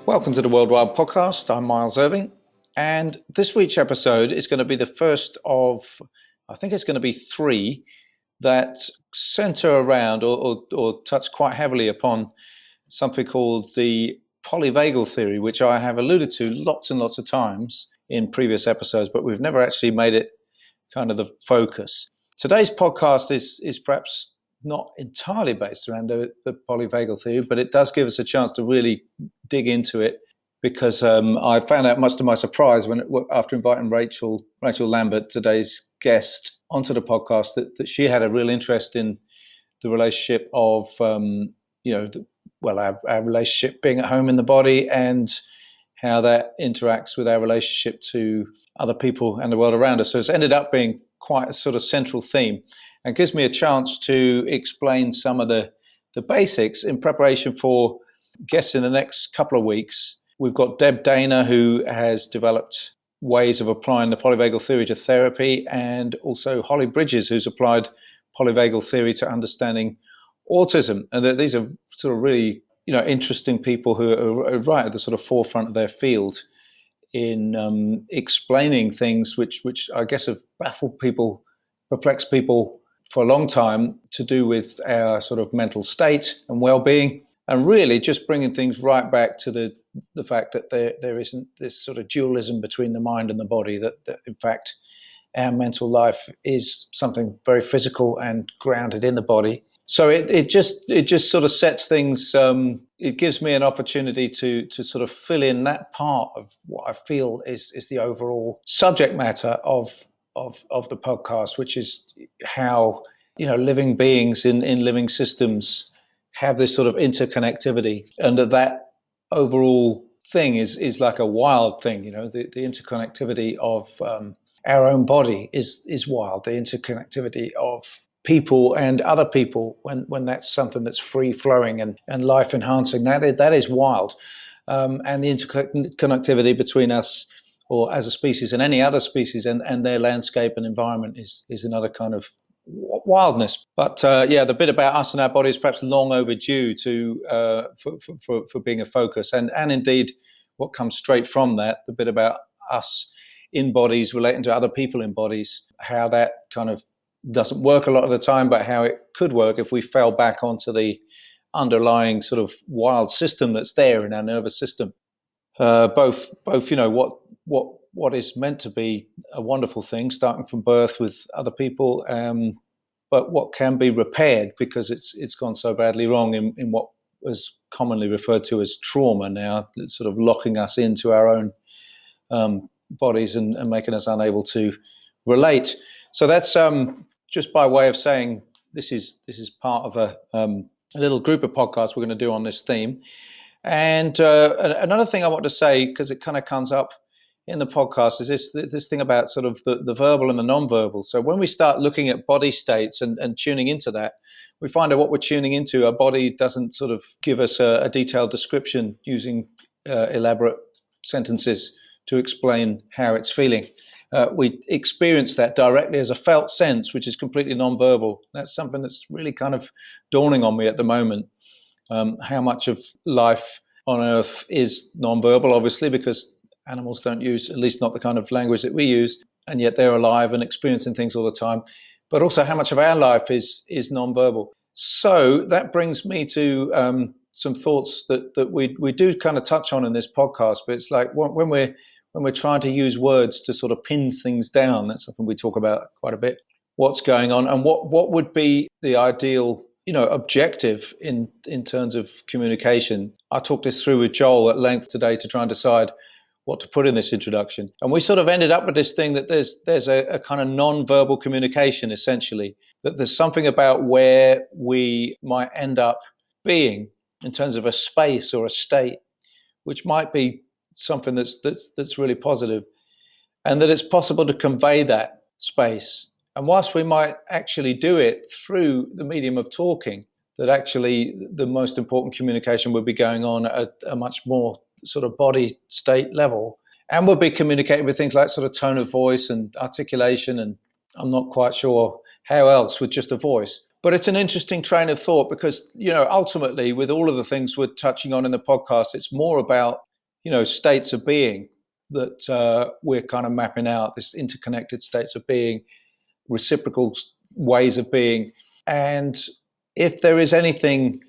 Welcome to the WorldWild podcast. I'm Miles Irving, and this week's episode is going to be the first of, I think it's going to be three that center around or touch quite heavily upon something called the Polyvagal theory, which I have alluded to lots and lots of times in previous episodes, but we've never actually made it kind of the focus. Today's podcast is perhaps not entirely based around the polyvagal theory, but it does give us a chance to really dig into it, because I found out, much to my surprise, after inviting Rachel Lambert, today's guest, onto the podcast, that she had a real interest in the relationship of our relationship being at home in the body and how that interacts with our relationship to other people and the world around us. So it's ended up being quite a sort of central theme, and gives me a chance to explain some of the basics in preparation for guests in the next couple of weeks. We've got Deb Dana, who has developed ways of applying the polyvagal theory to therapy, and also Holly Bridges, who's applied polyvagal theory to understanding autism. And these are sort of really, interesting people who are right at the sort of forefront of their field in explaining things which I guess have baffled people, perplexed people for a long time, to do with our sort of mental state and well-being, and really just bringing things right back to the fact that there isn't this sort of dualism between the mind and the body, that in fact our mental life is something very physical and grounded in the body. So it just sort of sets things, it gives me an opportunity to sort of fill in that part of what I feel is the overall subject matter of the podcast, which is how living beings in living systems have this sort of interconnectivity, and that overall thing is like a wild thing. The interconnectivity of our own body is wild. The interconnectivity of people and other people, when that's something that's free flowing and life enhancing, that is wild. And the interconnectivity between us, or as a species, and any other species and their landscape and environment is another kind of wildness. But the bit about us and our body is perhaps long overdue for being a focus, and indeed what comes straight from that, the bit about us in bodies relating to other people in bodies, how that kind of doesn't work a lot of the time, but how it could work if we fell back onto the underlying sort of wild system that's there in our nervous system. Both what is meant to be a wonderful thing, starting from birth with other people, but what can be repaired because it's gone so badly wrong in what is commonly referred to as trauma now, sort of locking us into our own bodies and making us unable to relate. So that's just by way of saying this is part of a little group of podcasts we're going to do on this theme. And another thing I want to say, because it kind of comes up in the podcast, is this thing about sort of the verbal and the non-verbal. So when we start looking at body states and tuning into that, we find that what we're tuning into, our body doesn't sort of give us a detailed description using elaborate sentences to explain how it's feeling. We experience that directly as a felt sense, which is completely non-verbal. That's something that's really kind of dawning on me at the moment. How much of life on Earth is non-verbal, obviously, because animals don't use, at least not the kind of language that we use, and yet they're alive and experiencing things all the time. But also how much of our life is non-verbal. So that brings me to some thoughts that we do kind of touch on in this podcast, but it's like when we're trying to use words to sort of pin things down, that's something we talk about quite a bit. What's going on, and what would be the ideal objective in terms of communication. I talked this through with Joel at length today to try and decide what to put in this introduction. And we sort of ended up with this thing that there's a kind of non-verbal communication, essentially, that there's something about where we might end up being in terms of a space or a state, which might be something that's really positive, and that it's possible to convey that space. And whilst we might actually do it through the medium of talking, that actually the most important communication would be going on at a much more sort of body state level, and we'll be communicating with things like sort of tone of voice and articulation, and I'm not quite sure how else with just a voice. But it's an interesting train of thought because, ultimately with all of the things we're touching on in the podcast, it's more about states of being that we're kind of mapping out, this interconnected states of being, reciprocal ways of being. And if there is anything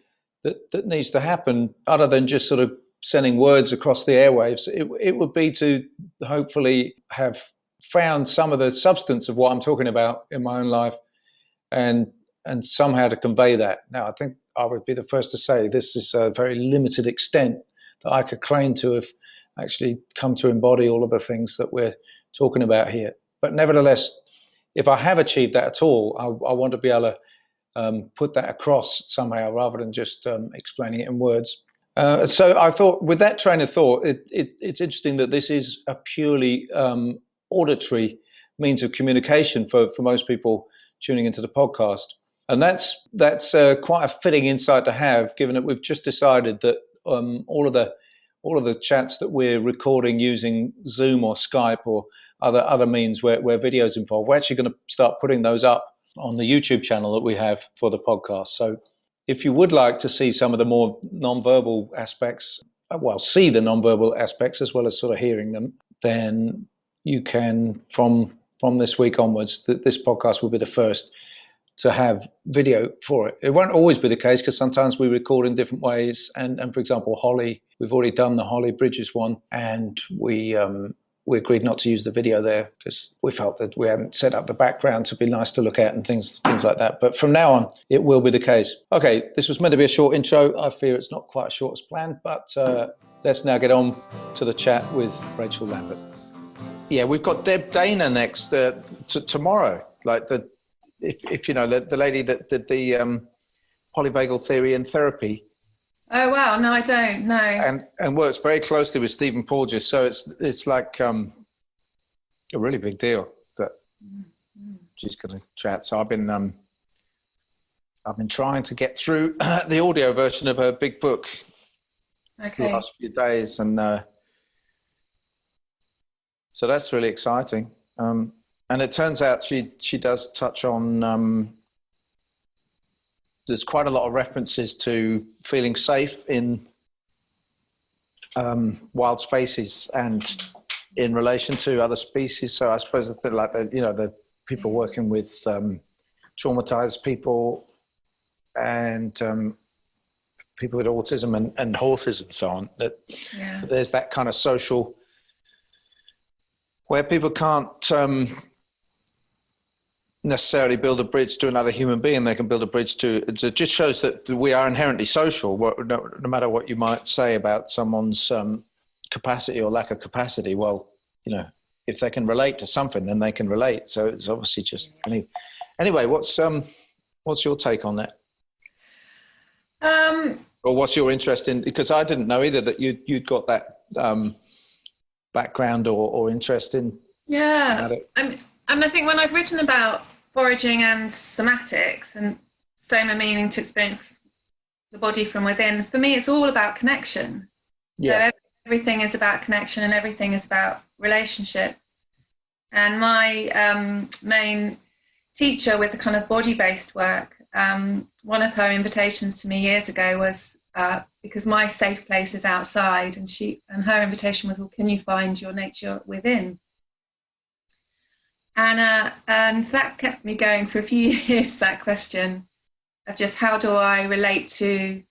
that needs to happen other than just sort of sending words across the airwaves, it would be to hopefully have found some of the substance of what I'm talking about in my own life and somehow to convey that. Now, I think I would be the first to say this is a very limited extent that I could claim to have actually come to embody all of the things that we're talking about here. But nevertheless, if I have achieved that at all, I want to be able to put that across somehow rather than just explaining it in words. So I thought, with that train of thought, it's interesting that this is a purely auditory means of communication for most people tuning into the podcast. And that's quite a fitting insight to have, given that we've just decided that all of the chats that we're recording using Zoom or Skype or other means where video's involved, we're actually going to start putting those up on the YouTube channel that we have for the podcast. So if you would like to see some of the more non-verbal aspects, see the non-verbal aspects as well as sort of hearing them, then you can, from this week onwards, this podcast will be the first to have video for it. It won't always be the case because sometimes we record in different ways. And for example, Holly, we've already done the Holly Bridges one, and we agreed not to use the video there because we felt that we hadn't set up the background to be nice to look at and things like that. But from now on, it will be the case. Okay, this was meant to be a short intro. I fear it's not quite as short as planned, but let's now get on to the chat with Rachel Lambert. Yeah, we've got Deb Dana next tomorrow. Like if you know the lady that did the polyvagal theory and therapy. Oh wow, no, I don't know. And works very closely with Stephen Porges, so it's like a really big deal that she's going to chat. So I've been trying to get through the audio version of her big book the last few days, and so that's really exciting. And it turns out she does touch on. There's quite a lot of references to feeling safe in wild spaces and in relation to other species. So I suppose the people working with traumatized people and people with autism and horses and so on, that there's that kind of social where people can't necessarily build a bridge to another human being. They can build a bridge to, it just shows that we are inherently social, no matter what you might say about someone's capacity or lack of capacity. Well, if they can relate to something, then they can relate. So it's obviously just anyway. What's your take on that? Or what's your interest in? Because I didn't know either that you'd got that background or interest in. Yeah, I think when I've written about foraging and somatics and soma meaning to experience the body from within, for me it's all about connection. Yeah. So everything is about connection and everything is about relationship. And my main teacher with the kind of body-based work, one of her invitations to me years ago was because my safe place is outside, and her invitation was, well, can you find your nature within? And that kept me going for a few years, that question of just how do I relate to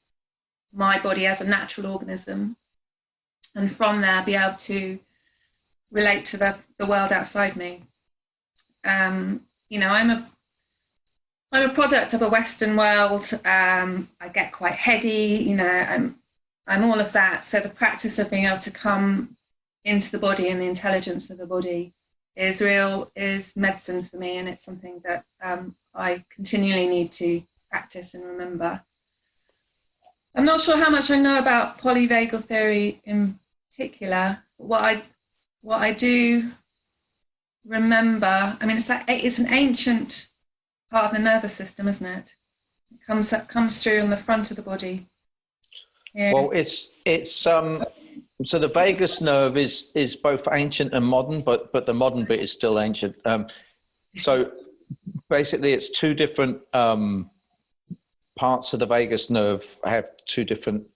my body as a natural organism, and from there be able to relate to the world outside me. I'm a product of a Western world. I get quite heady, I'm all of that. So the practice of being able to come into the body and the intelligence of the body is medicine for me, and it's something that I continually need to practice and remember. I'm not sure how much I know about polyvagal theory in particular. What I do remember, it's an ancient part of the nervous system, isn't it? It comes through on the front of the body. Yeah. Well, it's so the vagus nerve is both ancient and modern, but the modern bit is still ancient. So basically, it's two different parts of the vagus nerve have two different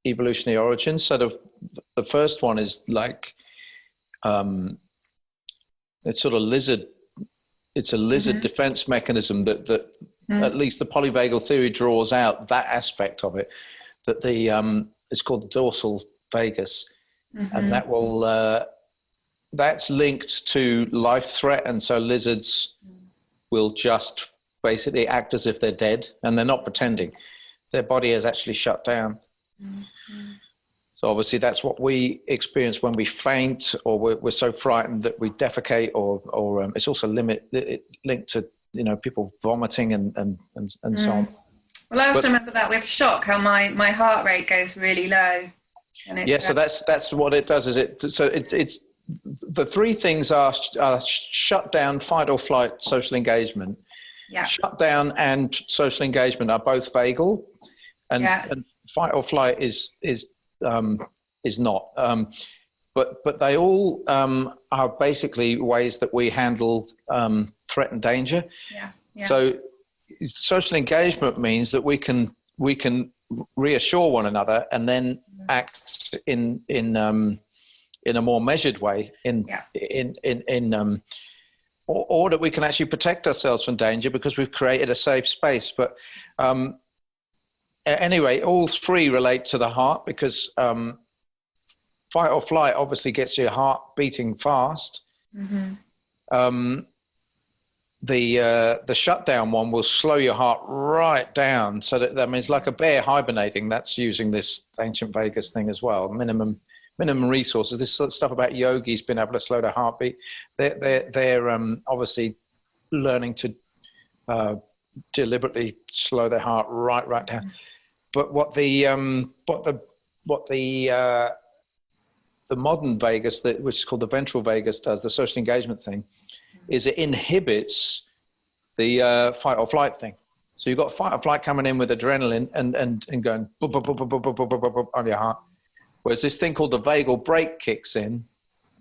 evolutionary origins. So the first one is like it's sort of lizard. It's a lizard defense mechanism that at least the polyvagal theory draws out that aspect of it. That it's called the dorsal vagus, and that will that's linked to life threat, and so lizards will just basically act as if they're dead, and they're not pretending. Their body is actually shut down. So obviously that's what we experience when we faint, or we're so frightened that we defecate, or it's also linked to people vomiting and so on. Well, I also remember that with shock, how my heart rate goes really low. And so that's what it does. It's the three things are shutdown, fight or flight, social engagement. Yeah. Shutdown and social engagement are both vagal, and fight or flight is not. But they all are basically ways that we handle threat and danger. Yeah. So social engagement means that we can reassure one another and then act in a more measured way or that we can actually protect ourselves from danger because we've created a safe space. But anyway, all three relate to the heart, because fight or flight obviously gets your heart beating fast. The shutdown one will slow your heart right down, so that means like a bear hibernating. That's using this ancient vagus thing as well. Minimum resources. This sort of stuff about yogis being able to slow their heartbeat. They're obviously learning to deliberately slow their heart right down. But what the modern vagus, which is called the ventral vagus, does, the social engagement thing, is it inhibits the fight or flight thing. So you've got fight or flight coming in with adrenaline and going boop, boop, boop, boop, boop, boop, boop, boop, on your heart. Whereas this thing called the vagal brake kicks in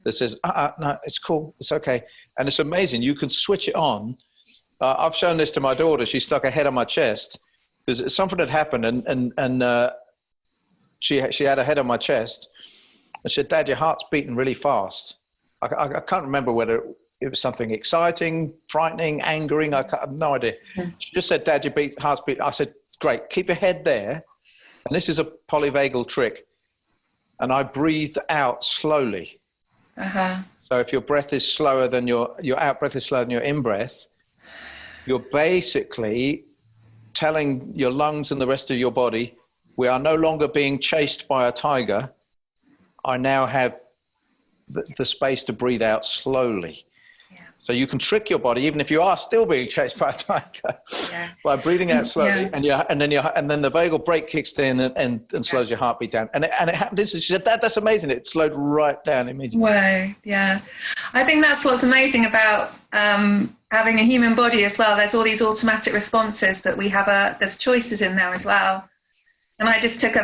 that says, no, it's cool, it's okay. And it's amazing. You can switch it on. I've shown this to my daughter. She stuck her head on my chest because something had happened, and she had her head on my chest. And she said, "Dad, your heart's beating really fast." I can't remember whether it was something exciting, frightening, angering. I have no idea. She just said, "Dad, your heart's beating." I said, "Great, keep your head there." And this is a polyvagal trick. And I breathed out slowly. So if your breath is slower than your out breath is slower than your in breath, you're basically telling your lungs and the rest of your body, we are no longer being chased by a tiger. I now have the space to breathe out slowly. So you can trick your body, even if you are still being chased by a tiger, by breathing out slowly, and then the vagal brake kicks in and slows your heartbeat down. And it happened. She said, "That's amazing." It slowed right down immediately. Wow, yeah. I think that's what's amazing about having a human body as well. There's all these automatic responses that we have. There's choices in there as well. And I just took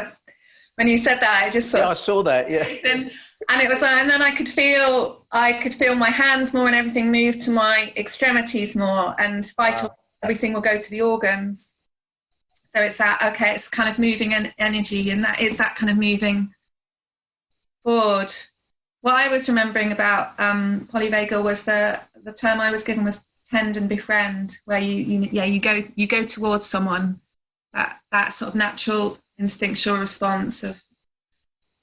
when you said that, I just saw. Yeah, I saw that. Yeah. And it was, and then I could feel my hands more, and everything moved to my extremities more, and everything will go to the organs. So it's that, okay, it's kind of moving energy, and that is that kind of moving forward. What I was remembering about polyvagal was the term I was given was tend and befriend, where you go towards someone, that sort of natural instinctual response of,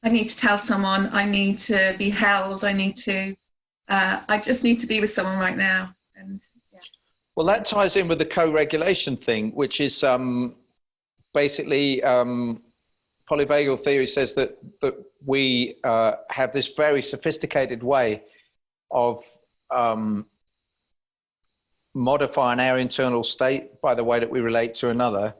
I need to tell someone, I need to be held, I just need to be with someone right now. And well, that ties in with the co-regulation thing, which is basically polyvagal theory says that we have this very sophisticated way of modifying our internal state by the way that we relate to another.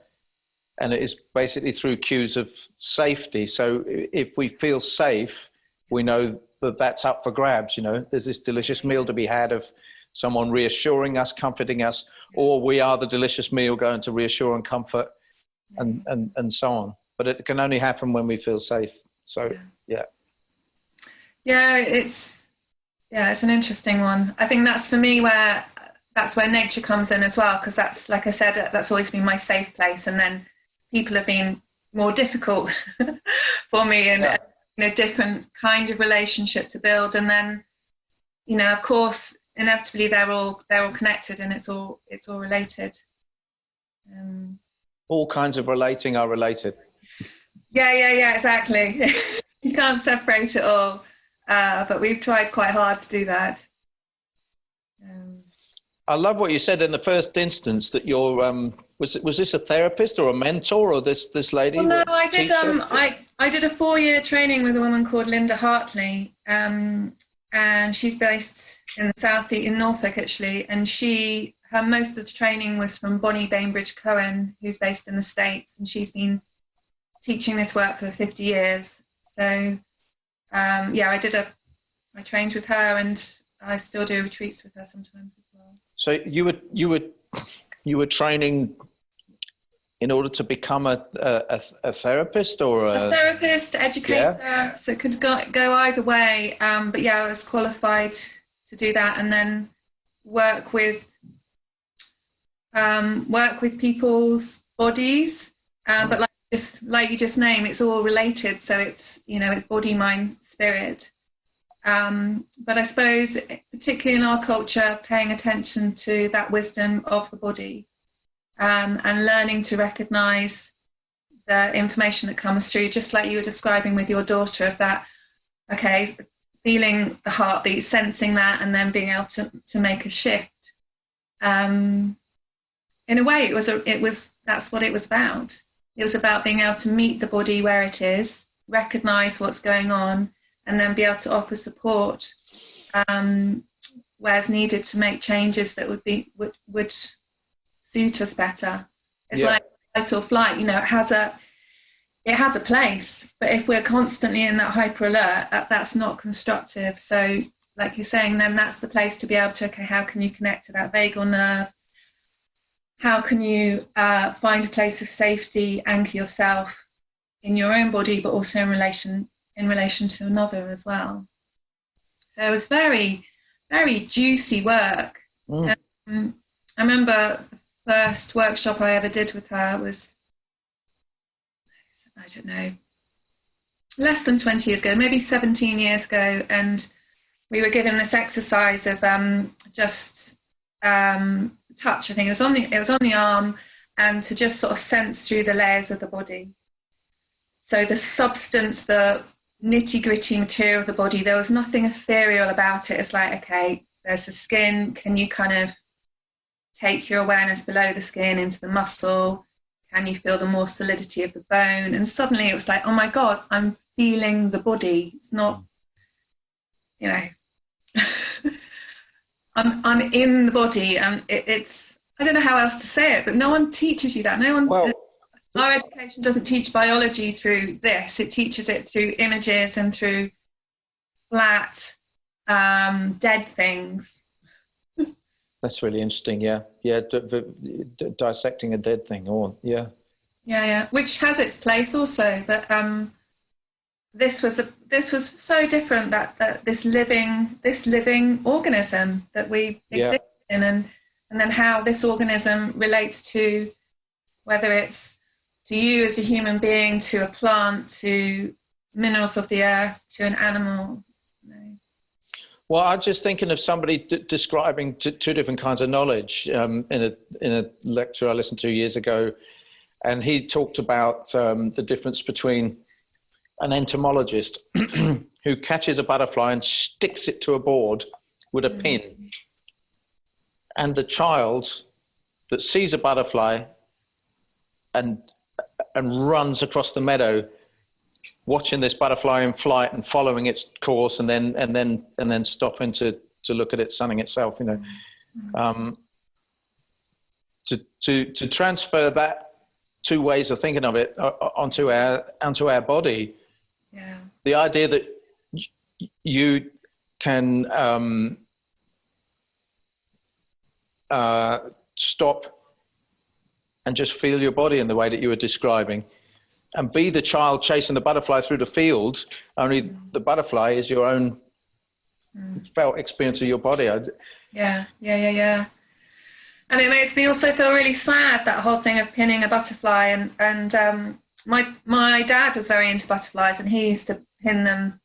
And it is basically through cues of safety. So if we feel safe, we know that that's up for grabs. There's this delicious meal to be had of someone reassuring us, comforting us, or we are the delicious meal going to reassure and comfort and so on. But it can only happen when we feel safe. So, yeah. Yeah, it's an interesting one. I think that's for me that's where nature comes in as well, because that's, like I said, that's always been my safe place. And then people have been more difficult for me, and a different kind of relationship to build. And then, of course, inevitably they're all connected, and it's all related. All kinds of relating are related. Yeah, exactly. You can't separate it all, but we've tried quite hard to do that. I love what you said in the first instance, that you're was this a therapist or a mentor, or this lady? Well, no, I did. I did a 4-year training with a woman called Linda Hartley, and she's based in the southeast in Norfolk, actually. And her most of the training was from Bonnie Bainbridge Cohen, who's based in the States, and she's been teaching this work for 50 years. So, I trained with her, and I still do retreats with her sometimes as well. So you were training in order to become a therapist, or a therapist, educator. Yeah. So it could go either way. But I was qualified to do that, and then work with people's bodies. But like you just named, it's all related. So it's it's body, mind, spirit. But I suppose, particularly in our culture, paying attention to that wisdom of the body, and learning to recognize the information that comes through, just like you were describing with your daughter, of that, feeling the heartbeat, sensing that, and then being able to make a shift. In a way, that's what it was about. It was about being able to meet the body where it is, recognize what's going on, and then be able to offer support where's needed to make changes that would suit us better. It's like fight or flight. It has a place, but if we're constantly in that hyper alert, that's not constructive. So, like you're saying, then that's the place to be able to, how can you connect to that vagal nerve? How can you find a place of safety, anchor yourself in your own body, but also in relation to another as well. So it was very, very juicy work. I remember the first workshop I ever did with her was, I don't know, less than 20 years ago, maybe 17 years ago. And we were given this exercise of just touch. I think it was on the arm, and to just sort of sense through the layers of the body. So the substance, the nitty-gritty material of the body, there was nothing ethereal about it. It's like, there's the skin. Can you kind of take your awareness below the skin into the muscle? Can you feel the more solidity of the bone? And suddenly it was like, oh my God, I'm feeling the body. It's not, I'm in the body. It's, I don't know how else to say it, but no one teaches you that. No one. Well, our education doesn't teach biology through this. It teaches it through images and through flat, dead things. That's really interesting. Yeah. Dissecting a dead thing, Yeah. Which has its place also, but this was so different, that this living organism that we exist in, and then how this organism relates to, whether it's to you as a human being, to a plant, to minerals of the earth, to an animal. Well, I'm just thinking of somebody describing two different kinds of knowledge in a lecture I listened to years ago, and he talked about the difference between an entomologist who catches a butterfly and sticks it to a board with a pin, and the child that sees a butterfly and runs across the meadow, watching this butterfly in flight and following its course, and then stopping to look at it sunning itself. To transfer that two ways of thinking of it onto our body. Yeah. The idea that you can stop and just feel your body in the way that you were describing, and be the child chasing the butterfly through the field, only the butterfly is your own felt experience of your body. Yeah. And it makes me also feel really sad, that whole thing of pinning a butterfly. And my dad was very into butterflies, and he used to pin them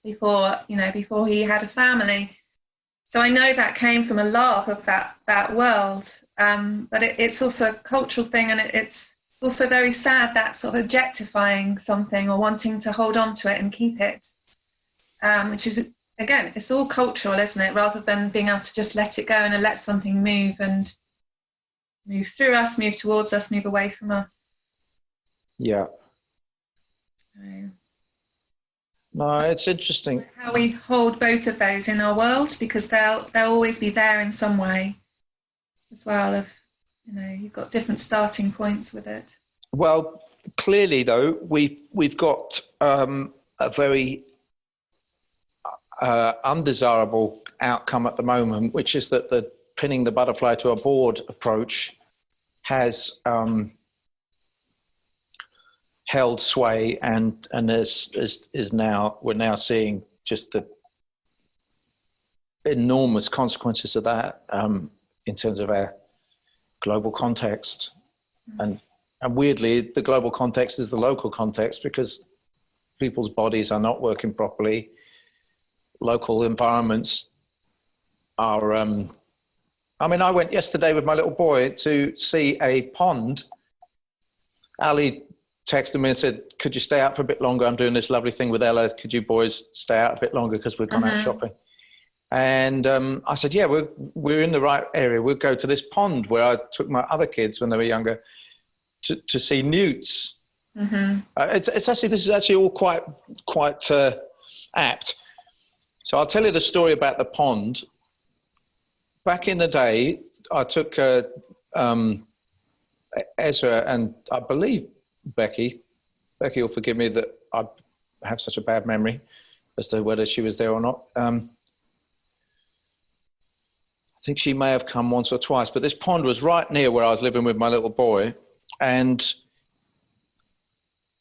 before he had a family. So I know that came from a love of that world. But it's also a cultural thing, and it's also very sad, that sort of objectifying something or wanting to hold on to it and keep it, which is, again, it's all cultural, isn't it? Rather than being able to just let it go and let something move and move through us, move towards us, move away from us. Yeah. So, No, it's interesting. how we hold both of those in our world, because they'll always be there in some way as well. You've got different starting points with it. Well, clearly, though, we've got a very undesirable outcome at the moment, which is that the pinning the butterfly to a board approach has held sway, and is now, we're now seeing just the enormous consequences of that in terms of our global context. And weirdly, the global context is the local context, because people's bodies are not working properly. Local environments are, I went yesterday with my little boy to see a pond. Ali texted me and said, could you stay out for a bit longer? I'm doing this lovely thing with Ella. Could you boys stay out a bit longer, because we've gone out shopping? And I said, yeah, we're in the right area. We'll go to this pond where I took my other kids when they were younger to see newts. This is actually all quite apt. So I'll tell you the story about the pond. Back in the day, I took Ezra, and I believe Becky will forgive me that I have such a bad memory as to whether she was there or not. I think she may have come once or twice, but this pond was right near where I was living with my little boy, and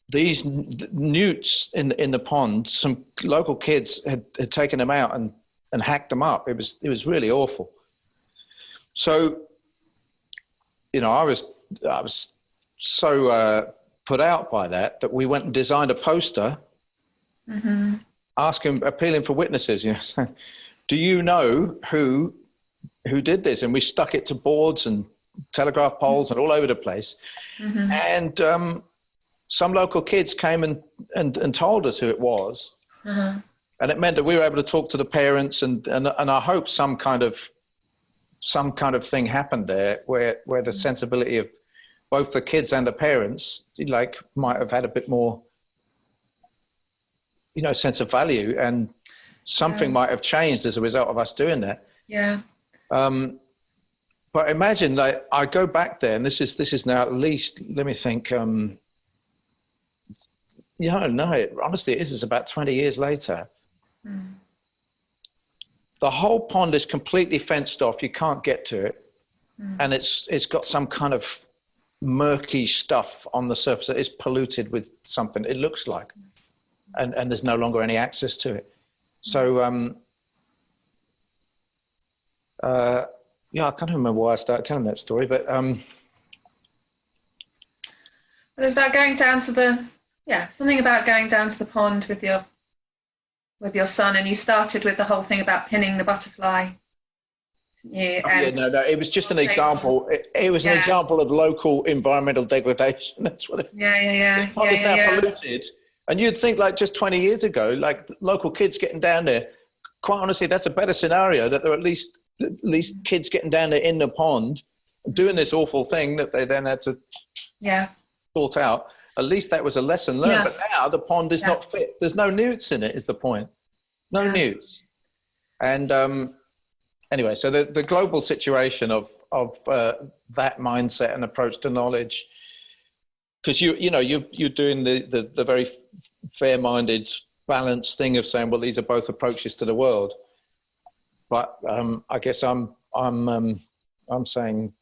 these newts in the pond, some local kids had taken them out and hacked them up. It was really awful. So, I was so put out by that we went and designed a poster, appealing for witnesses. Do you know who did this? And we stuck it to boards and telegraph poles and all over the place. And some local kids came and told us who it was. And it meant that we were able to talk to the parents, and I hope some kind of thing happened there where the sensibility of both the kids and the parents might have had a bit more sense of value, and something might have changed as a result of us doing that. But imagine, I go back there, and this is now at least, let me think, honestly, it is about 20 years later. The whole pond is completely fenced off. You can't get to it. And it's got some kind of murky stuff on the surface that is polluted with something, it looks like. And there's no longer any access to it. So, I can't remember why I started telling that story, but it's about going down to something about going down to the pond with your son, and you started with the whole thing about pinning the butterfly. It was just an example. It was an example of local environmental degradation. That's what it. The pond is now polluted, and you'd think just 20 years ago, local kids getting down there. Quite honestly, that's a better scenario, that there are at least kids getting down there in the pond, doing this awful thing that they then had to sort out. At least that was a lesson learned. But now the pond is not fit. There's no newts in it, is the point. No newts. And anyway, so the global situation of that mindset and approach to knowledge, because you're doing the very fair-minded, balanced thing of saying, well, these are both approaches to the world. But I guess I'm saying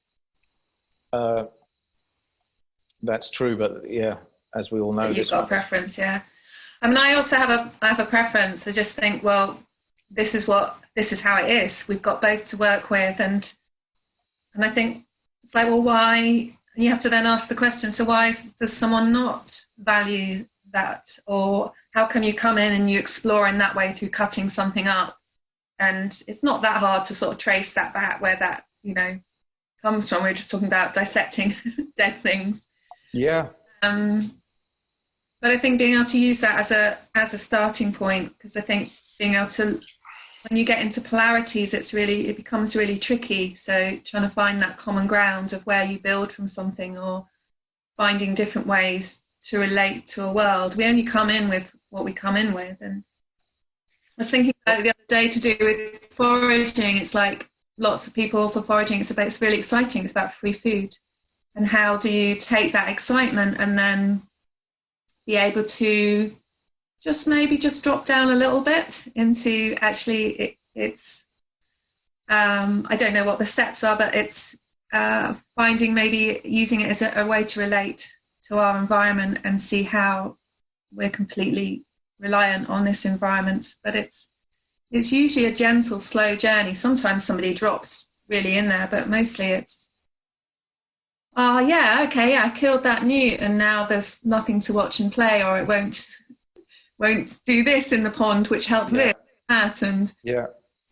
that's true, but as we all know, you've got a preference. I also have a preference. I just think, well, this is how it is. We've got both to work with, and I think it's like, well, why And you have to then ask the question, so why does someone not value that? Or how come you come in and you explore in that way through cutting something up? And it's not that hard to sort of trace that back where that, comes from. We're just talking about dissecting dead things. Yeah. But I think being able to use that as a starting point, because I think being able to, when you get into polarities, it becomes really tricky. So trying to find that common ground of where you build from something, or finding different ways to relate to a world. We only come in with what we come in with. And I was thinking about it the other day to do with foraging. It's like lots of people for foraging, it's really exciting. It's about free food. And how do you take that excitement and then be able to just drop down a little bit into actually it's I don't know what the steps are, but it's finding, maybe using it as a way to relate to our environment and see how we're completely reliant on this environment. But it's usually a gentle, slow journey. Sometimes somebody drops really in there, but mostly it's, I killed that newt and now there's nothing to watch and play, or it won't do this in the pond, which helps this, that, and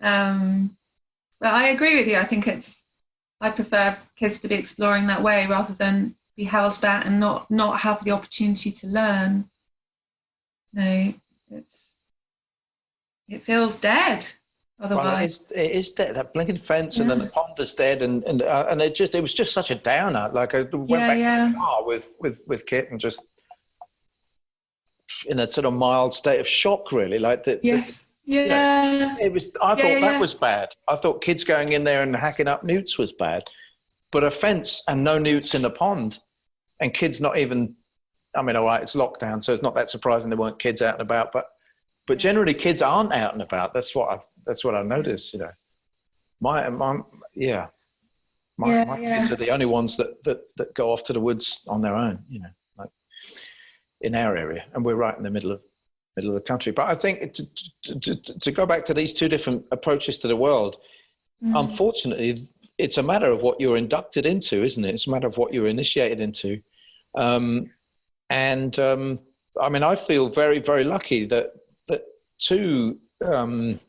but I agree with you. I think I prefer kids to be exploring that way rather than be housed back and not have the opportunity to learn. No, it feels dead otherwise. Well, it is dead. That blinking fence, and then the pond is dead, and it was just such a downer. Like I went back to the car with Kit and just in a sort of mild state of shock, really. Like that. It was. I thought that was bad. I thought kids going in there and hacking up newts was bad, but a fence and no newts in the pond, and kids not even. I mean, all right, it's lockdown, so it's not that surprising there weren't kids out and about. But generally, kids aren't out and about. That's what I noticed. My kids are the only ones that go off to the woods on their own. Like in our area, and we're right in the middle of the country. But I think to go back to these two different approaches to the world, unfortunately, it's a matter of what you're inducted into, isn't it? It's a matter of what you're initiated into. I mean, I feel very, very lucky that two, and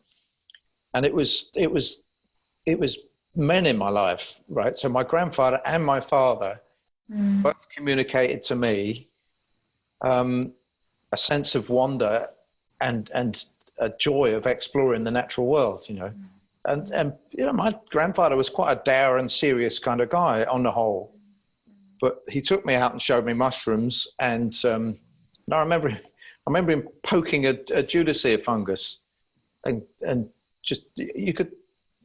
it was men in my life, right? So my grandfather and my father both communicated to me a sense of wonder and a joy of exploring the natural world, And my grandfather was quite a dour and serious kind of guy on the whole, but he took me out and showed me mushrooms, and I remember him poking a Judicea fungus, and just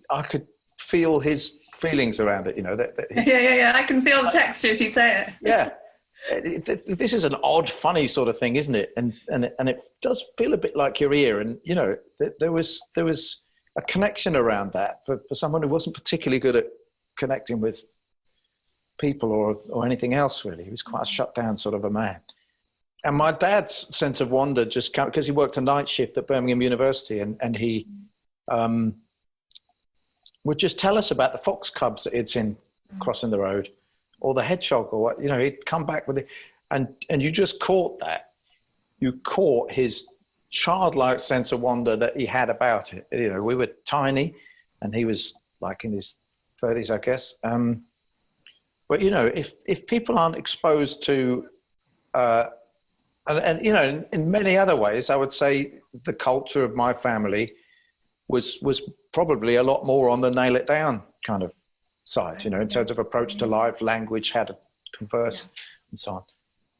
I could feel his feelings around it, I can feel the texture as you say it. Yeah. This is an odd, funny sort of thing, isn't it? And it does feel a bit like your ear. And there was a connection around that for someone who wasn't particularly good at connecting with people or anything else, really. He was quite a shut down sort of a man. And my dad's sense of wonder just came because he worked a night shift at Birmingham University, and he would just tell us about the fox cubs that he'd seen crossing the road, or the hedgehog, or what, he'd come back with it. And you just caught that. You caught his childlike sense of wonder that he had about it. We were tiny and he was like in his 30s, I guess. But, if people aren't exposed to, in many other ways, I would say the culture of my family was probably a lot more on the nail it down kind of side, in terms of approach to life, language, how to converse, and so on.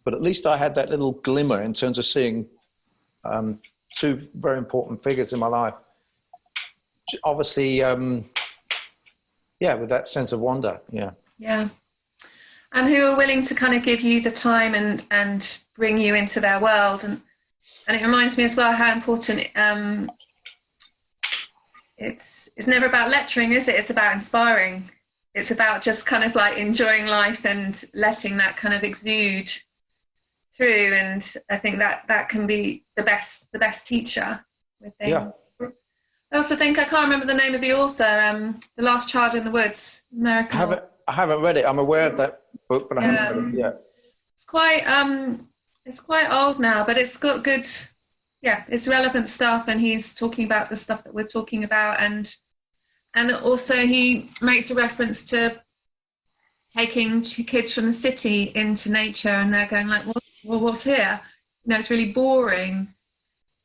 But at least I had that little glimmer in terms of seeing two very important figures in my life. Obviously, with that sense of wonder, Yeah. And who are willing to kind of give you the time and bring you into their world. And it reminds me as well how important it's never about lecturing, is it? It's about inspiring. It's about just kind of like enjoying life and letting that kind of exude through. And I think that can be the best teacher with things. Yeah. I also think, I can't remember the name of the author, The Last Child in the Woods, American. I haven't read it. I'm aware of that book, but I haven't read it yet. It's quite old now, but it's got good, it's relevant stuff, and he's talking about the stuff that we're talking about, and also he makes a reference to taking kids from the city into nature, and they're going like, well, what's here? You know, it's really boring,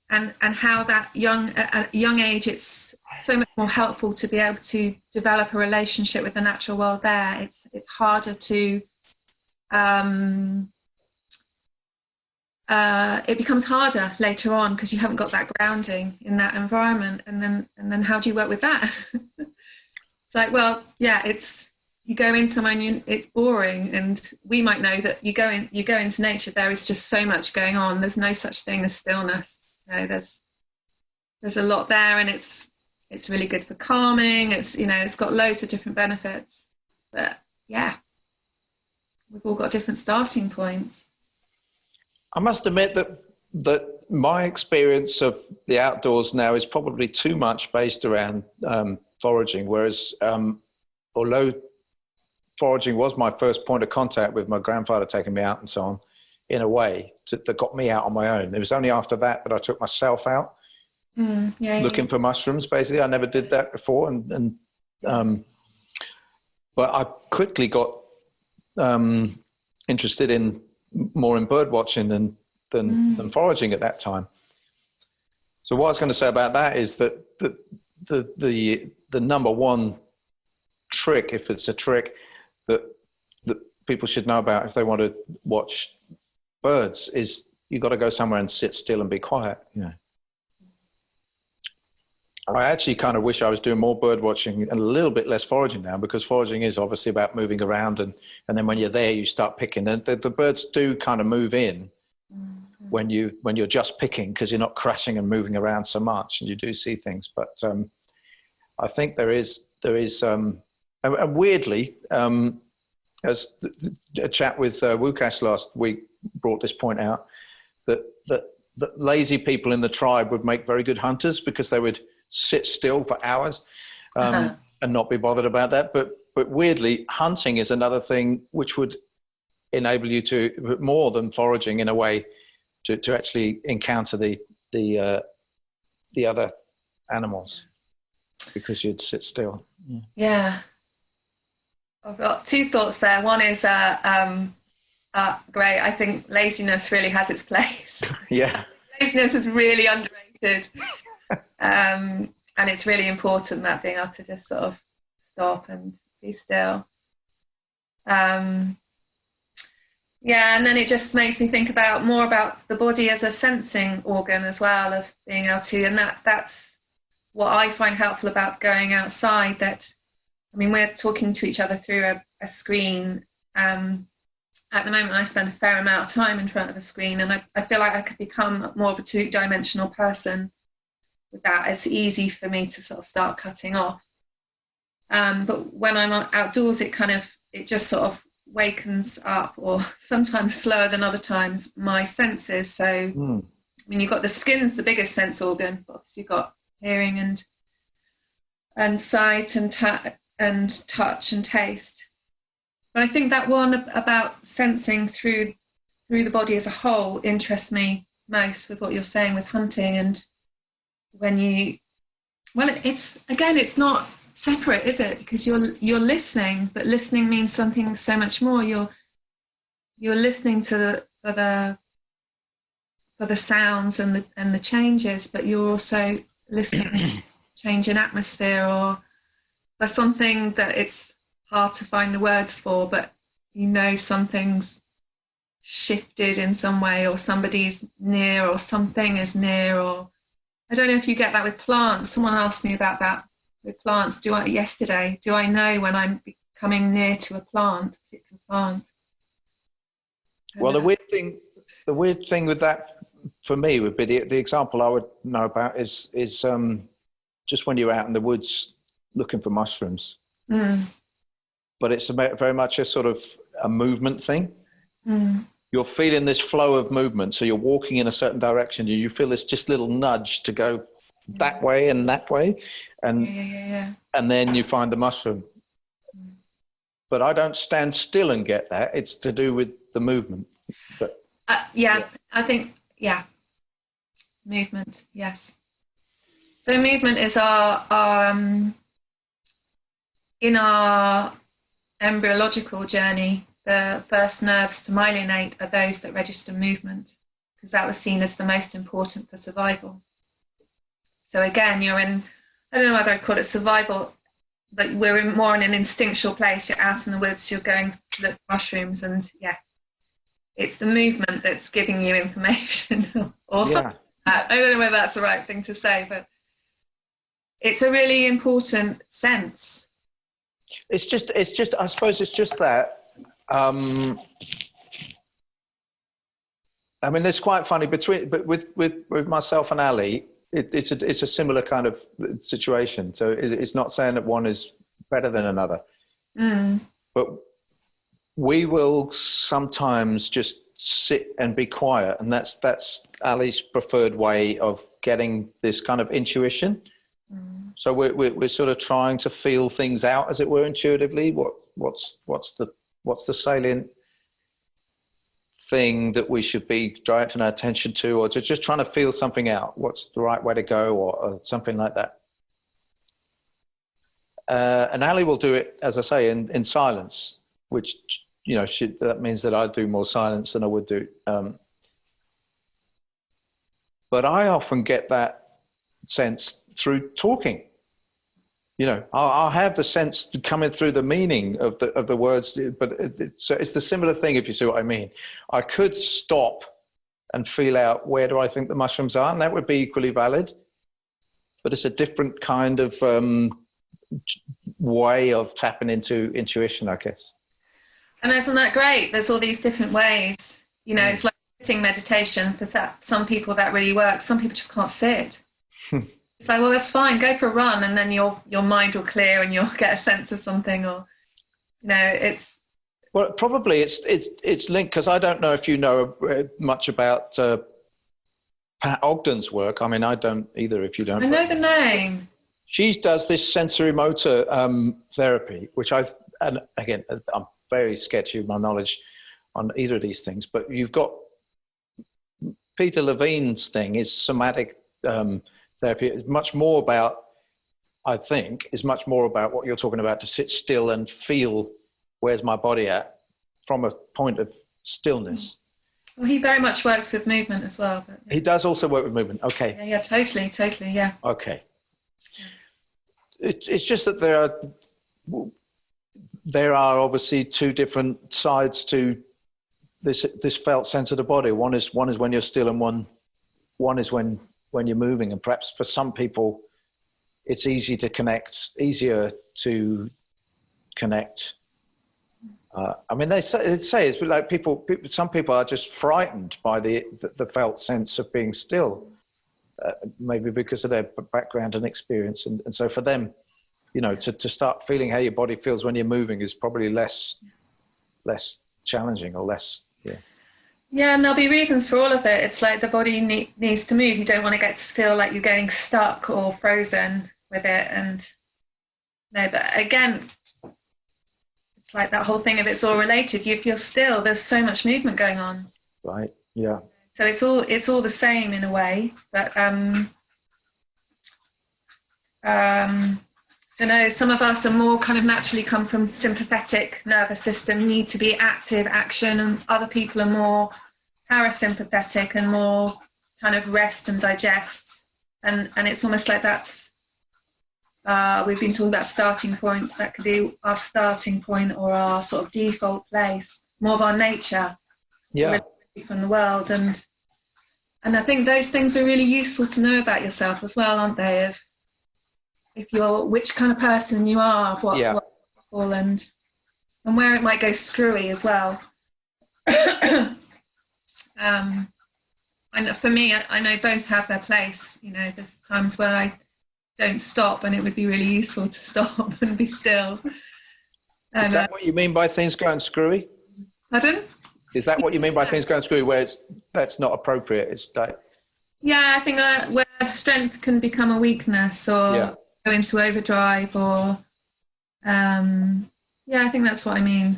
and how that at a young age, it's so much more helpful to be able to develop a relationship with the natural world there. It's harder to it becomes harder later on because you haven't got that grounding in that environment, and then how do you work with that? It's like, well, you go in somewhere and it's boring, and we might know that you go into nature, there is just so much going on. There's no such thing as stillness. You know, there's a lot there, and it's really good for calming. It's got loads of different benefits, but yeah, we've all got different starting points. I must admit that my experience of the outdoors now is probably too much based around foraging, whereas although foraging was my first point of contact with my grandfather taking me out and so on, in a way, that got me out on my own. It was only after that I took myself out looking for mushrooms, basically. I never did that before. But I quickly got interested more in bird watching than foraging at that time. So what I was going to say about that is that the number one trick, if it's a trick, that people should know about if they want to watch birds, is you got to go somewhere and sit still and be quiet. You know, I actually kind of wish I was doing more bird watching and a little bit less foraging now, because foraging is obviously about moving around, and then when you're there, you start picking. And the birds do kind of move in when you're just picking, because you're not crashing and moving around so much, and you do see things. But I think there is and weirdly, as a chat with Wukash last week brought this point out, that lazy people in the tribe would make very good hunters, because they would sit still for hours and not be bothered about that. But weirdly, hunting is another thing which would enable you to, more than foraging in a way, to actually encounter the other animals, because you'd sit still. Yeah. I've got two thoughts there. One is great. I think laziness really has its place. Yeah. Laziness is really underrated. And it's really important, that being able to just sort of stop and be still. And then it just makes me think more about the body as a sensing organ as well, of being able to, and that's what I find helpful about going outside. That, I mean, we're talking to each other through a screen. At the moment, I spend a fair amount of time in front of a screen, and I feel like I could become more of a two-dimensional person with that. It's easy for me to sort of start cutting off. But when I'm outdoors, it just sort of wakens up, or sometimes slower than other times, my senses. So, I mean, you've got the skin's the biggest sense organ, but obviously you've got hearing and sight and touch and taste. But I think that one about sensing through the body as a whole interests me most, with what you're saying with hunting. And when it's not separate, is it? Because you're listening, but listening means something so much more. You're listening for the sounds and the changes, but you're also listening change in atmosphere, or for something that it's hard to find the words for, but something's shifted in some way, or somebody's near, or something is near. Or I don't know if you get that with plants. Someone asked me about that with plants yesterday. Do I know when I'm coming near to a particular plant? Well, the weird thing with that for me would be the example I would know about is just when you're out in the woods looking for mushrooms. But it's very much a sort of a movement thing. You're feeling this flow of movement, so you're walking in a certain direction. You feel this just little nudge to go that way and that way, and then you find the mushroom. but I don't stand still and get that. It's to do with the movement. But I think, movement, yes. So movement is our in our embryological journey, the first nerves to myelinate are those that register movement, because that was seen as the most important for survival. So again, you're in, I don't know whether I'd call it survival, but we're more in an instinctual place. You're out in the woods, you're going to look for mushrooms, and it's the movement that's giving you information or something like that. I don't know whether that's the right thing to say, but it's a really important sense. It's just, I suppose it's just that, I mean, it's quite funny but with myself and Ali, it's a similar kind of situation. So it's not saying that one is better than another, but we will sometimes just sit and be quiet, and that's Ali's preferred way of getting this kind of intuition. So we're sort of trying to feel things out, as it were, intuitively. What's the salient thing that we should be directing our attention to, or just trying to feel something out? What's the right way to go, or something like that. And Ali will do it, as I say, in silence, which, you know, that means that I do more silence than I would do. But I often get that sense through talking. You know, I'll have the sense coming through the meaning of the words, but it's the similar thing, if you see what I mean. I could stop and feel out, where do I think the mushrooms are, and that would be equally valid. But it's a different kind of way of tapping into intuition, I guess. And isn't that great? There's all these different ways. You know, it's like sitting meditation. For some people that really works. Some people just can't sit. It's like, well, that's fine. Go for a run, and then your mind will clear, and you'll get a sense of something. Or, you know, it's. Well, probably it's linked, because I don't know if you know much about Pat Ogden's work. I mean, I don't either. If you don't, I know the name. She does this sensory motor therapy, which and again, I'm very sketchy with my knowledge on either of these things. But you've got Peter Levine's thing is somatic. Therapy is much more about, I think, is much more about what you're talking about, to sit still and feel where's my body at from a point of stillness. Well, he very much works with movement as well. But, He does also work with movement. Okay. Yeah, totally, yeah. Okay. It's just that there are obviously two different sides to this felt sense of the body. One is when you're still, and one is when you're moving. And perhaps for some people, it's easier to connect. I mean, they say it's like some people are just frightened by the felt sense of being still, maybe because of their background and experience. And so for them, you know, to start feeling how your body feels when you're moving is probably less challenging, or less, Yeah, and there'll be reasons for all of it. It's like the body needs to move. You don't want to feel like you're getting stuck or frozen with it. And no, but again, it's like that whole thing of it's all related. If you're still, there's so much movement going on. Right. Yeah. So it's all the same in a way. But don't know, some of us are more kind of naturally come from sympathetic nervous system, need to be active action, and other people are more parasympathetic and more kind of rest and digest. And it's almost like that's, we've been talking about starting points. That could be our starting point or our sort of default place, more of our nature. Yeah. From the world. And I think those things are really useful to know about yourself as well, aren't they? If you're, which kind of person you are, of what's wonderful, and where it might go screwy as well. And for me, I know both have their place. You know, there's times where I don't stop, and it would be really useful to stop and be still. And, is that what you mean by things going screwy? Pardon? Is that what you mean by things going screwy, where that's not appropriate? It's like, yeah, I think where strength can become a weakness, or go into overdrive, or Yeah, I think that's what I mean.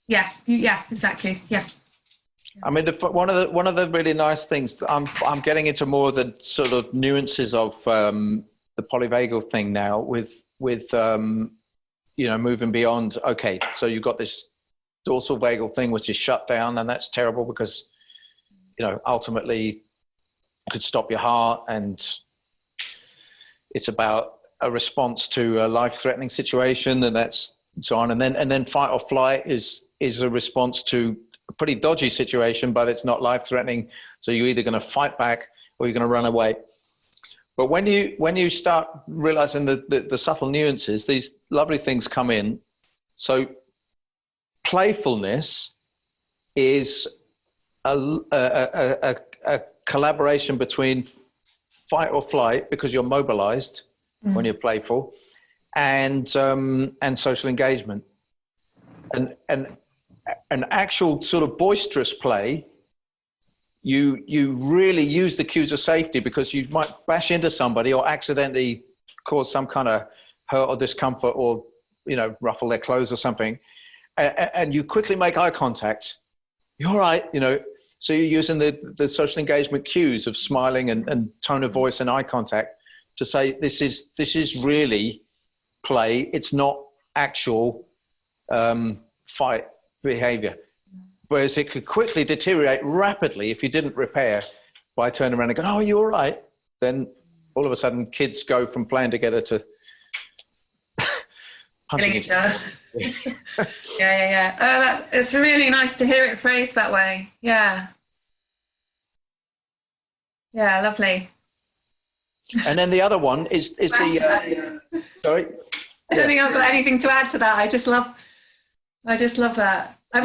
Yeah, yeah, exactly. Yeah. I mean, one of the really nice things, I'm getting into more of the sort of nuances of the polyvagal thing now with moving beyond. Okay, so you've got this dorsal vagal thing which is shut down, and that's terrible because ultimately could stop your heart, and it's about a response to a life-threatening situation, and that's so on. And then fight or flight is a response to a pretty dodgy situation, but it's not life-threatening. So you're either going to fight back or you're going to run away. But when you start realizing the subtle nuances, these lovely things come in. So playfulness is a collaboration between fight or flight, because you're mobilized when you're playful, and social engagement, and an actual sort of boisterous play. You really use the cues of safety, because you might bash into somebody or accidentally cause some kind of hurt or discomfort, or ruffle their clothes or something, and you quickly make eye contact. You're all right, so you're using the social engagement cues of smiling and tone of voice and eye contact to say this is really play. It's not actual fight behavior. Whereas it could quickly deteriorate rapidly if you didn't repair by turning around and going, "Oh, are you all right?" Then all of a sudden kids go from playing together to punching each other. Yeah. It's really nice to hear it phrased that way. Yeah. Yeah, lovely. And then the other one is the sorry. I don't think I've got anything to add to that. I just love that. I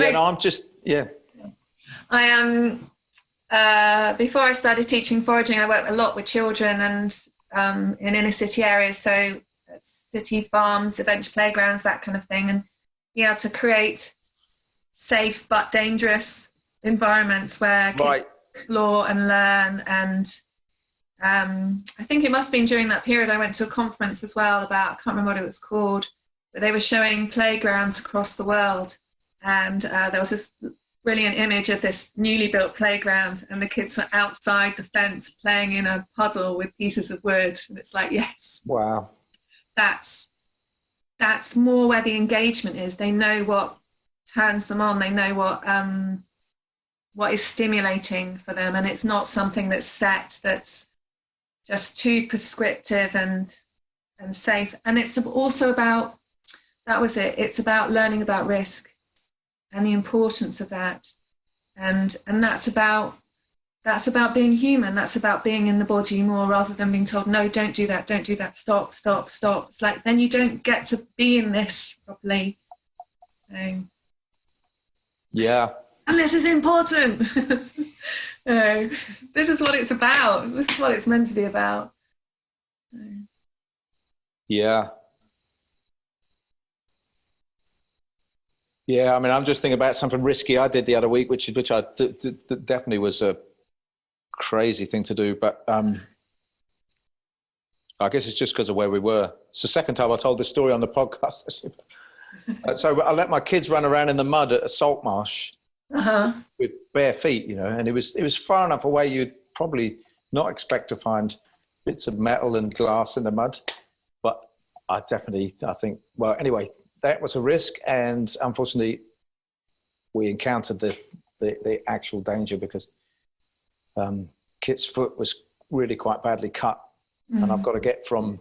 am. Before I started teaching foraging, I worked a lot with children and in inner city areas, so city farms, adventure playgrounds, that kind of thing, and being able to create safe but dangerous environments where kids explore and learn. And I think it must have been during that period I went to a conference as well about, I can't remember what it was called, but they were showing playgrounds across the world, and there was this brilliant image of this newly built playground, and the kids were outside the fence playing in a puddle with pieces of wood, and it's like, yes, wow, that's more where the engagement is. They know what turns them on, they know what is stimulating for them, and it's not something that's set, that's just too prescriptive and safe. And it's also about, it's about learning about risk and the importance of that, and that's about being human. That's about being in the body more, rather than being told, no, don't do that, stop. It's like, then you don't get to be in this properly. Yeah. And this is important. This is what it's about. This is what it's meant to be about. Yeah. Yeah, I mean, I'm just thinking about something risky I did the other week, which I definitely was a crazy thing to do. But I guess it's just because of where we were. It's the second time I told this story on the podcast. So I let my kids run around in the mud at a salt marsh with bare feet, and it was far enough away you'd probably not expect to find bits of metal and glass in the mud. But I think, well, anyway, that was a risk, and unfortunately we encountered the actual danger, because Kit's foot was really quite badly cut, and I've got to get from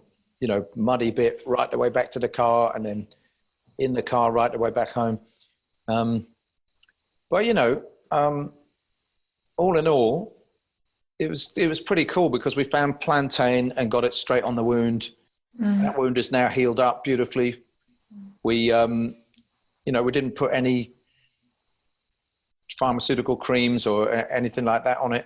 muddy bit right the way back to the car, and then in the car right the way back home. But all in all, it was pretty cool, because we found plantain and got it straight on the wound. That wound is now healed up beautifully. We we didn't put any pharmaceutical creams or anything like that on it.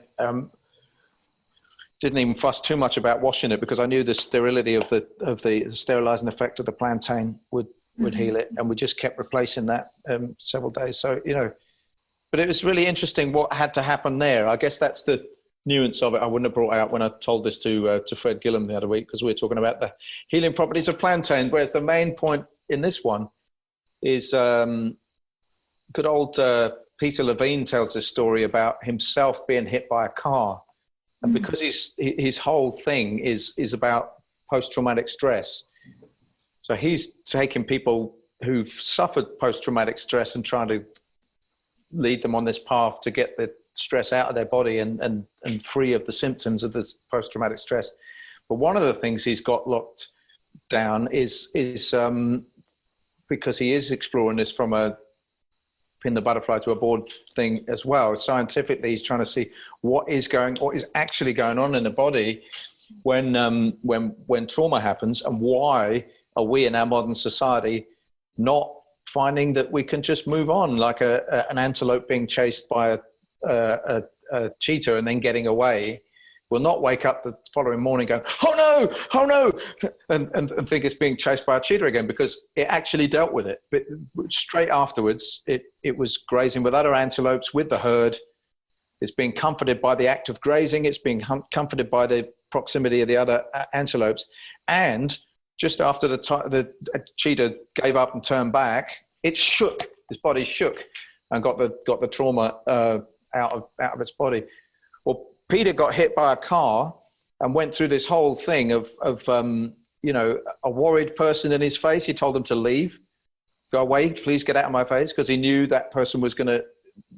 Didn't even fuss too much about washing it, because I knew the sterility of the sterilizing effect of the plantain would heal it, and we just kept replacing that several days. So but it was really interesting what had to happen there. I guess that's the nuance of it I wouldn't have brought out when I told this to Fred Gillam the other week, because we were talking about the healing properties of plantain, whereas the main point in this one is good old Peter Levine tells this story about himself being hit by a car. And because his whole thing is about post-traumatic stress. So he's taking people who've suffered post-traumatic stress and trying to lead them on this path to get the stress out of their body and free of the symptoms of this post-traumatic stress. But one of the things he's got locked down is because he is exploring this from a pin the butterfly to a board thing as well. Scientifically, he's trying to see what is actually going on in the body when trauma happens, and why are we in our modern society not finding that we can just move on, like an antelope being chased by a cheetah and then getting away will not wake up the following morning going, oh no, and think it's being chased by a cheetah again, because it actually dealt with it. But straight afterwards, it was grazing with other antelopes, with the herd. It's being comforted by the act of grazing. It's being comforted by the proximity of the other antelopes. And just after the cheetah gave up and turned back, it shook. His body shook and got the trauma out of its body. Well, Peter got hit by a car and went through this whole thing of a worried person in his face. He told them to leave, go away, please get out of my face, because he knew that person was going to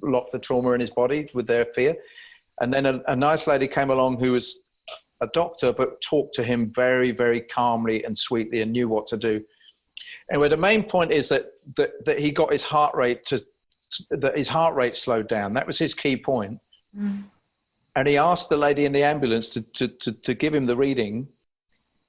lock the trauma in his body with their fear. And then a nice lady came along who was a doctor, but talked to him very, very calmly and sweetly and knew what to do. Anyway, the main point is that he got his heart rate that his heart rate slowed down. That was his key point. Mm. And he asked the lady in the ambulance to give him the reading.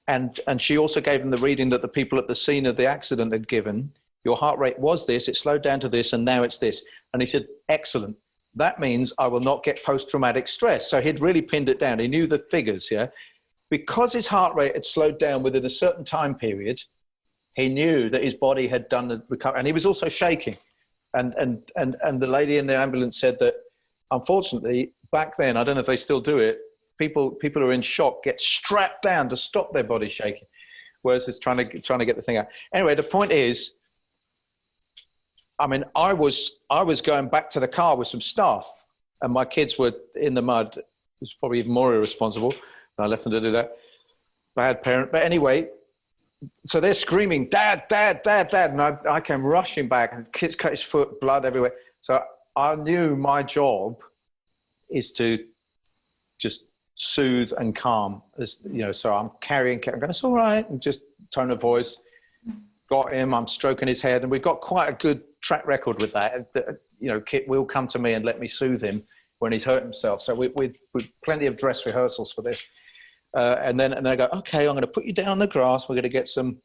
And she also gave him the reading that the people at the scene of the accident had given. Your heart rate was this, it slowed down to this, and now it's this. And he said, excellent. That means I will not get post-traumatic stress. So he'd really pinned it down. He knew the figures, yeah? Because his heart rate had slowed down within a certain time period, he knew that his body had done the recovery. And he was also shaking. And the lady in the ambulance said that, unfortunately, back then, I don't know if they still do it, people who are in shock get strapped down to stop their body shaking, whereas it's trying to get the thing out. Anyway, the point is, I mean, I was going back to the car with some stuff, and my kids were in the mud. It was probably even more irresponsible. I left them to do that. Bad parent. But anyway, so they're screaming, Dad, Dad, Dad, Dad. And I came rushing back, and the kids cut his foot, blood everywhere. So I knew my job is to just soothe and calm. So I'm going, it's all right, and just tone of voice. Got him, I'm stroking his head, and we've got quite a good track record with that. Kit will come to me and let me soothe him when he's hurt himself. So we've plenty of dress rehearsals for this. And then I go, okay, I'm going to put you down on the grass. We're going to get some,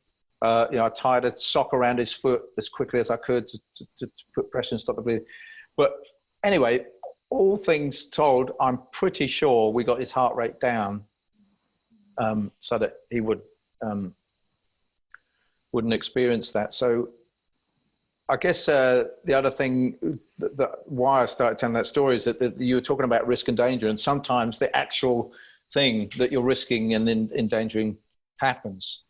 I tied a sock around his foot as quickly as I could to put pressure and stop the bleeding. But anyway, all things told, I'm pretty sure we got his heart rate down so that he wouldn't experience that. So I guess the other thing that why I started telling that story is that you were talking about risk and danger, and sometimes the actual thing that you're risking and endangering happens.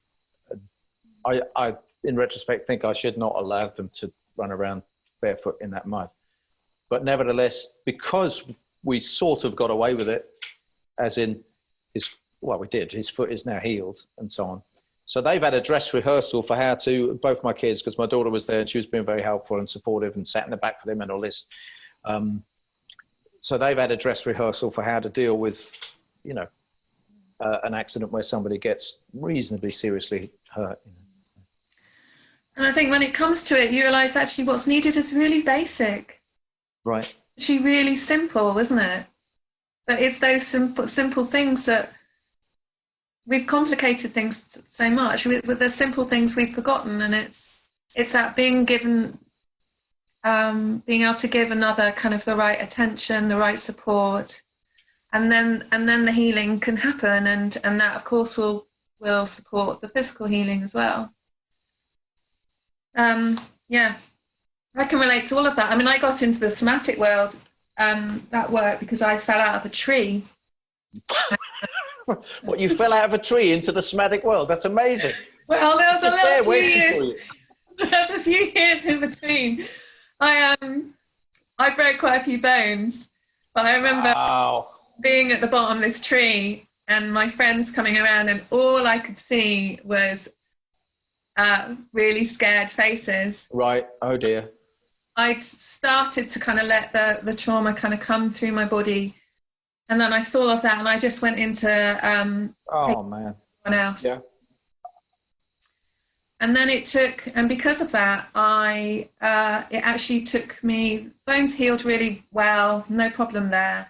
I in retrospect think I should not allow them to run around barefoot in that mud, but nevertheless, because we sort of got away with it, as in we did, his foot is now healed and so on. So they've had a dress rehearsal for how to, both my kids, because my daughter was there and she was being very helpful and supportive and sat in the back with him and all this. So they've had a dress rehearsal for how to deal with, an accident where somebody gets reasonably seriously hurt. And I think when it comes to it, you realise actually what's needed is really basic. Right. Actually really simple, isn't it? But it's those simple things that we've complicated things so much with the simple things we've forgotten, and it's that being given, being able to give another kind of the right attention, the right support, and then the healing can happen, and that of course will support the physical healing as well. I can relate to all of that. I mean, I got into the somatic world, that work, because I fell out of a tree What, you fell out of a tree into the somatic world? That's amazing. Well, there was a little few waiting for you. years. There's a few years in between. I broke quite a few bones, but I remember being at the bottom of this tree and my friends coming around, and all I could see was really scared faces. Right. Oh dear. I'd started to kind of let the trauma kind of come through my body, and then I saw all of that, and I just went into oh man, everyone else. Yeah. And then it took, and because of that, it actually took me, bones healed really well, no problem there.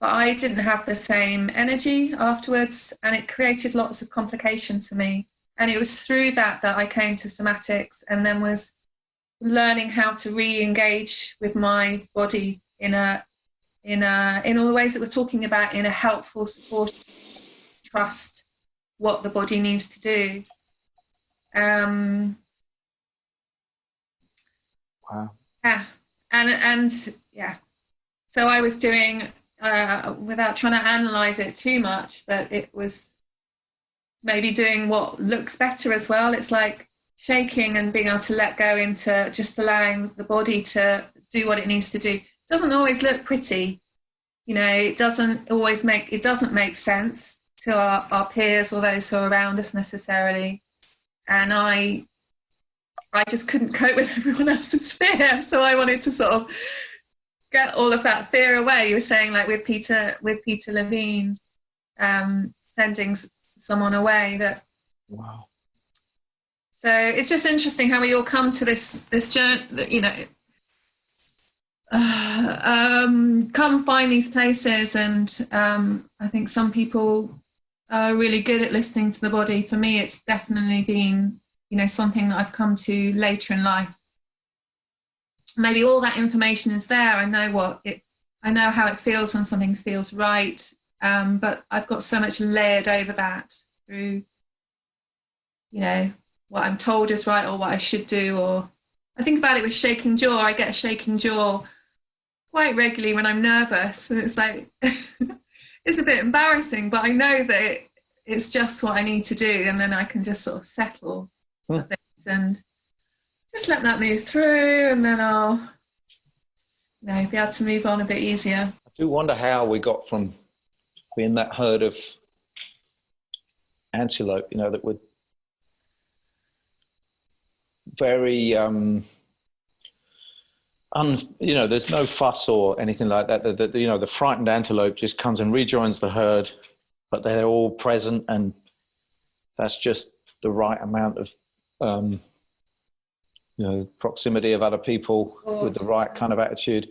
But I didn't have the same energy afterwards, and it created lots of complications for me. And it was through that I came to somatics, and then was learning how to re-engage with my body in all the ways that we're talking about, in a helpful, supportive, trust what the body needs to do. Wow. Yeah, and yeah. So I was doing, without trying to analyze it too much, but it was maybe doing what looks better as well. It's like shaking and being able to let go into just allowing the body to do what it needs to do. It doesn't always look pretty, it doesn't make sense to our peers or those who are around us necessarily. And I just couldn't cope with everyone else's fear. So I wanted to sort of get all of that fear away. You were saying, like with Peter Levine, sending someone away. Wow. So it's just interesting how we all come to this journey, come find these places. And I think some people are really good at listening to the body. For me, it's definitely been, something that I've come to later in life. Maybe all that information is there. I know how it feels when something feels right. But I've got so much layered over that through, what I'm told is right or what I should do. Or I think about it with shaking jaw. I get a shaking jaw quite regularly when I'm nervous. And it's like, it's a bit embarrassing, but I know that it's just what I need to do. And then I can just sort of settle a bit and just let that move through. And then I'll, be able to move on a bit easier. I do wonder how we got from being that herd of antelope, that would very, there's no fuss or anything like that. The frightened antelope just comes and rejoins the herd, but they're all present, and that's just the right amount of, proximity of other people with the right kind of attitude.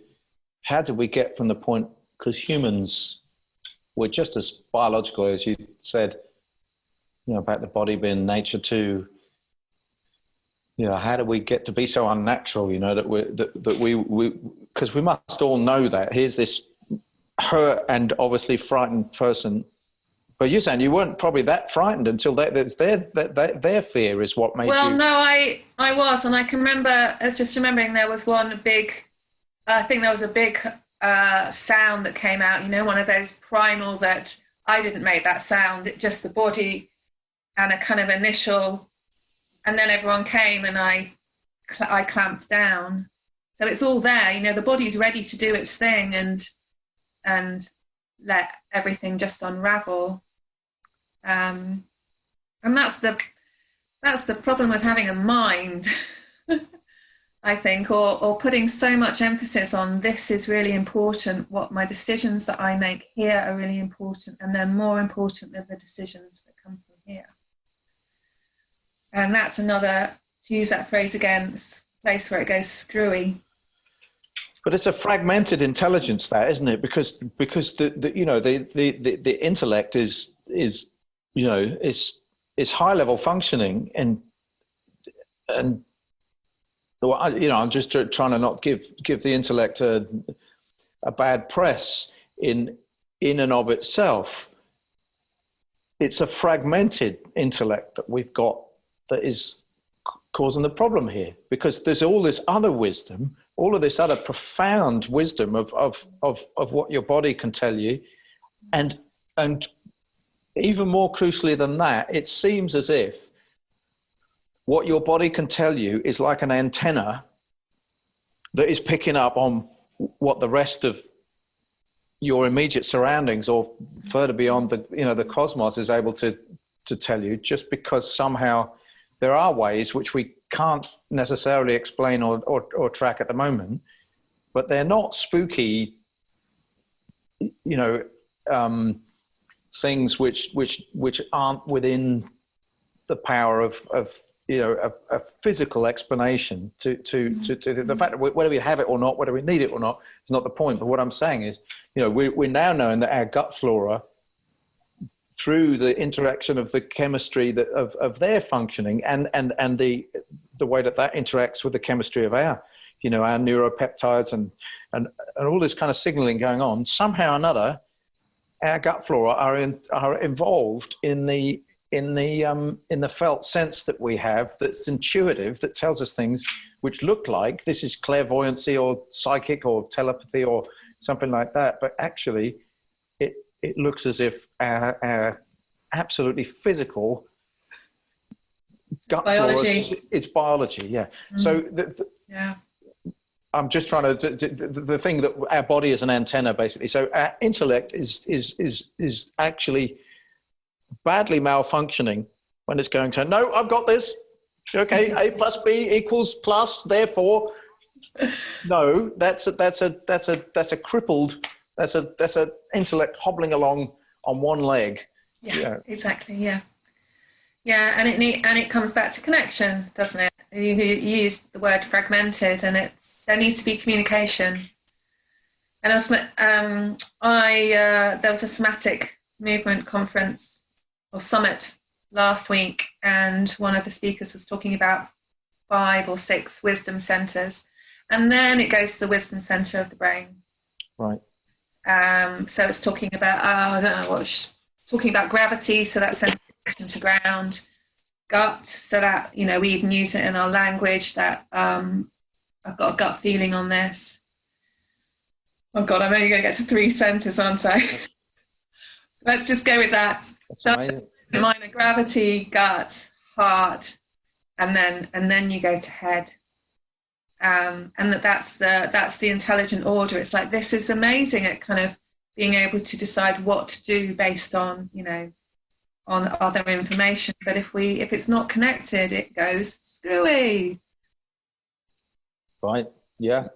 How did we get from the point, because humans, we're just as biological as you said, about the body being nature too. How do we get to be so unnatural? That we because we must all know that here's this hurt and obviously frightened person. But you're saying you weren't probably that frightened until their fear is what made you. Well, no, I was, and I can remember. I was just remembering there was one big. I think there was a big sound that came out. One of those primal that I didn't make that sound. Just the body, and a kind of initial. And then everyone came and I clamped down. So it's all there, the body's ready to do its thing and let everything just unravel. And that's the problem with having a mind, I think, or putting so much emphasis on this is really important. What my decisions that I make here are really important, and they're more important than the decisions that come from here. And that's another, to use that phrase again, place where it goes screwy. But it's a fragmented intelligence, that, isn't it? Because the intellect is high level functioning, and I'm just trying to not give the intellect a bad press in and of itself. It's a fragmented intellect that we've got that is causing the problem here, because there's all this other wisdom, all of this other profound wisdom of what your body can tell you, and and even more crucially than that, it seems as if what your body can tell you is like an antenna that is picking up on what the rest of your immediate surroundings or further beyond the cosmos is able to tell you, just because somehow there are ways which we can't necessarily explain or track at the moment, but they're not spooky, things which aren't within the power of a physical explanation to the fact that whether we have it or not, whether we need it or not, is not the point. But what I'm saying is, we're now knowing that our gut flora, through the interaction of the chemistry of their functioning and the way that interacts with the chemistry of our neuropeptides and all this kind of signaling going on, somehow or another, our gut flora are involved in the felt sense that we have, that's intuitive, that tells us things which look like this is clairvoyancy or psychic or telepathy or something like that, but actually it looks as if our absolutely physical gut flora, it's biology, yeah. So I'm just trying to the thing that our body is an antenna, basically. So our intellect is actually badly malfunctioning when it's going to, no, I've got this. Okay, A plus B equals plus, therefore, no, that's a crippled, that's a intellect hobbling along on one leg. Yeah, exactly. Yeah, and it comes back to connection, doesn't it? You used the word fragmented, and there needs to be communication. And there was a somatic movement conference or summit last week, and one of the speakers was talking about 5 or 6 wisdom centers, and then it goes to the wisdom center of the brain. Right. So it's talking about I don't know what. Talking about gravity, so that sensation to ground, gut, so that we even use it in our language. That I've got a gut feeling on this. Oh God, I'm only going to get to 3 centers, aren't I? Let's just go with that. That's so amazing. Mine are gravity, gut, heart, and then you go to head. And that's the intelligent order. It's like, this is amazing at kind of being able to decide what to do based on on other information. But if it's not connected, it goes screwy. Right. Yeah.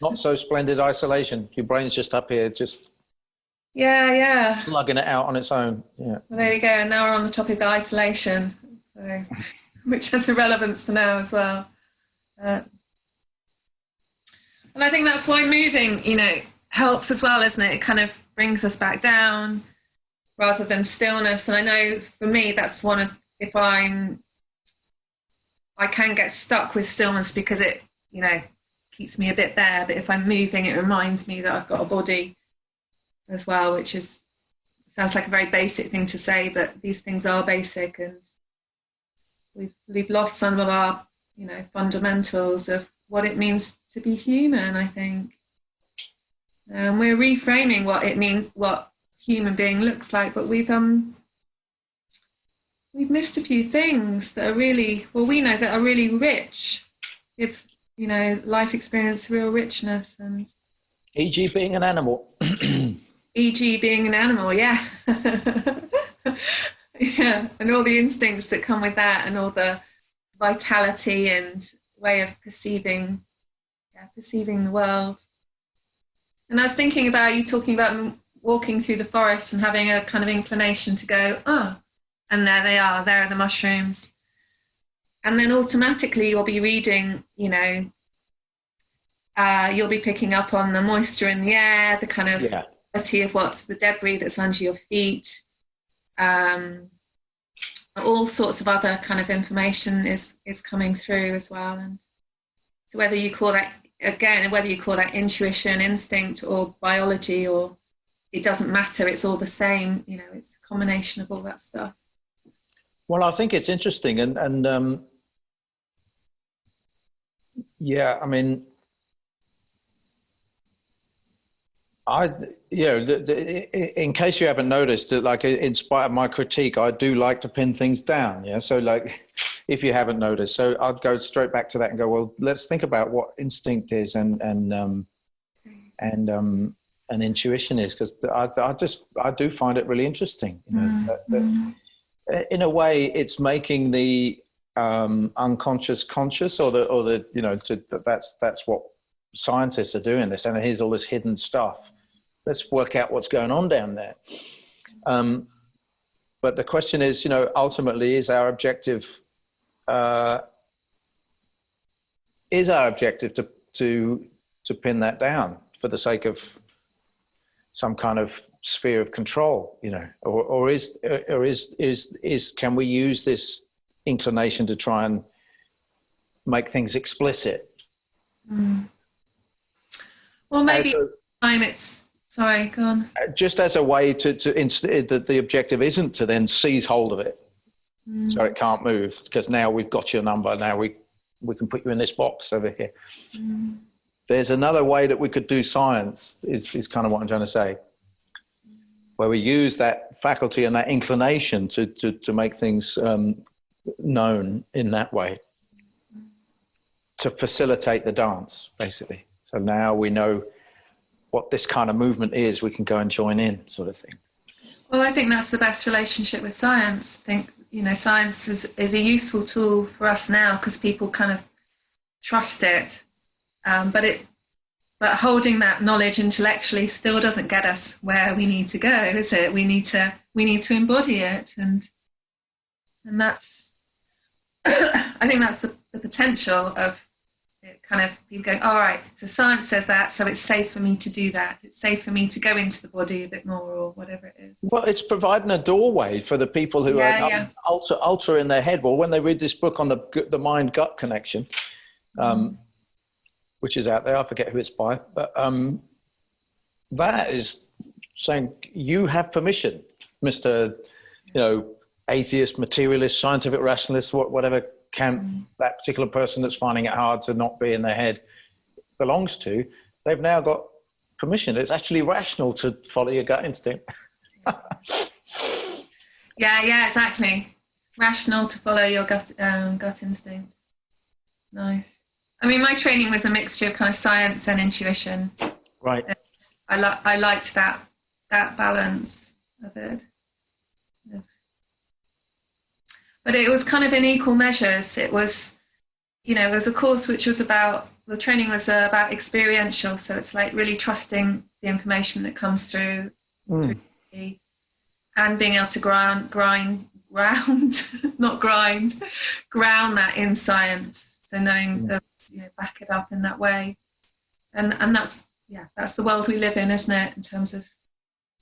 Not so splendid isolation. Your brain's just up here, just slugging it out on its own. Yeah. Well, there you go. And now we're on the topic of isolation, which has a relevance to now as well. And I think that's why moving, helps as well, isn't it? It kind of brings us back down rather than stillness. And I know for me, that's one of, I can get stuck with stillness because it, keeps me a bit there. But if I'm moving, it reminds me that I've got a body as well, which sounds like a very basic thing to say, but these things are basic, and we've lost some of our, fundamentals of what it means to be human, I think. We're reframing what it means, what human being looks like, but we've missed a few things that are really, we know that are really rich. If life experience real richness, and e.g. being an animal. E.g. being an animal, yeah. Yeah, and all the instincts that come with that, and all the vitality and way of perceiving the world. And I was thinking about you talking about walking through the forest and having a kind of inclination to go, and there they are, there are the mushrooms. And then automatically you'll be reading, you'll be picking up on the moisture in the air, the kind of quality of what's the debris that's under your feet. All sorts of other kind of information is coming through as well. And so whether you call that intuition, instinct, or biology, or it doesn't matter, it's all the same, it's a combination of all that stuff. Well, I think it's interesting, and I mean, I, you know, in case you haven't noticed that, like, in spite of my critique, I do like to pin things down. Yeah. So, like, if you haven't noticed, so I'd go straight back to that and go, well, let's think about what instinct is and intuition is, because I do find it really interesting. You know, in a way, it's making the unconscious conscious, or the you know, that's what scientists are doing this, and here's all this hidden stuff. Let's work out what's going on down there. But the question is, you know, ultimately, is our objective to pin that down for the sake of some kind of sphere of control, you know, or is can we use this inclination to try and make things explicit? Well, maybe time it's. Sorry, go on. Just as a way that the objective isn't to then seize hold of it, so it can't move, because now we've got your number. Now we can put you in this box over here. There's another way that we could do science, is kind of what I'm trying to say, where we use that faculty and that inclination to make things known in that way, to facilitate the dance, basically. So now we know what this kind of movement is, we can go and join in, sort of thing. Well, I think that's the best relationship with science. I think, you know, science is a useful tool for us now because people kind of trust it. But holding that knowledge intellectually still doesn't get us where we need to go, is it? We need to embody it, and that's I think that's the potential of it, kind of people going, all right, so science says that, so it's safe for me to do that. It's safe for me to go into the body a bit more, or whatever it is. Well, it's providing a doorway for the people who are ultra in their head. Well, when they read this book on the mind-gut connection, which is out there, I forget who it's by, but that is saying you have permission, Mr. You know, atheist, materialist, scientific rationalist, whatever camp that particular person that's finding it hard to not be in their head belongs to. They've now got permission. It's actually rational to follow your gut instinct. Yeah, exactly. Rational to follow your gut instinct. Nice. I mean, my training was a mixture of kind of science and intuition. Right. And I liked that balance of it. But it was kind of in equal measures. It was, you know, it was a course which was the training was about experiential. So it's like really trusting the information that comes through and being able to ground that in science. So knowing back it up in that way. And that's the world we live in, isn't it? In terms of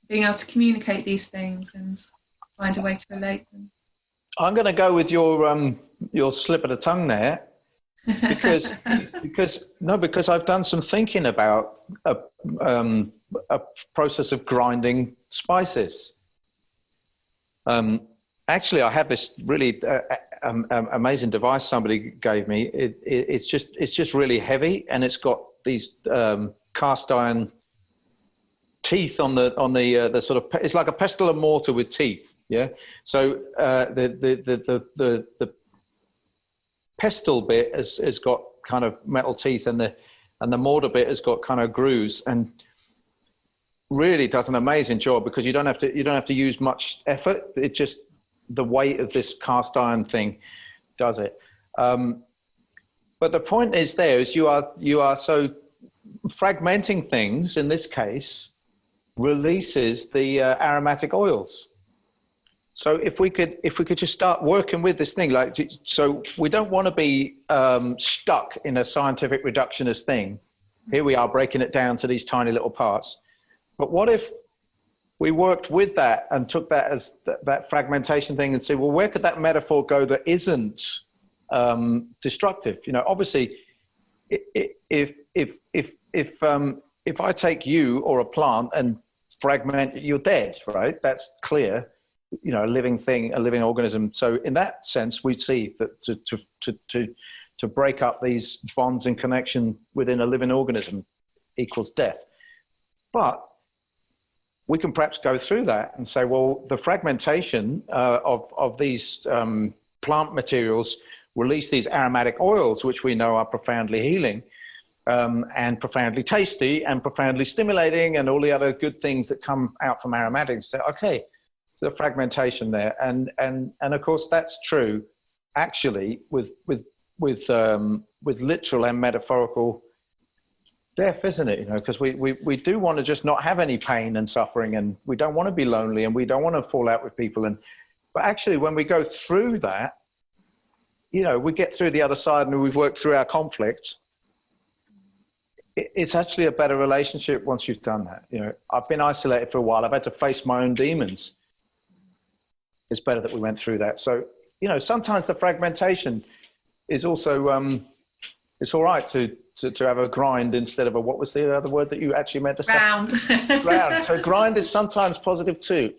being able to communicate these things and find a way to relate them. I'm going to go with your slip of the tongue there, because I've done some thinking about a process of grinding spices. Actually, I have this really amazing device somebody gave me. It's just really heavy, and it's got these cast iron teeth on the sort of, it's like a pestle and mortar with teeth. Yeah. So the pestle bit has got kind of metal teeth, and the mortar bit has got kind of grooves, and really does an amazing job, because you don't have to use much effort. It just, the weight of this cast iron thing does it. But the point is, you are so fragmenting things, in this case, releases the aromatic oils. So if we could just start working with this thing, like, so we don't want to be stuck in a scientific reductionist thing. Here we are breaking it down to these tiny little parts. But what if we worked with that and took that as that fragmentation thing and say, well, where could that metaphor go that isn't destructive? You know, obviously, if I take you or a plant and fragment, you're dead, right? That's clear. You know, a living thing, a living organism. So in that sense, we see that to break up these bonds and connection within a living organism equals death. But we can perhaps go through that and say, well, the fragmentation of these plant materials release these aromatic oils, which we know are profoundly healing, and profoundly tasty and profoundly stimulating, and all the other good things that come out from aromatics. So, okay, so the fragmentation there, and of course that's true, actually, with literal and metaphorical death, isn't it? You know, because we do want to just not have any pain and suffering, and we don't want to be lonely, and we don't want to fall out with people, but actually when we go through that, you know, we get through the other side and we've worked through our conflict. It's actually a better relationship once you've done that. You know, I've been isolated for a while. I've had to face my own demons. It's better that we went through that. So, you know, sometimes the fragmentation is also, it's all right to have a grind instead of a, what was the other word that you actually meant to say? Ground. Ground. So grind is sometimes positive too.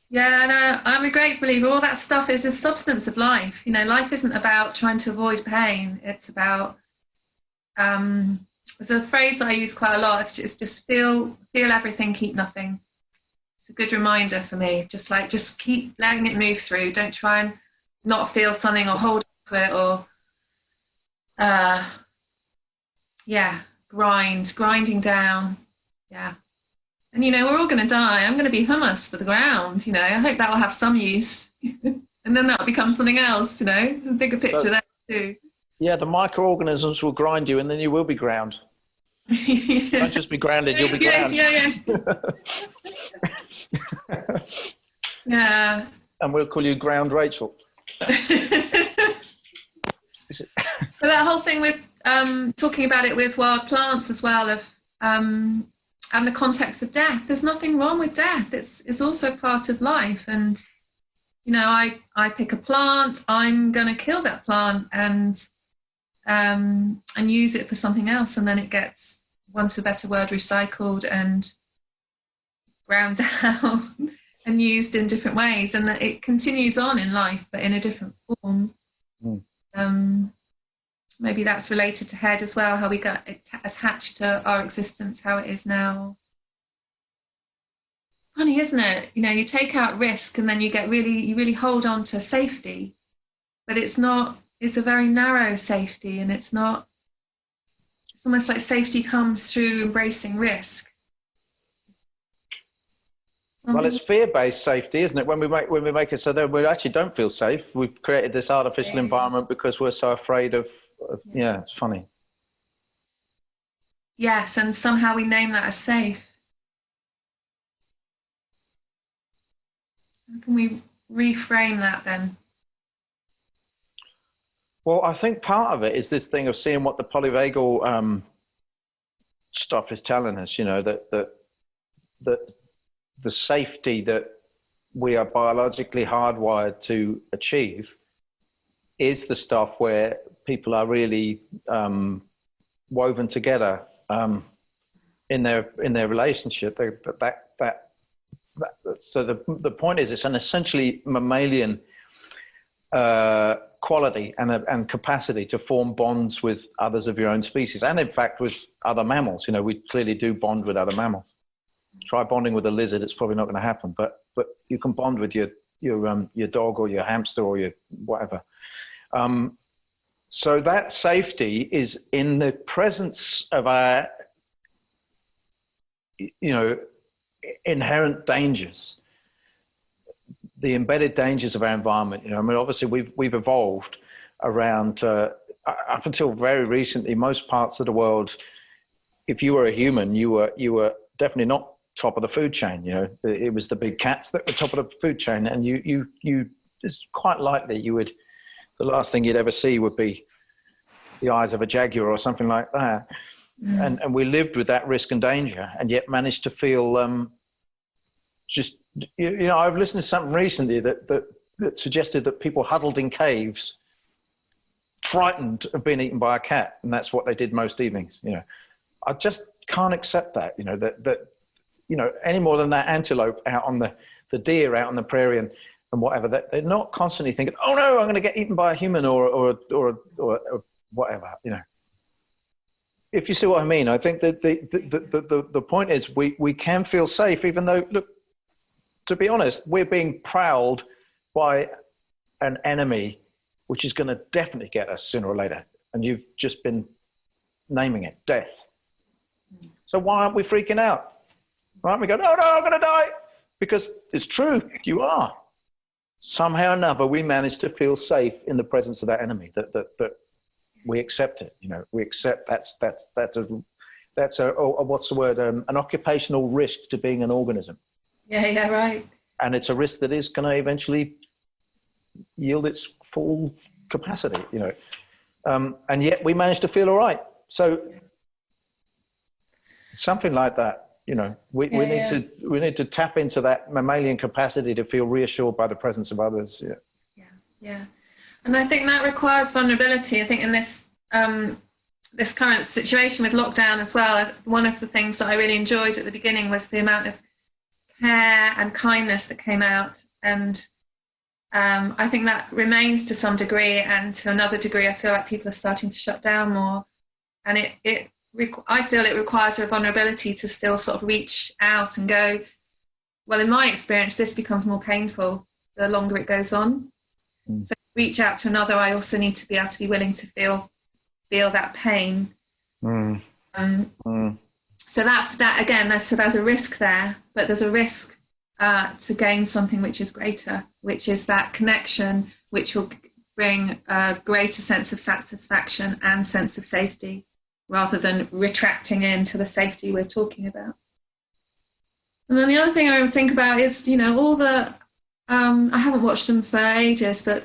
Yeah, no, I'm a great believer. All that stuff is a substance of life. You know, life isn't about trying to avoid pain. It's about, there's a phrase that I use quite a lot. It's just feel everything, keep nothing. It's a good reminder for me. Just keep letting it move through. Don't try and not feel something or hold on to it, or grinding down. Yeah. And, you know, we're all going to die. I'm going to be hummus for the ground, you know. I hope that will have some use. And then that'll become something else, you know. A bigger picture there too. Yeah, the microorganisms will grind you and then you will be ground. Yeah. Don't just be grounded, you'll be ground. Yeah. Yeah. And we'll call you Ground Rachel. But that whole thing with talking about it with wild plants as well, of and the context of death. There's nothing wrong with death. It's also part of life. And, you know, I pick a plant, I'm going to kill that plant and use it for something else. And then it gets, want a better word, recycled and ground down and used in different ways. And that it continues on in life, but in a different form. Maybe that's related to head as well, how we got attached to our existence, how it is now. Funny, isn't it? You know, you take out risk and then you really hold on to safety, but it's a very narrow safety, and it's almost like safety comes through embracing risk. Well, it's fear-based safety, isn't it? When we make it so that we actually don't feel safe, we've created this artificial environment because we're so afraid of. Yeah, it's funny. Yes, and somehow we name that as safe. How can we reframe that then? Well, I think part of it is this thing of seeing what the polyvagal stuff is telling us. You know, that the safety that we are biologically hardwired to achieve is the stuff where people are really woven together in their relationship. So the point is, it's an essentially mammalian quality and capacity to form bonds with others of your own species, and in fact with other mammals. You know, we clearly do bond with other mammals. Try bonding with a lizard; it's probably not going to happen. But you can bond with your dog or your hamster or your whatever. So that safety is in the presence of our, you know, inherent dangers, the embedded dangers of our environment. You know, I mean, obviously we've evolved around up until very recently. Most parts of the world, if you were a human, you were definitely not top of the food chain. You know, it was the big cats that were top of the food chain, and you it's quite likely you would. The last thing you'd ever see would be the eyes of a jaguar or something like that. And we lived with that risk and danger, and yet managed to feel just, you know, I've listened to something recently that suggested that people huddled in caves, frightened of being eaten by a cat, and that's what they did most evenings. You know, I just can't accept that, you know, that you know, any more than that antelope out on the deer out on the prairie and whatever, that they're not constantly thinking, oh no, I'm going to get eaten by a human or whatever, you know. if you see what I mean, I think that the point is we can feel safe, even though, look, to be honest, we're being prowled by an enemy, which is going to definitely get us sooner or later. And you've just been naming it, death. So why aren't we freaking out? Why aren't we going, oh no, I'm going to die? Because it's true, you are. Somehow or another, we manage to feel safe in the presence of that enemy, that we accept it. You know, we accept that's a what's the word? An occupational risk to being an organism. Yeah, right. And it's a risk that is going to eventually yield its full capacity, you know. And yet we manage to feel all right. So something like that, you know, we need to tap into that mammalian capacity to feel reassured by the presence of others. Yeah. And I think that requires vulnerability. I think in this this current situation with lockdown as well, one of the things that I really enjoyed at the beginning was the amount of care and kindness that came out. And I think that remains to some degree, and to another degree, I feel like people are starting to shut down more. And I feel it requires a vulnerability to still sort of reach out and go, well, in my experience, this becomes more painful the longer it goes on. So reach out to another, I also need to be able to be willing to feel that pain. So that again, there's a risk there, but there's a risk to gain something which is greater, which is that connection, which will bring a greater sense of satisfaction and sense of safety, rather than retracting into the safety we're talking about. And then the other thing I would think about is, you know, all the, I haven't watched them for ages, but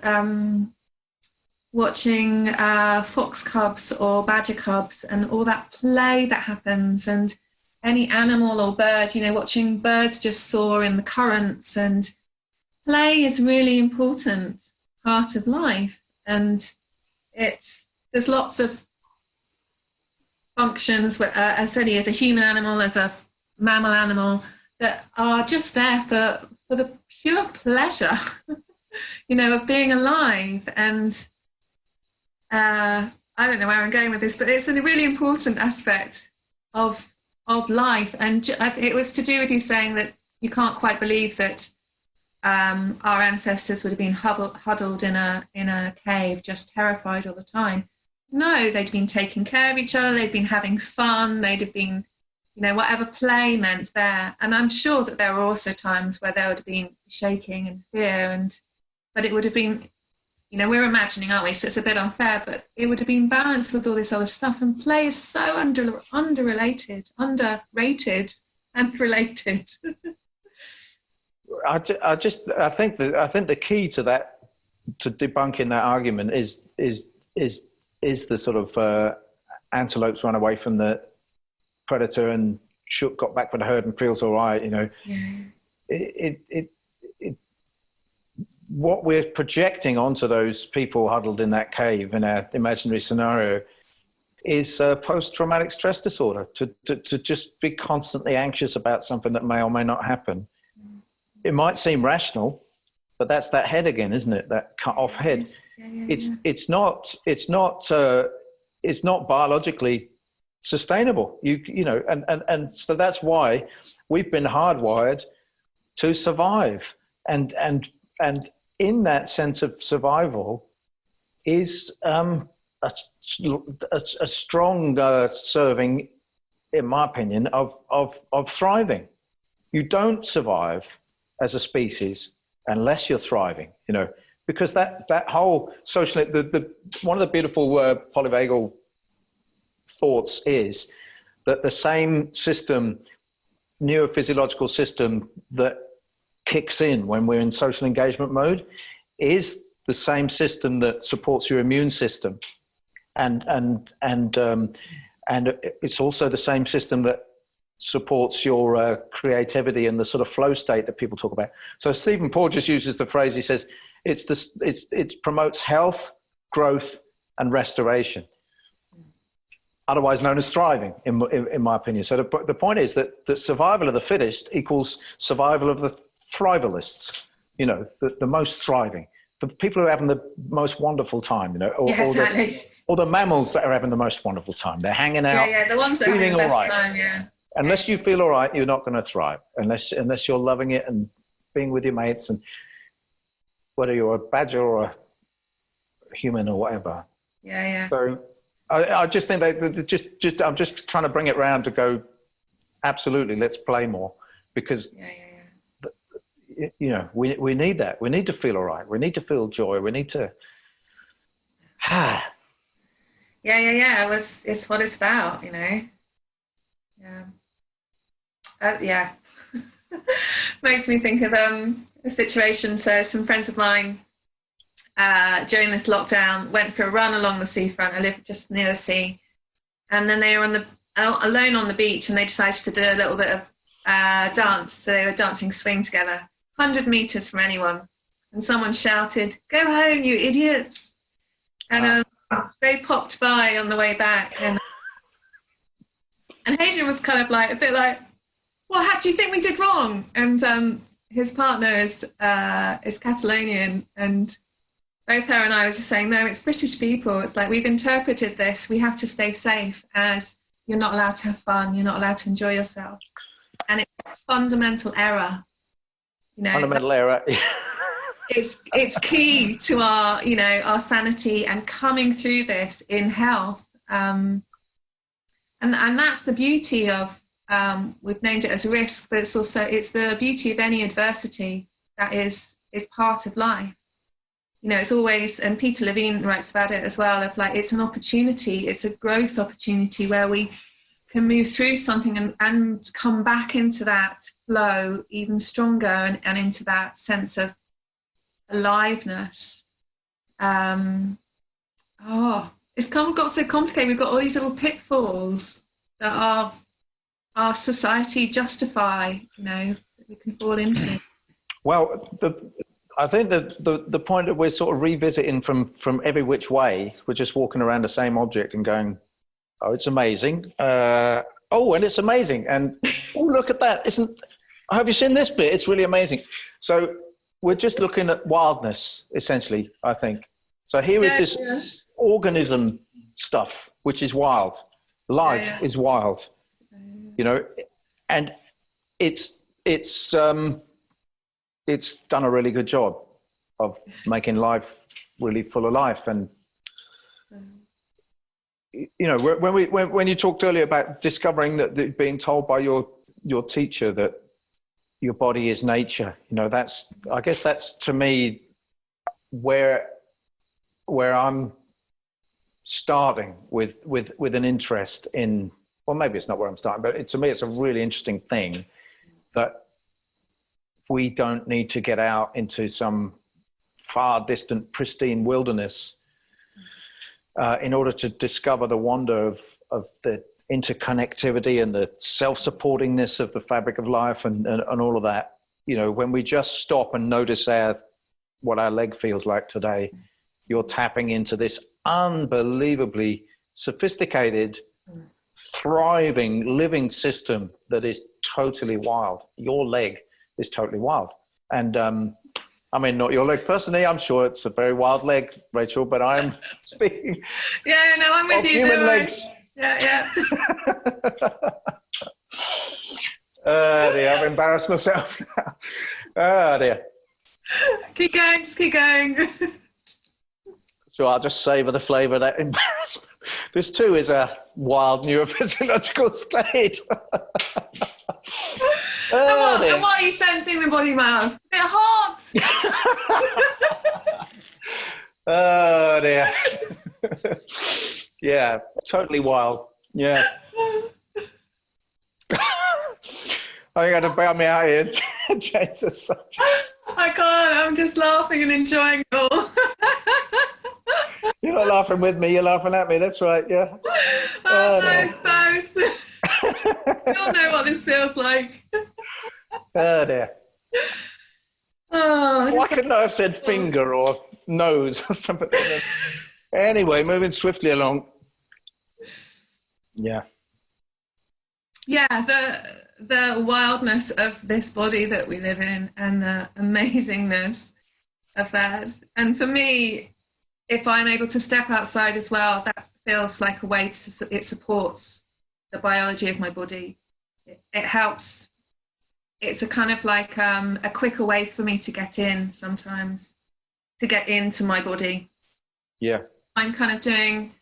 watching fox cubs or badger cubs and all that play that happens, and any animal or bird, you know, watching birds just soar in the currents, and play is really important part of life. And there's lots of functions, as certainly as a human animal, as a mammal animal, that are just there for the pure pleasure, you know, of being alive. And I don't know where I'm going with this, but it's a really important aspect of life. And it was to do with you saying that you can't quite believe that our ancestors would have been huddled in a cave, just terrified all the time. No, they'd been taking care of each other, they'd been having fun, they'd have been, you know, whatever play meant there. And I'm sure that there were also times where there would have been shaking and fear, but it would have been, you know, we're imagining, aren't we? So it's a bit unfair, but it would have been balanced with all this other stuff. And play is so underrated and related. I think the key to that, to debunking that argument, is the sort of antelopes run away from the predator and got back with the herd and feels all right, you know. Yeah. What we're projecting onto those people huddled in that cave in our imaginary scenario is post-traumatic stress disorder, to just be constantly anxious about something that may or may not happen. It might seem rational, but that's that head again, isn't it? That cut off head. It's not biologically sustainable. You know, and so that's why we've been hardwired to survive, and in that sense of survival is a strong serving, in my opinion, of thriving. You don't survive as a species unless you're thriving, you know, because that whole social, one of the beautiful polyvagal thoughts is that the same system, neurophysiological system, that kicks in when we're in social engagement mode is the same system that supports your immune system, and it's also the same system that supports your creativity and the sort of flow state that people talk about. So Stephen Porges uses the phrase, he says, it promotes health, growth, and restoration, otherwise known as thriving, in my opinion. So the point is that the survival of the fittest equals survival of the thrivalists, you know, the most thriving, the people who are having the most wonderful time, you know. Exactly. or the mammals that are having the most wonderful time. They're hanging out. Yeah, the ones that are having the best time, yeah. Unless you feel all right, you're not going to thrive. Unless you're loving it and being with your mates, and whether you're a badger or a human or whatever. Yeah. So I just think that I'm just trying to bring it round to go, absolutely, let's play more, because you know, we need that. We need to feel all right. We need to feel joy. We need to Yeah. It's what it's about, you know. Yeah. Makes me think of a situation. So some friends of mine during this lockdown went for a run along the seafront. I live just near the sea, and then they were alone on the beach, and they decided to do a little bit of dance. So they were dancing swing together, 100 meters from anyone, and someone shouted, "Go home, you idiots!" And they popped by on the way back, and Hadrian was kind of like a bit like, "What do you think we did wrong?" And his partner is Catalonian, and both her and I were just saying, no, it's British people. It's like, we've interpreted this. We have to stay safe as you're not allowed to have fun. You're not allowed to enjoy yourself. And it's a fundamental error. You know, fundamental error. It's key to our, you know, our sanity and coming through this in health. And that's the beauty of, we've named it as risk, but it's the beauty of any adversity that is part of life. You know, it's always, and Peter Levine writes about it as well, of like, it's an opportunity, it's a growth opportunity where we can move through something and come back into that flow even stronger and into that sense of aliveness. It's got so complicated. We've got all these little pitfalls that our society justify, you know, that we can fall into. Well, I think that the point that we're sort of revisiting from every which way, we're just walking around the same object and going, oh, it's amazing. And it's amazing. And oh, look at that. Have you seen this bit? It's really amazing. So we're just looking at wildness, essentially, I think. So here is this organism stuff, which is wild. Life is wild, you know, and it's done a really good job of making life really full of life. And you know, when you talked earlier about discovering that, being told by your teacher that your body is nature, you know, I guess that's to me where I'm starting with an interest in, well, maybe it's not where I'm starting, but to me it's a really interesting thing that we don't need to get out into some far distant, pristine wilderness in order to discover the wonder of the interconnectivity and the self-supportingness of the fabric of life and all of that. You know, when we just stop and notice what our leg feels like today, you're tapping into this unbelievably sophisticated, thriving, living system that is totally wild. Your leg is totally wild. And I mean, not your leg personally, I'm sure it's a very wild leg, Rachel, but I'm speaking I'm with you, human legs. Yeah. Dear, I've embarrassed myself now. Oh dear. Just keep going. So I'll just savor the flavour of that embarrassment. This too is a wild neurophysiological state. And what are you sensing in the body mass? A bit hot. Oh dear. Yeah, totally wild. Yeah. I think I had to bail me out here and change the subject. I can't, I'm just laughing and enjoying it all. You're not laughing with me, you're laughing at me, that's right, yeah. Both. You all know what this feels like. Oh dear. Why couldn't I have said finger or nose or something like that? Anyway, moving swiftly along. Yeah. Yeah, the wildness of this body that we live in and the amazingness of that. And for me, if I'm able to step outside as well, that feels like a way to, it supports the biology of my body. It helps. It's a kind of like a quicker way for me to get in sometimes, to get into my body. Yeah. I'm kind of doing,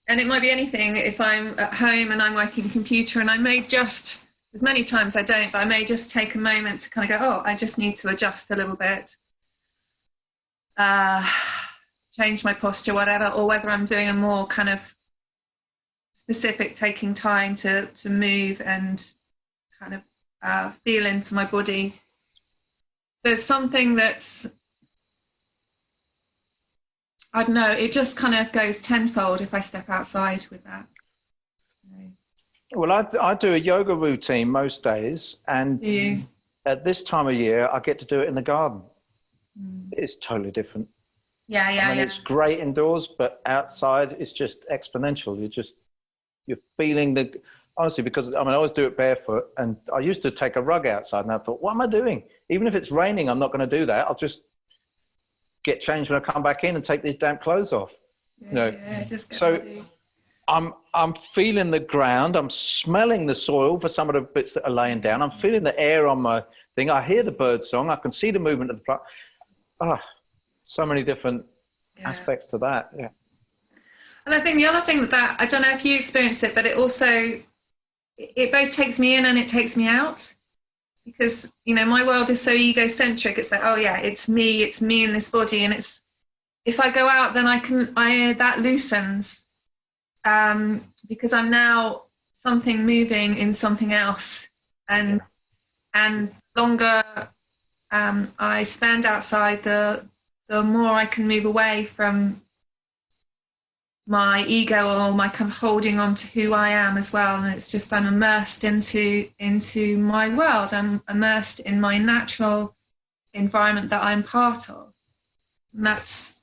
and it might be anything. If I'm at home and I'm working computer, and I may just, as many times I don't, but I may just take a moment to kind of go, oh, I just need to adjust a little bit, change my posture, whatever, or whether I'm doing a more kind of specific, taking time to move and kind of feel into my body. There's something that's, I don't know, it just kind of goes tenfold if I step outside with that. Well, I do a yoga routine most days, and at this time of year, I get to do it in the garden. It's totally different. Yeah. It's great indoors, but outside, it's just exponential. You're feeling honestly, because I always do it barefoot, and I used to take a rug outside, and I thought, what am I doing? Even if it's raining, I'm not going to do that. I'll just get changed when I come back in and take these damp clothes off. Just get so ready. I'm feeling the ground. I'm smelling the soil for some of the bits that are laying down. I'm feeling the air on my thing. I hear the bird song. I can see the movement of the plant. So many different aspects to that. Yeah. And I think the other thing that I don't know if you experience it, but it also, it both takes me in and it takes me out. Because, my world is so egocentric. It's like, oh yeah, it's me in this body. And it's, if I go out, then that loosens, because I'm now something moving in something else. And longer I spend outside, the more I can move away from my ego or my kind of holding on to who I am as well. And it's just, I'm immersed into my world. I'm immersed in my natural environment that I'm part of. And that's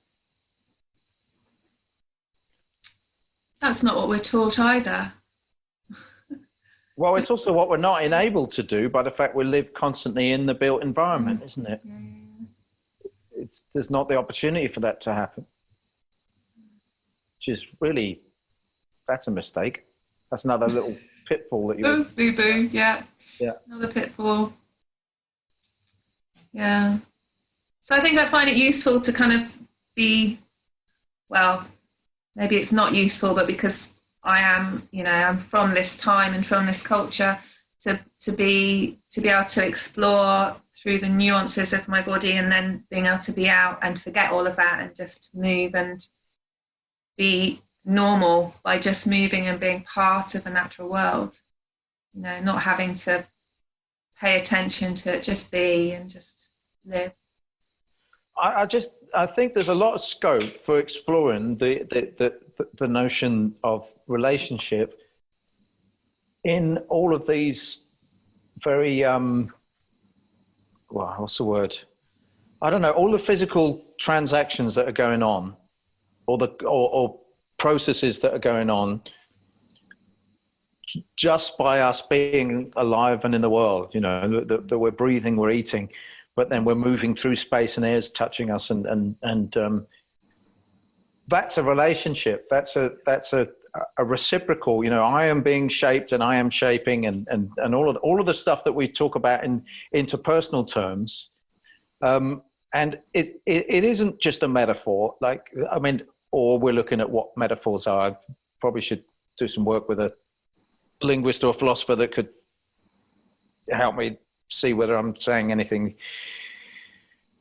not what we're taught either. Well, it's also what we're not enabled to do by the fact we live constantly in the built environment, isn't it? There's not the opportunity for that to happen. Which is really, that's a mistake. That's another little pitfall that you... Boo, yeah. Another pitfall. Yeah. So I think I find it useful to kind of be, well, maybe it's not useful, but because I am, I'm from this time and from this culture, to be able to explore through the nuances of my body, and then being able to be out and forget all of that and just move and be normal by just moving and being part of a natural world, not having to pay attention to it, just be and just live. I think there's a lot of scope for exploring the notion of relationship in all of these very what's the word? I don't know, all the physical transactions that are going on, or processes that are going on just by us being alive and in the world, that we're breathing, we're eating, but then we're moving through space and air's touching us, and that's a relationship. That's a reciprocal, I am being shaped and I am shaping, and all of the stuff that we talk about in interpersonal terms. And it isn't just a metaphor, or we're looking at what metaphors are. I probably should do some work with a linguist or a philosopher that could help me see whether I'm saying anything.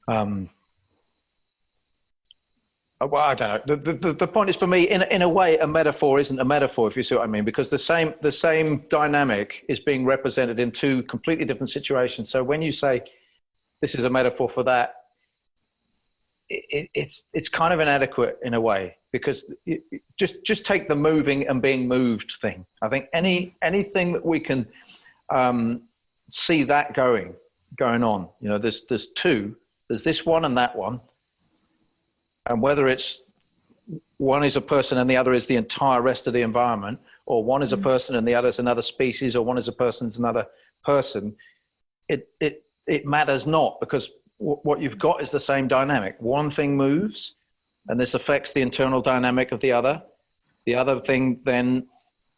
Well, I don't know. The point is, for me, in a way, a metaphor isn't a metaphor, if you see what I mean, because the same dynamic is being represented in two completely different situations. So when you say this is a metaphor for that, it's kind of inadequate in a way, because just take the moving and being moved thing. I think anything that we can see that going on, there's two. There's this one and that one. And whether it's one is a person and the other is the entire rest of the environment, or one is a person and the other is another species, or one is a person and another person, it matters not, because what you've got is the same dynamic. One thing moves, and this affects the internal dynamic of the other. The other thing then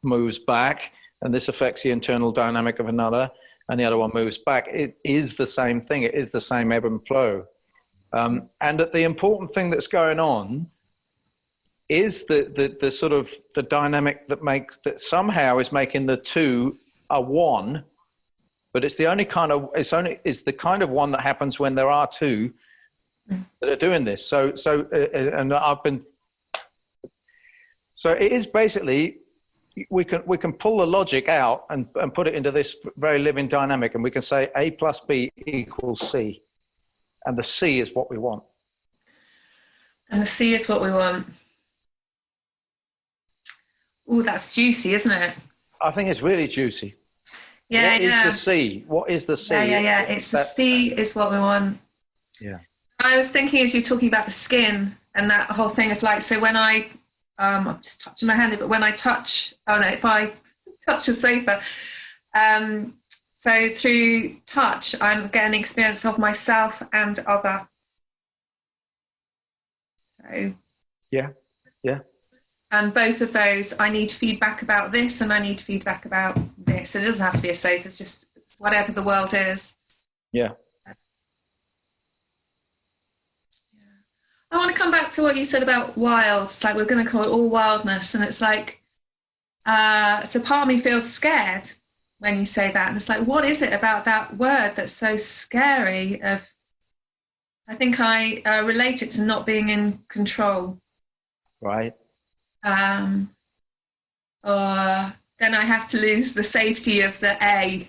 moves back, and this affects the internal dynamic of another, and the other one moves back. It is the same thing. It is the same ebb and flow. And that the important thing that's going on is the sort of the dynamic that somehow is making the two a one, but it's the kind of one that happens when there are two that are doing this. So it is basically, we can pull the logic out and put it into this very living dynamic, and we can say A plus B equals C, and the C is what we want. And the C is what we want. Oh, that's juicy, isn't it? I think it's really juicy. Yeah, What is the C? What is the C? Yeah. It's the C is what we want. Yeah. I was thinking as you're talking about the skin and that whole thing of like, so when I'm just touching my hand, but when I touch, if I touch a sofa, so through touch, I'm getting experience of myself and other. So. Yeah. And both of those, I need feedback about this and I need feedback about this. It doesn't have to be a sofa, it's just whatever the world is. Yeah. I want to come back to what you said about wild. It's like we're going to call it all wildness. And it's like, so part of me feels scared when you say that. And it's like, what is it about that word that's so scary? I think I relate it to not being in control. Right. Or then I have to lose the safety of the A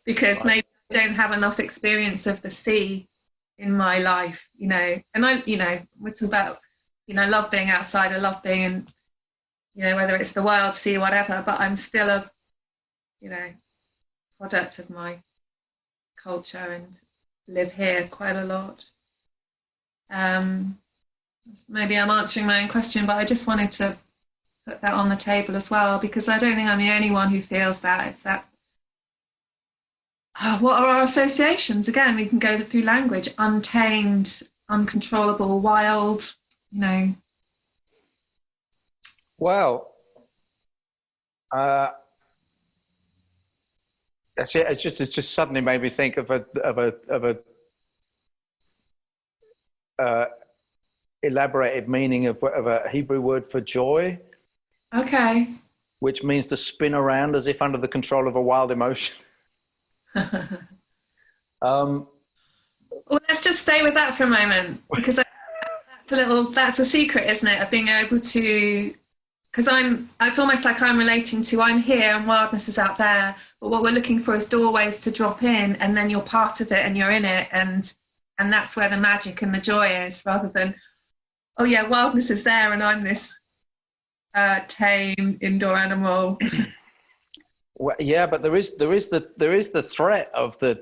because maybe I don't have enough experience of the C in my life, and we're talking about, I love being outside, I love being in, whether it's the wild, sea, whatever, but I'm still a, product of my culture and live here quite a lot. Maybe I'm answering my own question, but I just wanted to put that on the table as well, because I don't think I'm the only one who feels that. It's that, what are our associations? Again, we can go through language: untamed, uncontrollable, wild, Well, that's it. It just suddenly made me think of a elaborated meaning of a Hebrew word for joy. Okay. Which means to spin around as if under the control of a wild emotion. Well, let's just stay with that for a moment, because that's a secret, isn't it, of being able to, because it's almost like I'm relating to, I'm here and wildness is out there, but what we're looking for is doorways to drop in, and then you're part of it and you're in it, and that's where the magic and the joy is, rather than, oh yeah, wildness is there and I'm this tame indoor animal. Well, yeah, but there is the threat of the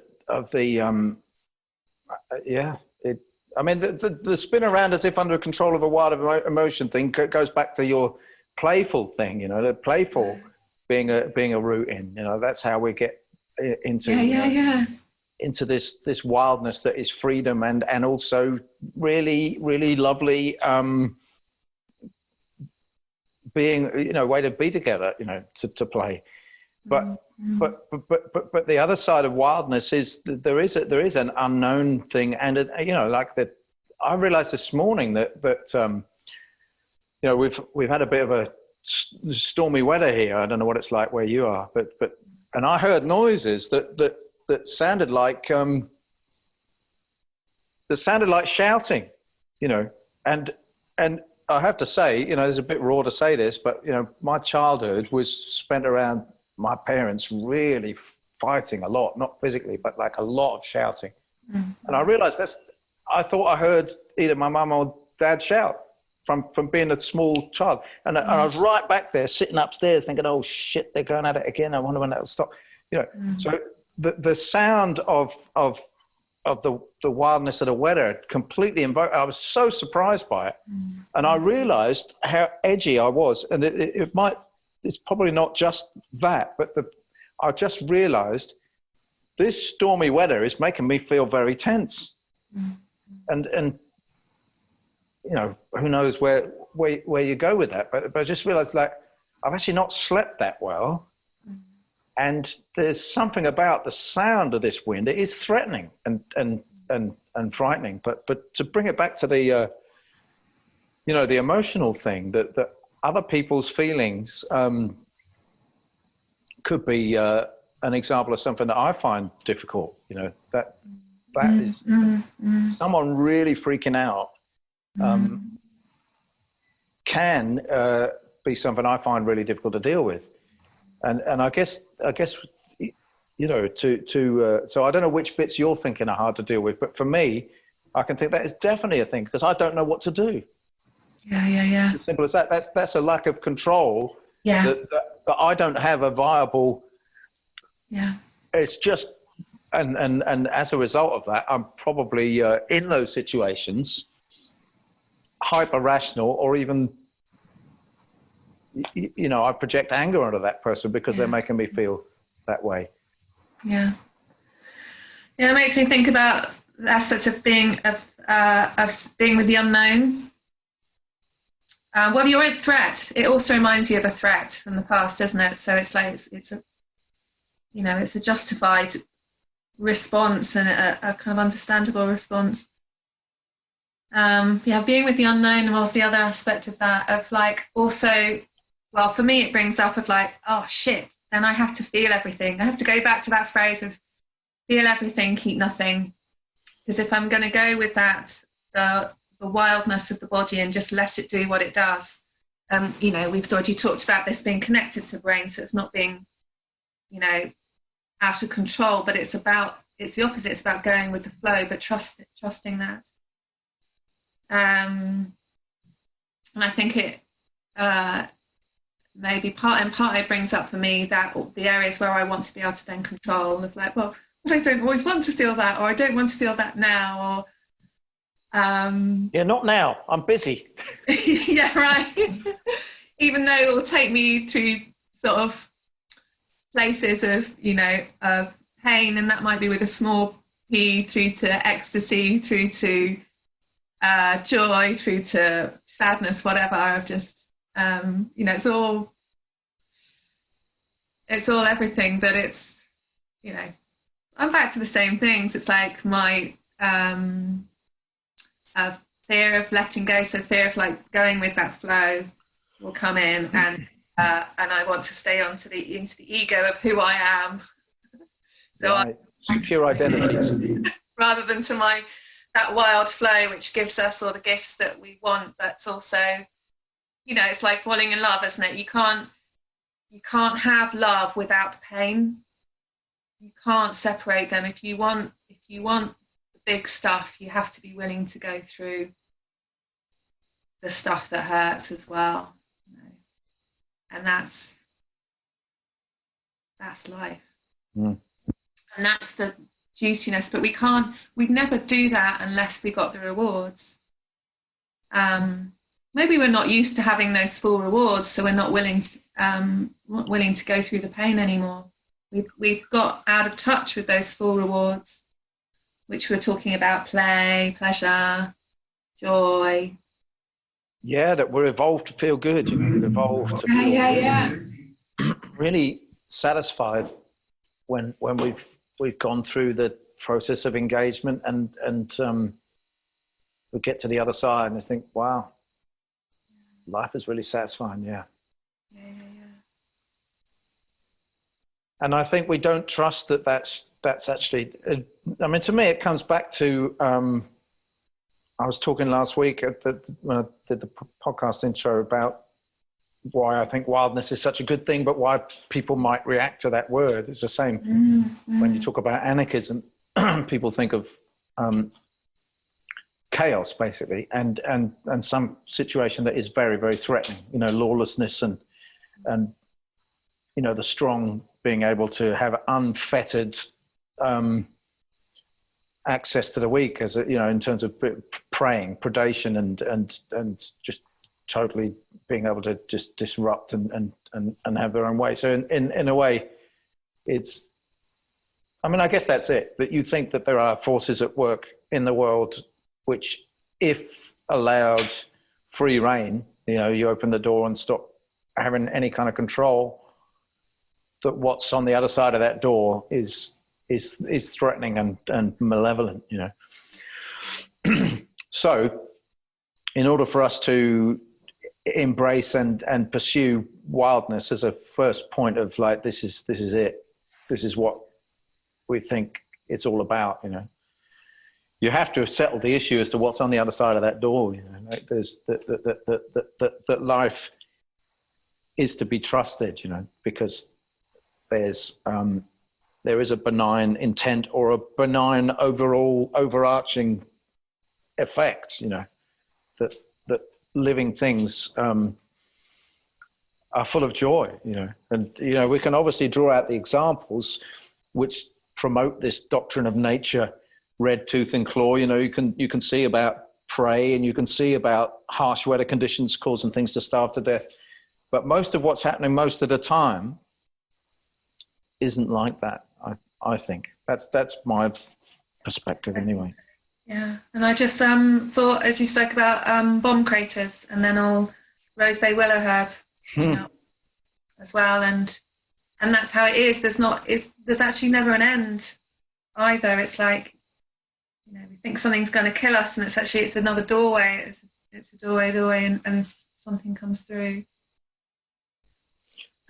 the spin around as if under control of a wild emotion thing goes back to your playful thing, the playful being a root in, that's how we get into into this wildness that is freedom and also really, really lovely being, way to be together, to play. But the other side of wildness is that there is an unknown thing, and I realized this morning that we've had a bit of a stormy weather here. I don't know what it's like where you are, but I heard noises that sounded like shouting, and I have to say, it's a bit raw to say this, but my childhood was spent around my parents really fighting a lot, not physically, but like a lot of shouting. Mm-hmm. And I realized I thought I heard either my mum or dad shout from being a small child. And I was right back there sitting upstairs thinking, oh shit, they're going at it again. I wonder when that'll stop. So the sound of the wildness of the weather completely invoked. I was so surprised by it. Mm-hmm. And I realized how edgy I was. And it's probably not just that, but I just realized this stormy weather is making me feel very tense. Mm-hmm. who knows where you go with that. But I just realized, like, I've actually not slept that well. And there's something about the sound of this wind. It is threatening and frightening. But to bring it back to the, the emotional thing, that other people's feelings could be an example of something that I find difficult. That is someone really freaking out can be something I find really difficult to deal with. And I guess so I don't know which bits you're thinking are hard to deal with, but for me, I can think that is definitely a thing because I don't know what to do. Yeah. As simple as that. That's a lack of control. Yeah. That I don't have a viable. Yeah. It's just, and as a result of that, I'm probably in those situations hyper rational, or even, I project anger onto that person because they're making me feel that way. Yeah. It makes me think about the aspects of being with the unknown. Well, you're a threat. It also reminds you of a threat from the past, doesn't it? So it's like it's a justified response and a kind of understandable response. Being with the unknown, and also the other aspect of that, of like also, well, for me, it brings up of like, oh shit, then I have to feel everything. I have to go back to that phrase of feel everything, keep nothing. Because if I'm going to go with that, the wildness of the body and just let it do what it does, we've already talked about this being connected to the brain, so it's not being, out of control, but it's the opposite. It's about going with the flow, but trusting that. And I think it maybe part it brings up for me that the areas where I want to be able to then control, of like, well, I don't always want to feel that, or I don't want to feel that now, or not now, I'm busy. Yeah, right. Even though it will take me through sort of places of of pain, and that might be with a small p, through to ecstasy, through to joy, through to sadness, whatever. I've just it's all everything, but it's I'm back to the same things. It's like my fear of letting go, so fear of like going with that flow will come in, and I want to stay into the ego of who I am. So right. Secure identity rather than to that wild flow, which gives us all the gifts that we want, but it's also, it's like falling in love, isn't it? You can't have love without pain. You can't separate them. If you want the big stuff, you have to be willing to go through the stuff that hurts as well. And that's life. And that's the juiciness, but we'd never do that unless we got the rewards. Maybe we're not used to having those full rewards, so we're not willing to go through the pain anymore. We've got out of touch with those full rewards, which we're talking about: play, pleasure, joy. Yeah, that we're evolved to feel good. We're evolved to feel really satisfied when we've gone through the process of engagement, and we get to the other side and I think, wow, life is really satisfying. Yeah. And I think we don't trust that's actually, I mean, to me, it comes back to, I was talking last week when I did the podcast intro about why I think wildness is such a good thing, but why people might react to that word. It's the same when you talk about anarchism. People think of chaos, basically, and some situation that is very, very threatening. Lawlessness and the strong being able to have unfettered access to the weak, as in terms of preying, predation, and just totally being able to just disrupt and have their own way. So in a way, it's, I mean, I guess that's it, that you think that there are forces at work in the world which, if allowed free rein, you open the door and stop having any kind of control, that what's on the other side of that door is threatening and malevolent, So in order for us to embrace and pursue wildness as a first point of like, this is it, this is what we think it's all about, you have to settle the issue as to what's on the other side of that door. Like there's that life is to be trusted, because there is a benign intent or a benign overall overarching effect, that living things are full of joy, and we can obviously draw out the examples which promote this doctrine of nature, red tooth and claw. You can see about prey, and you can see about harsh weather conditions causing things to starve to death, but most of what's happening most of the time isn't like that. I think that's my perspective anyway. Yeah, and I just thought, as you spoke about bomb craters, and then all rose bay willow herb as well, and that's how it is. There's actually never an end either. It's like, we think something's going to kill us, and it's another doorway. It's a doorway, and something comes through.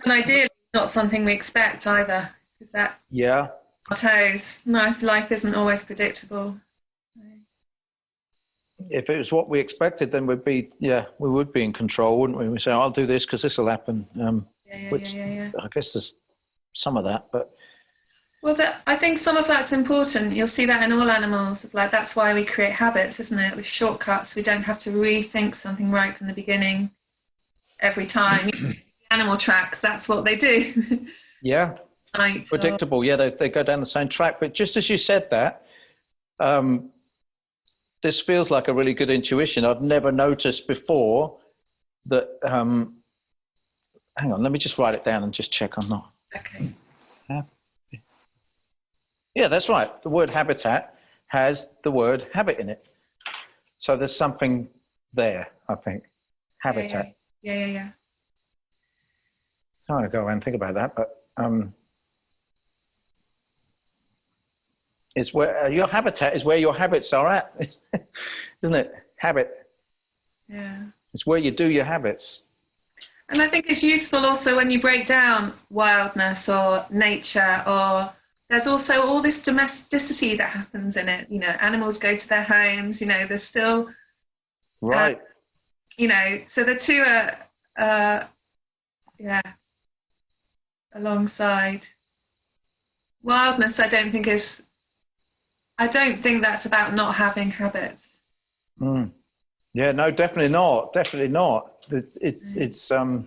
And ideally, not something we expect either, because that our toes. Life isn't always predictable. If it was what we expected, then we would be in control, wouldn't we? We say, I'll do this because this will happen. I guess there's some of that, but. Well, I think some of that's important. You'll see that in all animals. Like, that's why we create habits, isn't it? With shortcuts, we don't have to rethink something right from the beginning every time. Animal tracks, that's what they do. Yeah. Right, predictable. Yeah, they go down the same track. But just as you said that, this feels like a really good intuition. I've never noticed before that. Hang on, let me just write it down and just check I'm not. Okay. Yeah, that's right. The word habitat has the word habit in it. So there's something there, I think. Habitat. Yeah. I don't want to go around and think about that, but it's where your habitat is where your habits are at, isn't it? Habit. Yeah. It's where you do your habits. And I think it's useful also when you break down wildness or nature, or there's also all this domesticity that happens in it. Animals go to their homes, there's still. Right. So the two are, alongside. Wildness, I don't think that's about not having habits. Mm. Yeah, no, definitely not. Definitely not. It's well,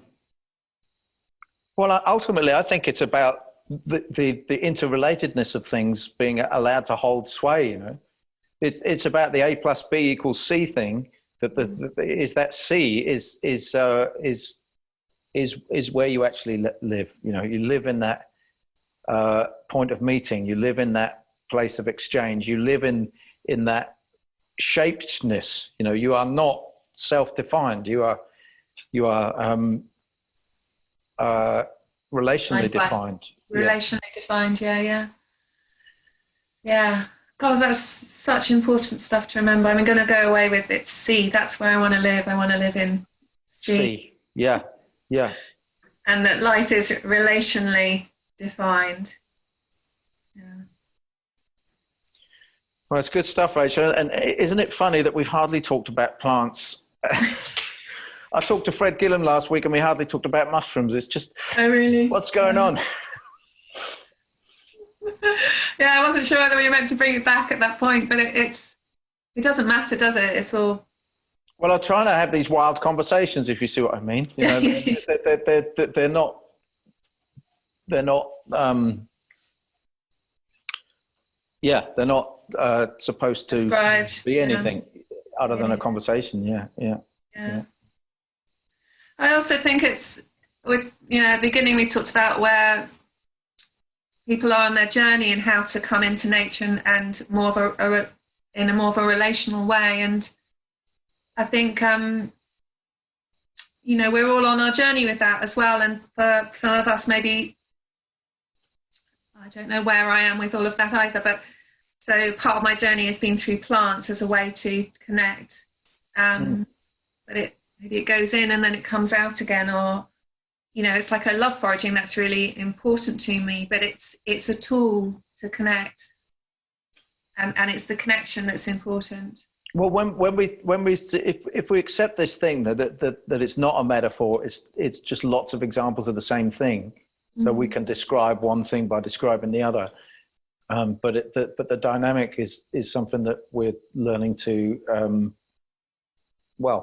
ultimately, I think it's about the interrelatedness of things being allowed to hold sway. It's about the A plus B equals C thing. That C is where you actually live. You live in that point of meeting. You live in that place of exchange. You live in that shapedness. You are not self-defined. You are relationally defined. Relationally defined. Yeah. God, that's such important stuff to remember. I'm going to go away with it. C. That's where I want to live. I want to live in C. Yeah. And that life is relationally defined. Yeah. Well, it's good stuff, Rachel. And isn't it funny that we've hardly talked about plants? I talked to Fred Gillam last week, and we hardly talked about mushrooms. It's just, oh really? What's going on? Yeah, I wasn't sure whether we were meant to bring it back at that point, but it doesn't matter, does it? It's all. Well, I'm trying to have these wild conversations, if you see what I mean. They're not. They're not. They're not supposed to described, be anything other than a conversation. Yeah. I also think it's with at the beginning we talked about where people are on their journey and how to come into nature and more of in a more of a relational way, and I think, you know, we're all on our journey with that as well. And for some of us, maybe, I don't know where I am with all of that either, but so part of my journey has been through plants as a way to connect. But maybe it goes in and then it comes out again, or, you know, it's like I love foraging. That's really important to me, but it's a tool to connect. And it's the connection that's important. Well, if we accept this thing that it's not a metaphor, it's just lots of examples of the same thing. So we can describe one thing by describing the other. But the dynamic is something that we're learning to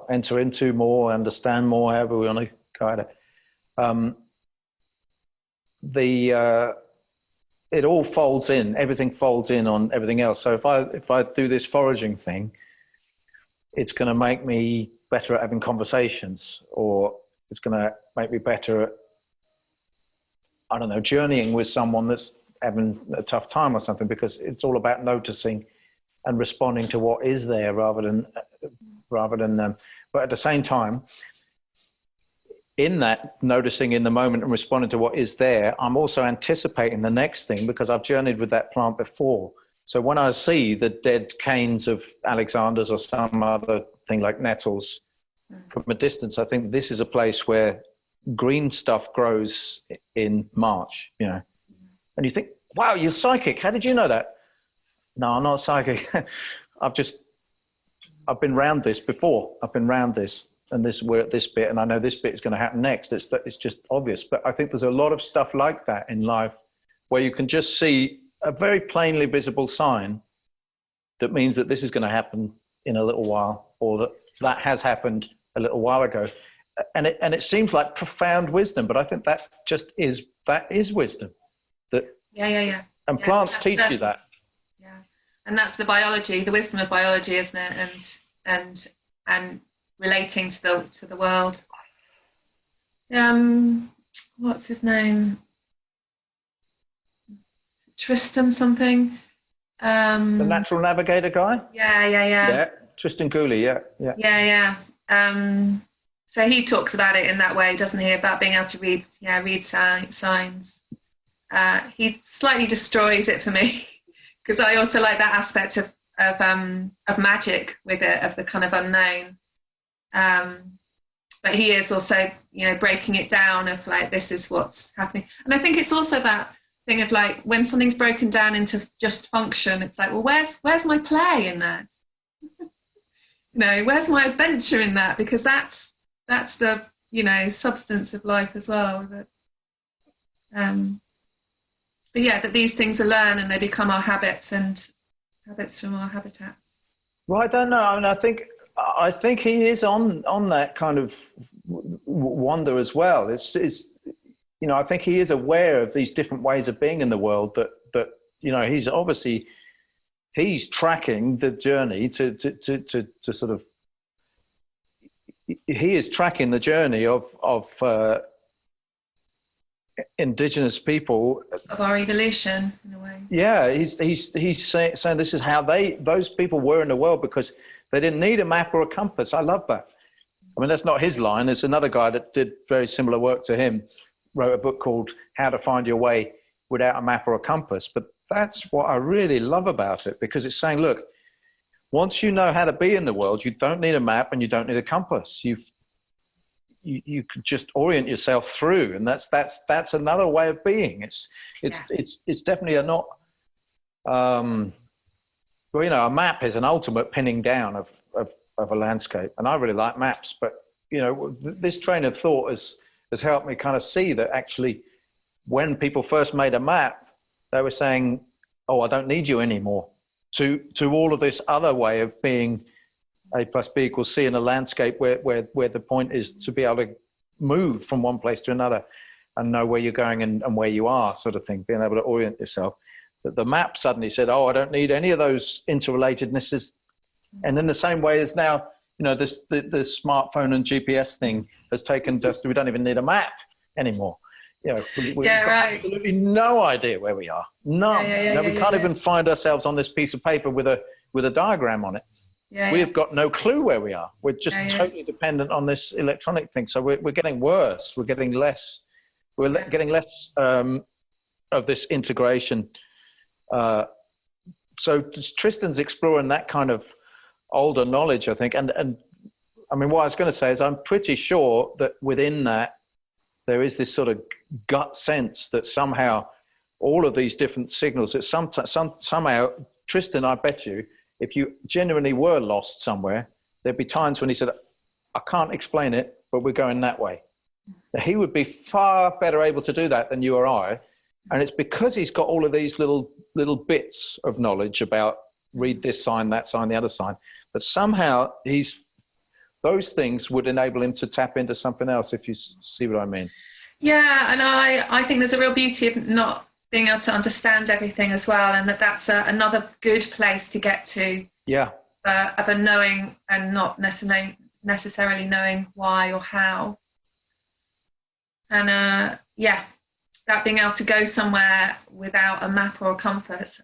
enter into more, understand more, however we want to guide it. It all folds in. Everything folds in on everything else. So if I do this foraging thing, it's going to make me better at having conversations, or it's going to make me better at, I don't know, journeying with someone that's having a tough time or something, because it's all about noticing and responding to what is there rather than but at the same time, in that noticing in the moment and responding to what is there, I'm also anticipating the next thing, because I've journeyed with that plant before. So when I see the dead canes of Alexanders or some other thing like nettles from a distance, I think this is a place where green stuff grows in March, you know. And you think, wow, you're psychic. How did you know that? No, I'm not psychic. I've been round this before. I've been round this, and we're at this bit, and I know this bit is going to happen next. It's just obvious. But I think there's a lot of stuff like that in life where you can just see a very plainly visible sign that means that this is going to happen in a little while, or that has happened a little while ago. And it seems like profound wisdom, but I think that is wisdom. And plants teach you that. Yeah, and that's the biology, the wisdom of biology, isn't it? And relating to the world. What's his name? Tristan something. The natural navigator guy. Yeah. Tristan Cooley. Yeah. So he talks about it in that way, doesn't he? About being able to read signs. He slightly destroys it for me, because I also like that aspect of magic with it, of the kind of unknown. But he is also, you know, breaking it down of like, this is what's happening. And I think it's also that thing of like, when something's broken down into just function, it's like, well, where's my play in that? You know, where's my adventure in that? Because that's the, you know, substance of life as well. But yeah, that these things are learned and they become our habits, and habits from our habitats. Well, I don't know. I mean, I think he is on that kind of wonder as well. It's you know, I think he is aware of these different ways of being in the world, that you know, he's tracking the journey to sort of, he is tracking the journey of indigenous people, of our evolution in a way. Yeah, he's saying this is how those people were in the world, because they didn't need a map or a compass. I love that. I mean, that's not his line. There's another guy that did very similar work to him, wrote a book called How to Find Your Way Without a Map or a Compass. But that's what I really love about it, because it's saying, look, once you know how to be in the world, you don't need a map and you don't need a compass. You could just orient yourself through, and that's another way of being. It's definitely not. Well, you know, a map is an ultimate pinning down of a landscape, and I really like maps. But you know, this train of thought has helped me kind of see that actually, when people first made a map, they were saying, "Oh, I don't need you anymore." To all of this other way of being, A plus B equals C in a landscape where the point is to be able to move from one place to another and know where you're going and where you are, sort of thing, being able to orient yourself. That the map suddenly said, oh, I don't need any of those interrelatednesses. And in the same way as now, you know, the smartphone and GPS thing has taken just, we don't even need a map anymore. You know, we've got absolutely no idea where we are. None. We can't even find ourselves on this piece of paper with a diagram on it. we have got no clue where we are. We're just totally dependent on this electronic thing. So we're getting worse. We're getting less. Getting less of this integration. So Tristan's exploring that kind of older knowledge, I think. And I mean, what I was going to say is I'm pretty sure that within that, there is this sort of gut sense that somehow all of these different signals, that somehow, Tristan, I bet you, if you genuinely were lost somewhere, there'd be times when he said, I can't explain it, but we're going that way. He would be far better able to do that than you or I. And it's because he's got all of these little bits of knowledge about read this sign, that sign, the other sign, that somehow those things would enable him to tap into something else, if you see what I mean. Yeah, and I think there's a real beauty of not being able to understand everything as well, and that's another good place to get to. Yeah. Of a knowing and not necessarily knowing why or how. And that being able to go somewhere without a map or a comfort.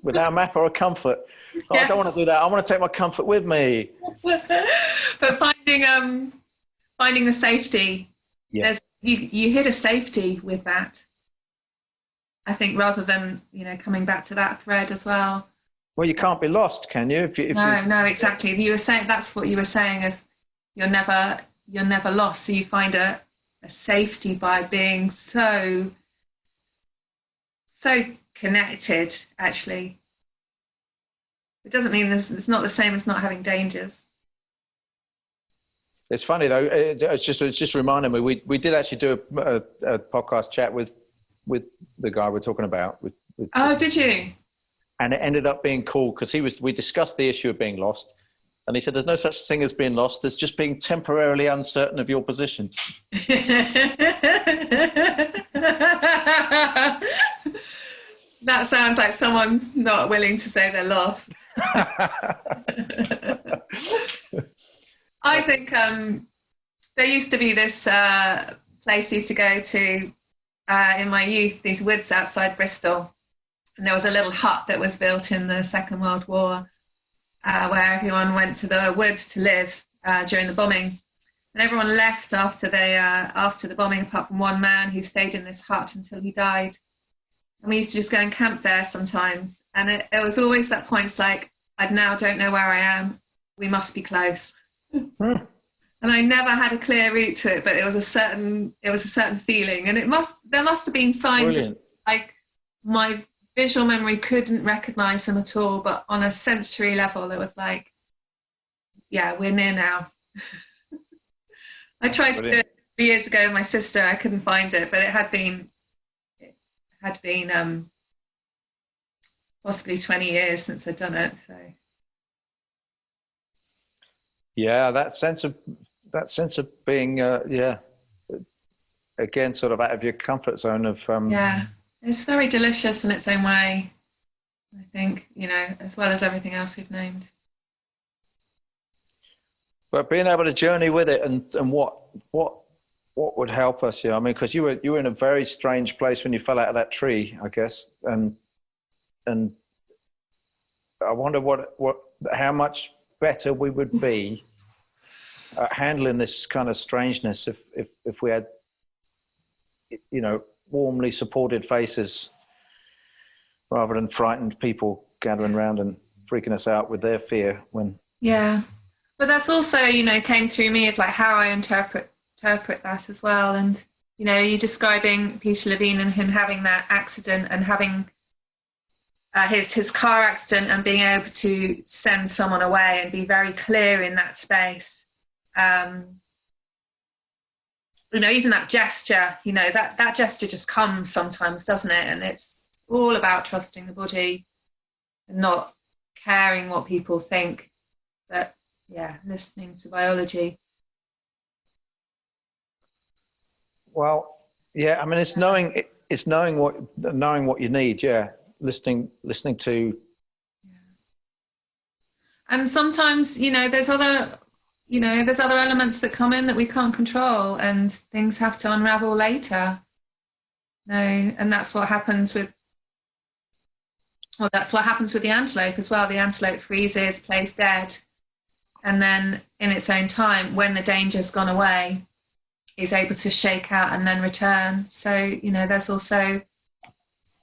Without a map or a comfort. Oh, yes. I don't want to do that. I want to take my comfort with me. But finding the safety. Yeah. You hit a safety with that. I think rather than coming back to that thread as well. Well, you can't be lost, can you? No, exactly. You were saying that's what you were saying. If you're never lost, so you find a safety by being so connected. Actually, it doesn't mean it's not the same as not having dangers. It's funny though. It's just reminding me. We did actually do a podcast chat with the guy we're talking about. Oh, did you? And it ended up being cool because we discussed the issue of being lost, and he said there's no such thing as being lost. There's just being temporarily uncertain of your position. That sounds like someone's not willing to say they're lost. I think there used to be this place I used to go to in my youth, these woods outside Bristol. And there was a little hut that was built in the Second World War where everyone went to the woods to live during the bombing. And everyone left after the bombing, apart from one man who stayed in this hut until he died. And we used to just go and camp there sometimes. And it was always that point, it's like, I now don't know where I am. We must be close. And I never had a clear route to it, but it was a certain feeling. And there must have been signs of, like, my visual memory couldn't recognize them at all, but on a sensory level, it was like, yeah, we're near now. I tried to do it 3 years ago with my sister. I couldn't find it, but it had been possibly 20 years since I'd done it. So. Yeah, that sense of being, again, sort of out of your comfort zone of. Yeah. It's very delicious in its own way, I think, as well as everything else we've named. But being able to journey with it and what would help us, I mean, because you were in a very strange place when you fell out of that tree, I guess, and I wonder how much better we would be at handling this kind of strangeness if we had, warmly supported faces rather than frightened people gathering around and freaking us out with their fear when. Yeah, but that's also came through me of like how I interpret that as well. And you're describing Peter Levine and him having that accident and having his car accident and being able to send someone away and be very clear in that space. Even that gesture, that gesture just comes sometimes, doesn't it? And it's all about trusting the body and not caring what people think, but listening to biology. Well, yeah, I mean, it's knowing what you need. Yeah, listening to. And sometimes, there's other elements that come in that we can't control, and things have to unravel later. And that's what happens with Well, that's what happens with the antelope as well. The antelope freezes, plays dead, and then in its own time, when the danger's gone away, is able to shake out and then return. So, you know, there's also,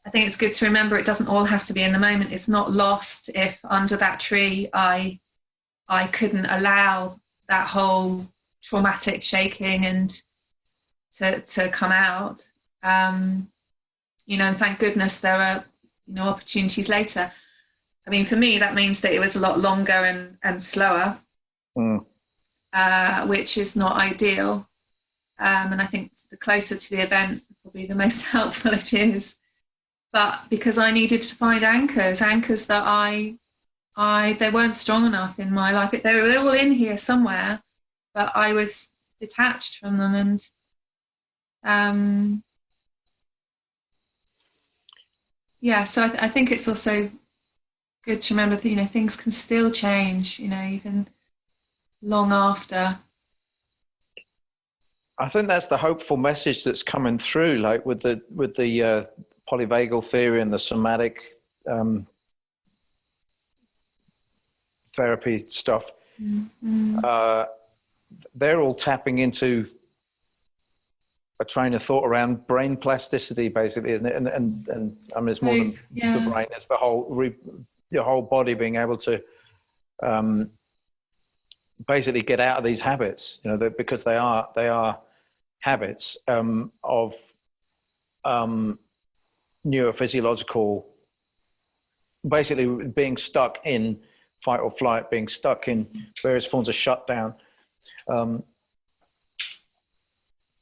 I think it's good to remember it doesn't all have to be in the moment. It's not lost if under that tree I couldn't allow that whole traumatic shaking and to come out. You know, and thank goodness there are, you know, opportunities later. I mean, for me, that means that it was a lot longer and slower, which is not ideal. And I think the closer to the event, probably the most helpful it is. But because I needed to find anchors that they weren't strong enough in my life. They were all in here somewhere, but I was detached from them. And yeah, so I think it's also good to remember that, you know, things can still change, you know, even long after. I think that's the hopeful message that's coming through, like with the polyvagal theory and the somatic therapy stuff. They're all tapping into a train of thought around brain plasticity, basically, isn't it? And I mean, it's more than the brain; it's the whole your whole body being able to basically get out of these habits, you know, because they are habits of neurophysiological, basically being stuck in fight or flight, being stuck in various forms of shutdown.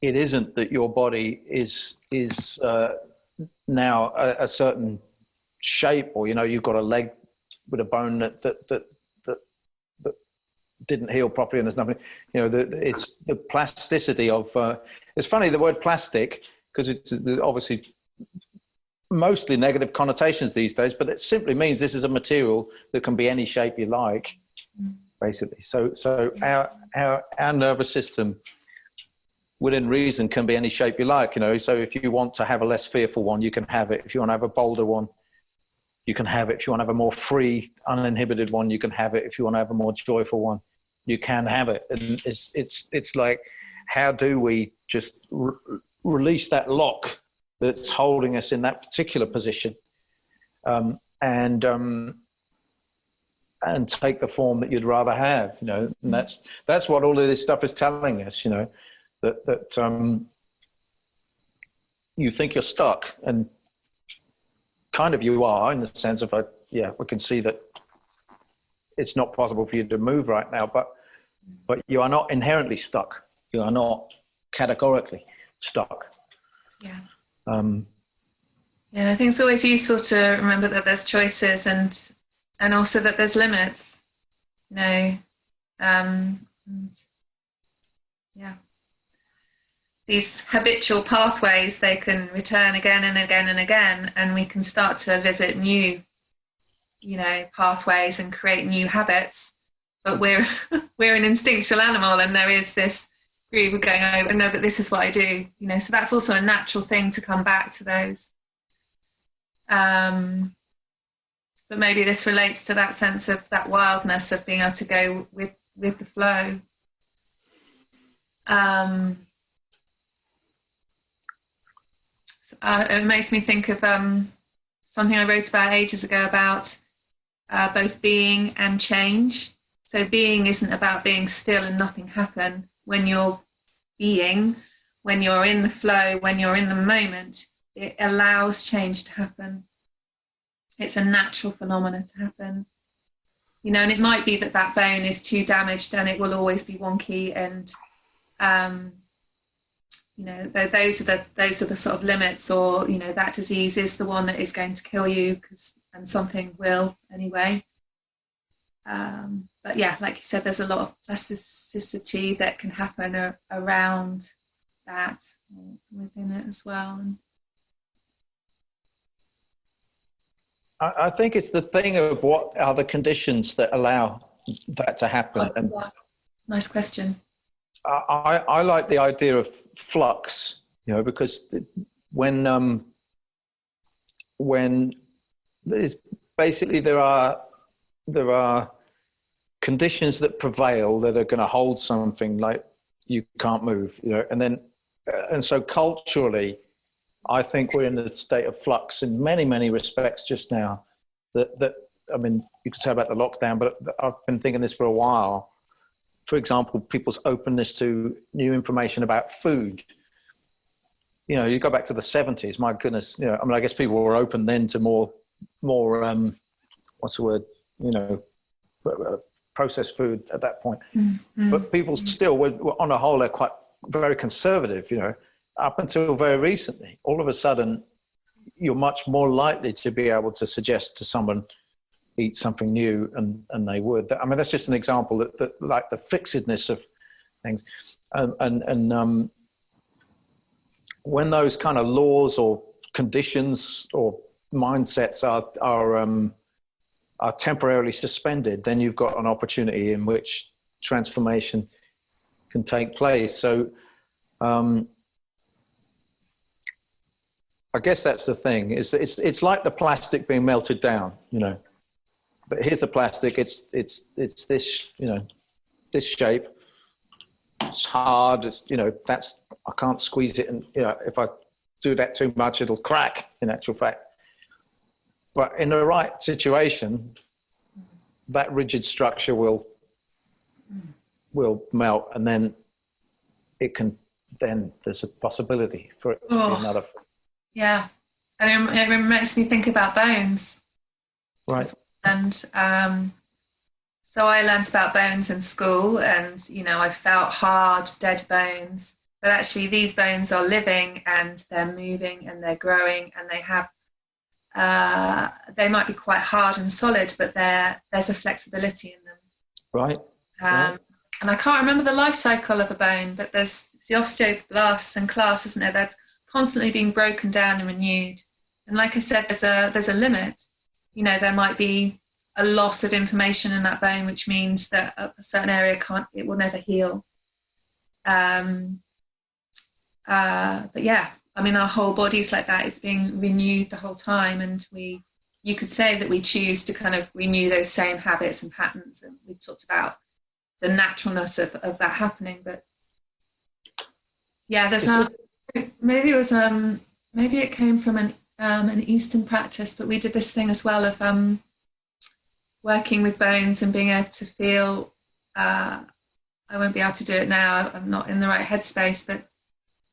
It isn't that your body is now a certain shape, or, you know, you've got a leg with a bone that didn't heal properly, and there's nothing, you know, it's the plasticity of it's funny, the word plastic, because it's obviously mostly negative connotations these days, but it simply means this is a material that can be any shape you like, basically. So our nervous system, within reason, can be any shape you like, you know. So if you want to have a less fearful one, you can have it. If you want to have a bolder one, you can have it. If you want to have a more free, uninhibited one, you can have it. If you want to have a more joyful one, you can have it. And it's like, how do we just release that lock that's holding us in that particular position, and take the form that you'd rather have, you know? And that's what all of this stuff is telling us, you know, that you think you're stuck, and kind of you are, in the sense of, we can see that it's not possible for you to move right now, but you are not inherently stuck. You are not categorically stuck. Yeah. I think it's always useful to remember that there's choices and also that there's limits, you know. These habitual pathways, they can return again and again and again, and we can start to visit new, you know, pathways and create new habits. But we're an instinctual animal, and there is this groove of going, oh no, but this is what I do, you know. So that's also a natural thing to come back to those. But maybe this relates to that sense of that wildness of being able to go with the flow. It makes me think of something I wrote about ages ago about both being and change. So being isn't about being still and nothing happen. When you're being, when you're in the flow, when you're in the moment, it allows change to happen. It's a natural phenomena to happen. You know, and it might be that bone is too damaged and it will always be wonky, and you know, those are the sort of limits, or, you know, that disease is the one that is going to kill you, and something will anyway. But yeah, like you said, there's a lot of plasticity that can happen around that, within it as well. And I think it's the thing of what are the conditions that allow that to happen. And nice question. I like the idea of flux, you know, because when there's basically there are conditions that prevail that are going to hold something like you can't move, you know, and so culturally, I think we're in a state of flux in many respects just now. That I mean, you could say about the lockdown, but I've been thinking this for a while. For example, people's openness to new information about food. You know, you go back to the 70s, my goodness, you know, I mean, I guess people were open then to more what's the word, you know, processed food at that point. Mm-hmm. But people still were, on a whole, they're very conservative, you know, up until very recently. All of a sudden, you're much more likely to be able to suggest to someone, eat something new, and they would. I mean, that's just an example that like the fixedness of things. And when those kind of laws or conditions or mindsets are temporarily suspended, then you've got an opportunity in which transformation can take place. So I guess that's the thing. It's like the plastic being melted down, you know. But here's the plastic. It's this, you know, this shape. It's hard. It's, you know, I can't squeeze it, and you know, if I do that too much, it'll crack. In actual fact, but in the right situation, that rigid structure will melt, and then there's a possibility for it to be another. Yeah, and it makes me think about bones. Right. And so I learnt about bones in school, and you know, I felt hard, dead bones. But actually, these bones are living, and they're moving, and they're growing, and they have. They might be quite hard and solid, but there's a flexibility in them. Right. And I can't remember the life cycle of a bone, but there's the osteoblasts and clasts, isn't there? They're constantly being broken down and renewed. And like I said, there's a limit. You know, there might be a loss of information in that bone, which means that a certain area it will never heal. But yeah, I mean, our whole body's like that. It's being renewed the whole time. And you could say that we choose to kind of renew those same habits and patterns. And we talked about the naturalness of that happening. But yeah, maybe it came from an Eastern practice, but we did this thing as well of working with bones and being able to feel. I won't be able to do it now. I'm not in the right headspace, but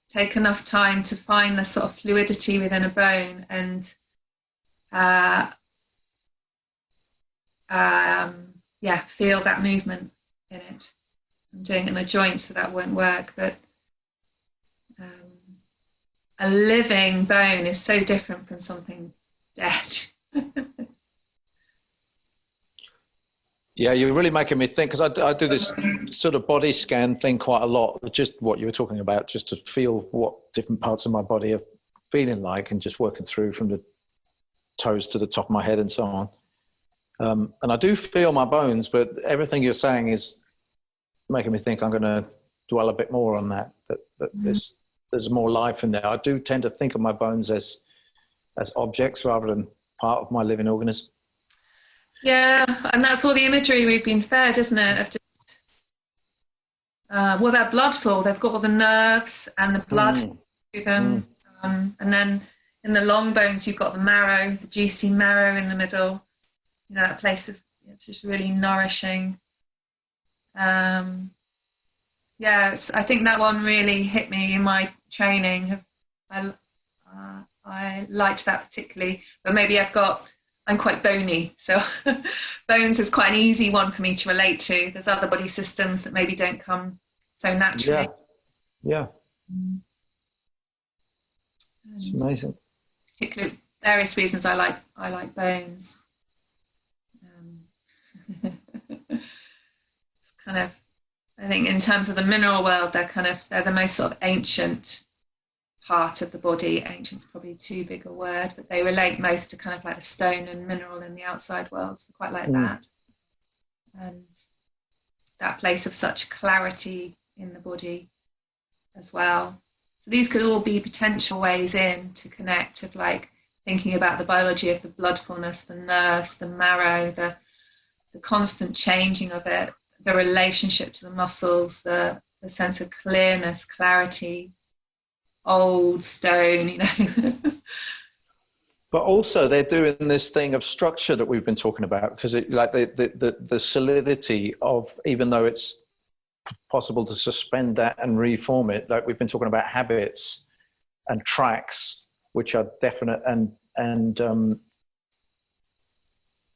take enough time to find the sort of fluidity within a bone and feel that movement in it. I'm doing it in a joint, so that won't work, but a living bone is so different from something dead. Yeah, you're really making me think, because I do this sort of body scan thing quite a lot, just what you were talking about, just to feel what different parts of my body are feeling like, and just working through from the toes to the top of my head and so on. And I do feel my bones, but everything you're saying is making me think I'm going to dwell a bit more on that there's more life in there. I do tend to think of my bones as objects rather than part of my living organism. Yeah, and that's all the imagery we've been fed, isn't it? Of just, they're bloodful. They've got all the nerves and the blood through them. And then in the long bones, you've got the marrow, the juicy marrow in the middle. You know, that place it's just really nourishing. I think that one really hit me in my training. I liked that particularly, but maybe I'm quite bony, so bones is quite an easy one for me to relate to. There's other body systems that maybe don't come so naturally. Yeah. It's amazing. Particularly various reasons I like bones. It's kind of, I think in terms of the mineral world, they're the most sort of ancient part of the body. Ancient's probably too big a word, but they relate most to kind of like the stone and mineral in the outside world, so quite like that. And that place of such clarity in the body as well. So these could all be potential ways in to connect, of like thinking about the biology of the bloodfulness, the nerves, the marrow, the constant changing of it, the relationship to the muscles, the sense of clearness, clarity, old stone, you know. But also they're doing this thing of structure that we've been talking about, because it, like the solidity of, even though it's possible to suspend that and reform it, like we've been talking about habits and tracks, which are definite and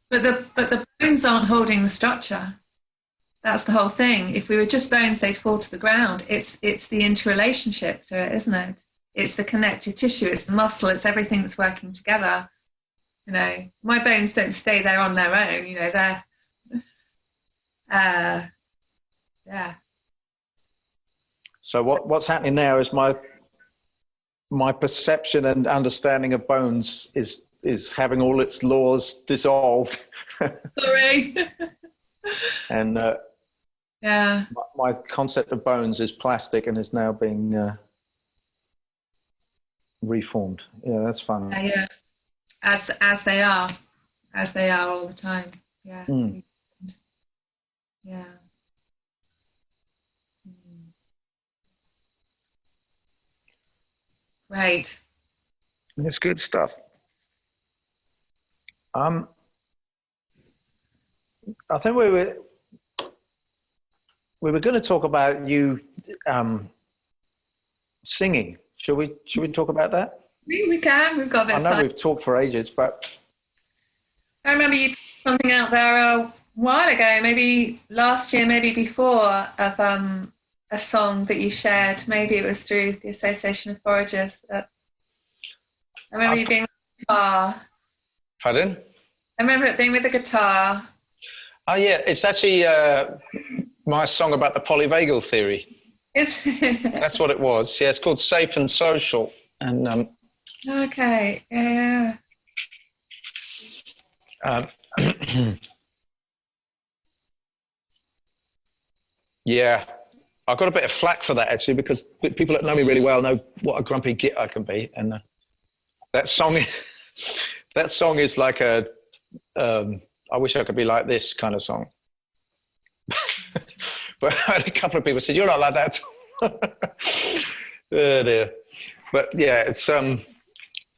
But the bones aren't holding the structure. That's the whole thing. If we were just bones, they'd fall to the ground. It's the interrelationship to it, isn't it? It's the connective tissue, it's the muscle, it's everything that's working together. You know, my bones don't stay there on their own, you know, they're, yeah. So what's happening now is my perception and understanding of bones is having all its laws dissolved. Sorry. And yeah. my concept of bones is plastic and is now being reformed. Yeah, that's fun. Yeah. As they are all the time. Yeah. Mm. Yeah. Right. It's good stuff. I think we were going to talk about you singing. Should we talk about that? We can. We've got a bit of time. I know we've talked for ages, but I remember you put something out there a while ago, maybe last year, maybe before, of a song that you shared. Maybe it was through the Association of Foragers. I remember you being with the guitar. Pardon? I remember it being with the guitar. Oh yeah, it's actually my song about the polyvagal theory. That's what it was. Yeah, it's called Safe and Social. And okay, yeah. Yeah, I got a bit of flack for that actually, because people that know me really well know what a grumpy git I can be, and that song is like a I wish I could be like this kind of song. But I had a couple of people said, "You're not like that." Oh dear. But yeah, it's Well,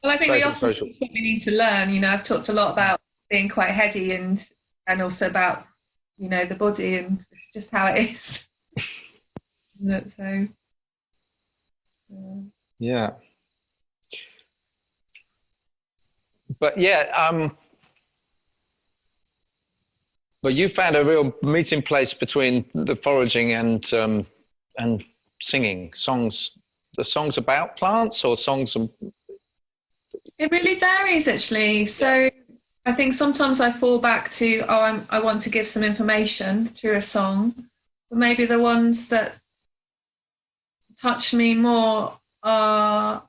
I think we often what we need to learn. You know, I've talked a lot about being quite heady and also about, you know, the body, and it's just how it is. So, yeah. But yeah, but you found a real meeting place between the foraging and singing songs. The songs about plants or songs? It really varies, actually. So I think sometimes I fall back to, I want to give some information through a song, but maybe the ones that touch me more are,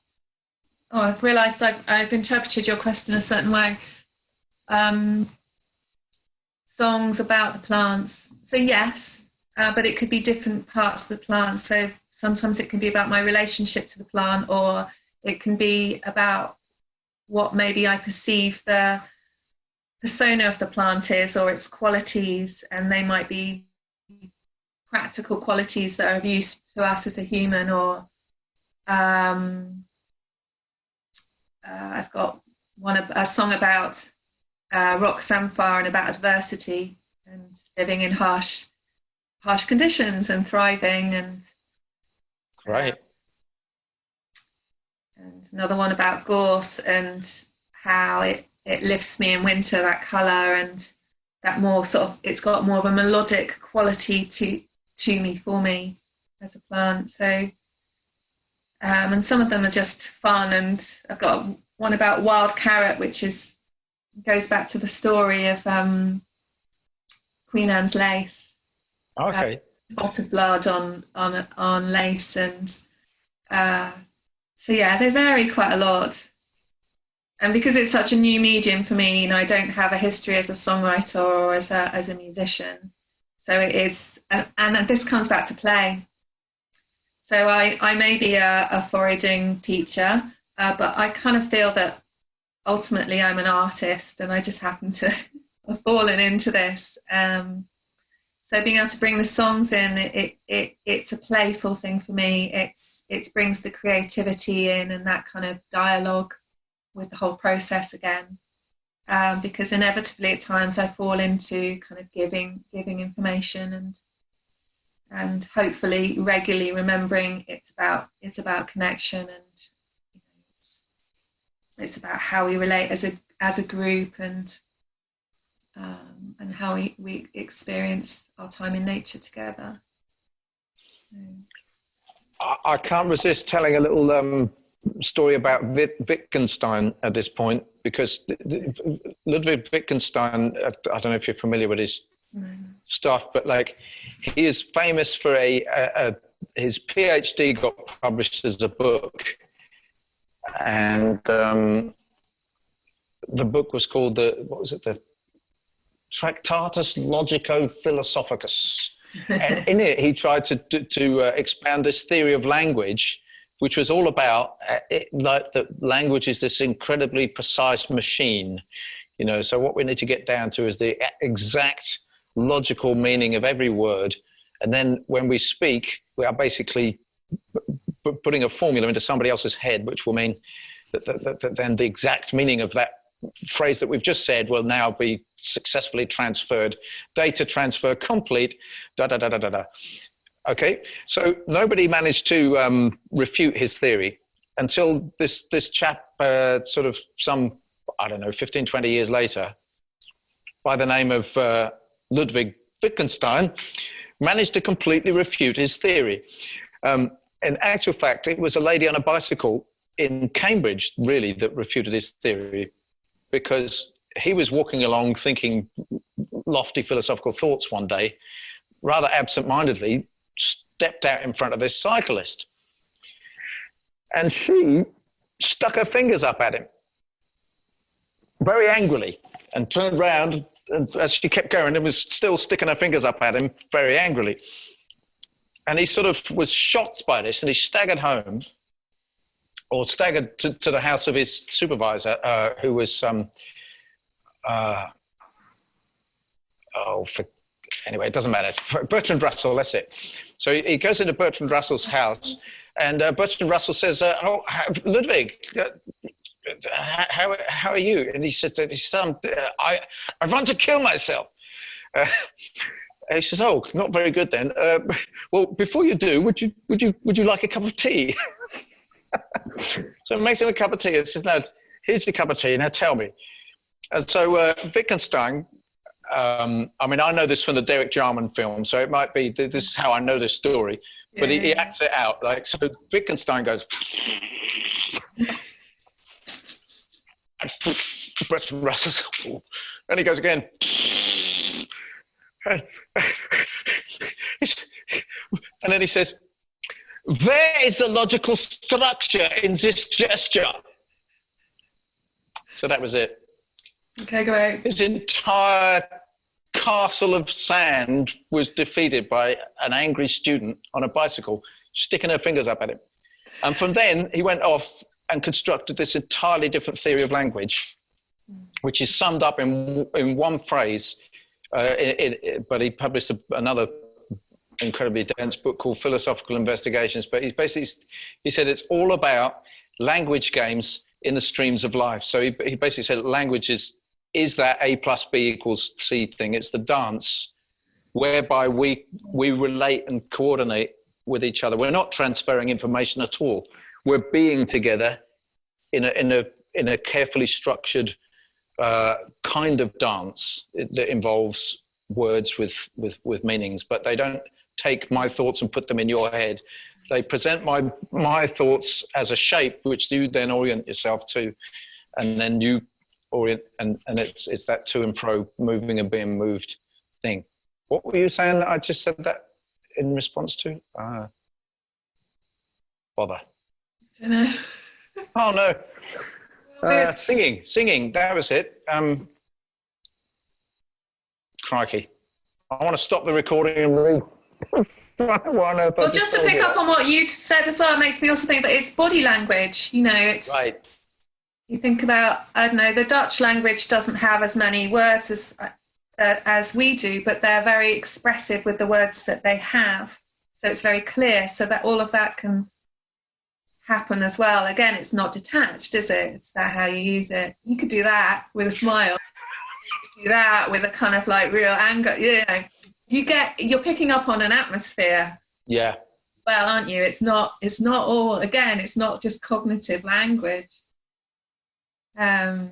I've realised I've interpreted your question a certain way. Songs about the plants. So yes, but it could be different parts of the plant. So sometimes it can be about my relationship to the plant, or it can be about what maybe I perceive the persona of the plant is, or its qualities, and they might be practical qualities that are of use to us as a human, or I've got a song about rock samphire and about adversity and living in harsh conditions and thriving, and Right. And another one about gorse and how it lifts me in winter, that colour, and that more sort of, it's got more of a melodic quality to me, for me as a plant. So and some of them are just fun, and I've got one about wild carrot, which goes back to the story of Queen Anne's lace. Okay. Spot of blood on lace, and so yeah, they vary quite a lot. And because it's such a new medium for me, you know, I don't have a history as a songwriter or as a musician, so it is, and this comes back to play. So I may be a foraging teacher, but I kind of feel that ultimately I'm an artist, and I just happen to have fallen into this. So being able to bring the songs in, it's a playful thing for me. It brings the creativity in and that kind of dialogue with the whole process again. Because inevitably at times I fall into kind of giving information and hopefully regularly remembering it's about connection, and it's about how we relate as a group, and how we experience our time in nature together. I can't resist telling a little story about Wittgenstein at this point, because Ludwig Wittgenstein, I don't know if you're familiar with his stuff, but like, he is famous for his PhD got published as a book, and the book was called the Tractatus Logico-Philosophicus. And in it, he tried to expand this theory of language, which was all about like that language is this incredibly precise machine, you know. So what we need to get down to is the exact logical meaning of every word, and then when we speak, we are basically putting a formula into somebody else's head, which will mean that then the exact meaning of that phrase that we've just said will now be successfully transferred. Data transfer complete. Da da da da da da. Okay, so nobody managed to refute his theory until this chap, sort of some, I don't know, 15, 20 years later, by the name of Ludwig Wittgenstein, managed to completely refute his theory. In actual fact, it was a lady on a bicycle in Cambridge, really, that refuted his theory, because he was walking along thinking lofty philosophical thoughts one day, rather absent-mindedly, stepped out in front of this cyclist. And she stuck her fingers up at him, very angrily, and turned round, and as she kept going, and was still sticking her fingers up at him very angrily. And he sort of was shocked by this, and he staggered home, or staggered to the house of his supervisor, who was, anyway, it doesn't matter. Bertrand Russell, that's it. So he goes into Bertrand Russell's house, and Bertrand Russell says, Ludwig, how are you? And he says, I want to kill myself. He says, oh, not very good then. Well, before you do, would you like a cup of tea? So he makes him a cup of tea and says, no, here's your cup of tea, now tell me. And so Wittgenstein, I mean, I know this from the Derek Jarman film, so it might be, this is how I know this story, but he acts it out. Like, so Wittgenstein goes, Bertrand Russell, and he goes again, and then he says, where is the logical structure in this gesture? So that was it. Okay, great. His entire castle of sand was defeated by an angry student on a bicycle, sticking her fingers up at him. And from then, he went off and constructed this entirely different theory of language, which is summed up in one phrase. But he published another incredibly dense book called Philosophical Investigations. But he said it's all about language games in the streams of life. So he basically said language is that A plus B equals C thing. It's the dance whereby we relate and coordinate with each other. We're not transferring information at all. We're being together in a carefully structured kind of dance that involves words with meanings, but they don't take my thoughts and put them in your head. They present my thoughts as a shape, which you then orient yourself to, and then you orient, and it's that to and fro, moving and being moved thing. What were you saying that I just said that in response to? Bother. I don't know. Oh no. Singing, that was it. Crikey. I want to stop the recording and read. Well, just to pick up on what you said as well, it makes me also think that it's body language, you know, it's right. you think about, I don't know, the Dutch language doesn't have as many words as we do, but they're very expressive with the words that they have. So it's very clear, so that all of that can happen as well. Again, it's not detached, is it? It's about how you use it. You could do that with a smile. You could do that with a kind of like real anger. You know, you're picking up on an atmosphere. Yeah. Well, aren't you? It's not all, again, it's not just cognitive language. Yeah.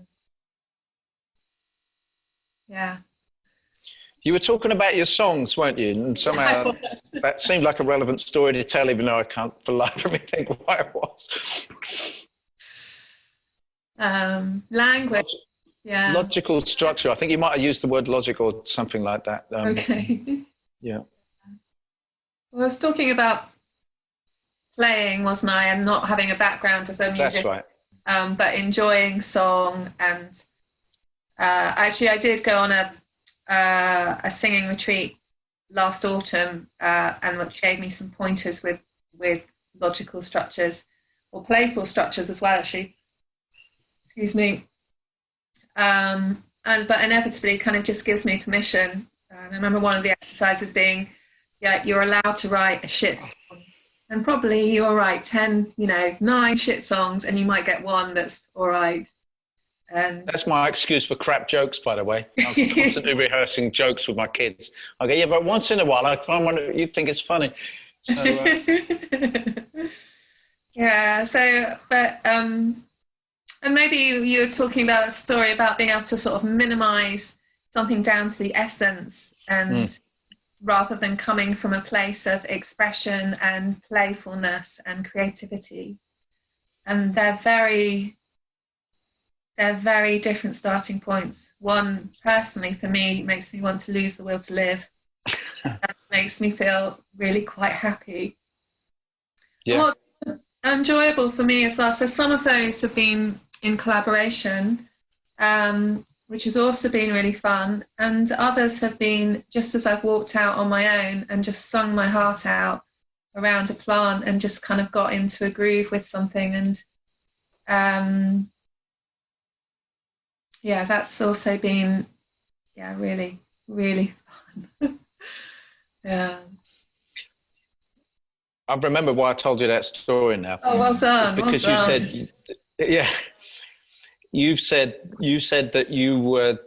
You were talking about your songs, weren't you? And somehow that seemed like a relevant story to tell, even though I can't for the life of me think why it was. Language. Yeah. Logical structure. I think you might have used the word logic or something like that. Okay. Yeah. Well, I was talking about playing, wasn't I? And not having a background as a musician. That's right. But enjoying song. And actually, I did go on a singing retreat last autumn, and which gave me some pointers with logical structures or playful structures as well, actually. Excuse me. But inevitably kind of just gives me permission. I remember one of the exercises being, yeah, you're allowed to write a shit song. And probably you'll write 9 shit songs, and you might get one that's all right. And that's my excuse for crap jokes, by the way. I'm constantly rehearsing jokes with my kids. I go, yeah, but once in a while I find one that you think is funny. So, yeah. So, but and maybe you were talking about a story about being able to sort of minimize something down to the essence, and rather than coming from a place of expression and playfulness and creativity, and they're very different starting points. One, personally, for me, makes me want to lose the will to live. That makes me feel really quite happy. Yeah. What's enjoyable for me as well, so some of those have been in collaboration, which has also been really fun, and others have been just as I've walked out on my own and just sung my heart out around a plant and just kind of got into a groove with something. And yeah, that's also been, really, really fun. Yeah. I remember why I told you that story now. Oh, well done. Because well done. you said, yeah, you said that you were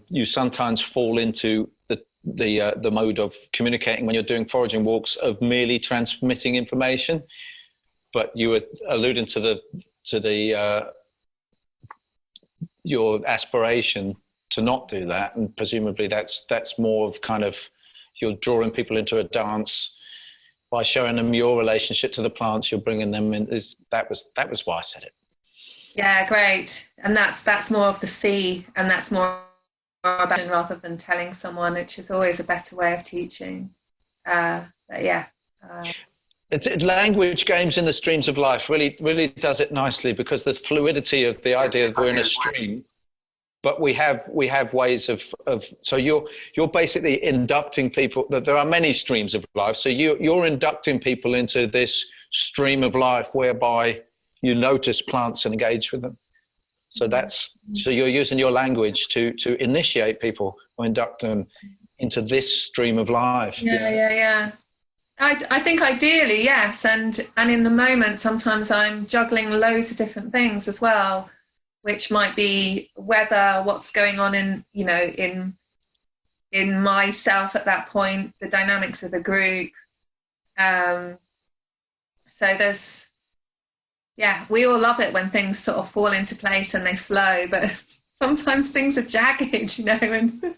you sometimes fall into the mode of communicating when you're doing foraging walks of merely transmitting information, but you were alluding to the your aspiration to not do that, and presumably that's more of kind of you're drawing people into a dance by showing them your relationship to the plants. You're bringing them in. That was why I said it. Yeah, great. And that's more of the see, and that's more about rather than telling someone, which is always a better way of teaching. But yeah. Language games in the streams of life really does it nicely, because the fluidity of the idea that we're in a stream, but we have ways of so you're basically inducting people, that there are many streams of life, so you're inducting people into this stream of life whereby you notice plants and engage with them. So so you're using your language to initiate people or induct them into this stream of life. Yeah. I think ideally, yes, and in the moment sometimes I'm juggling loads of different things as well, which might be weather, what's going on in myself at that point, the dynamics of the group. So there's, we all love it when things sort of fall into place and they flow, but sometimes things are jagged, and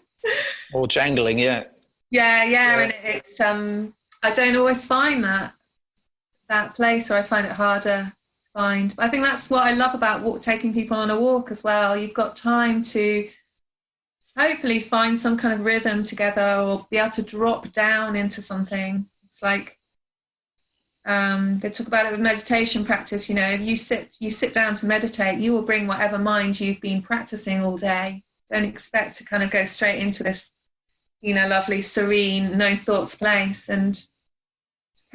or jangling, yeah, and it's I don't always find that place, or I find it harder to find. But I think that's what I love about taking people on a walk as well. You've got time to hopefully find some kind of rhythm together, or be able to drop down into something. It's like they talk about it with meditation practice. If you sit down to meditate, you will bring whatever mind you've been practicing all day. Don't expect to kind of go straight into this, lovely, serene, no thoughts place. And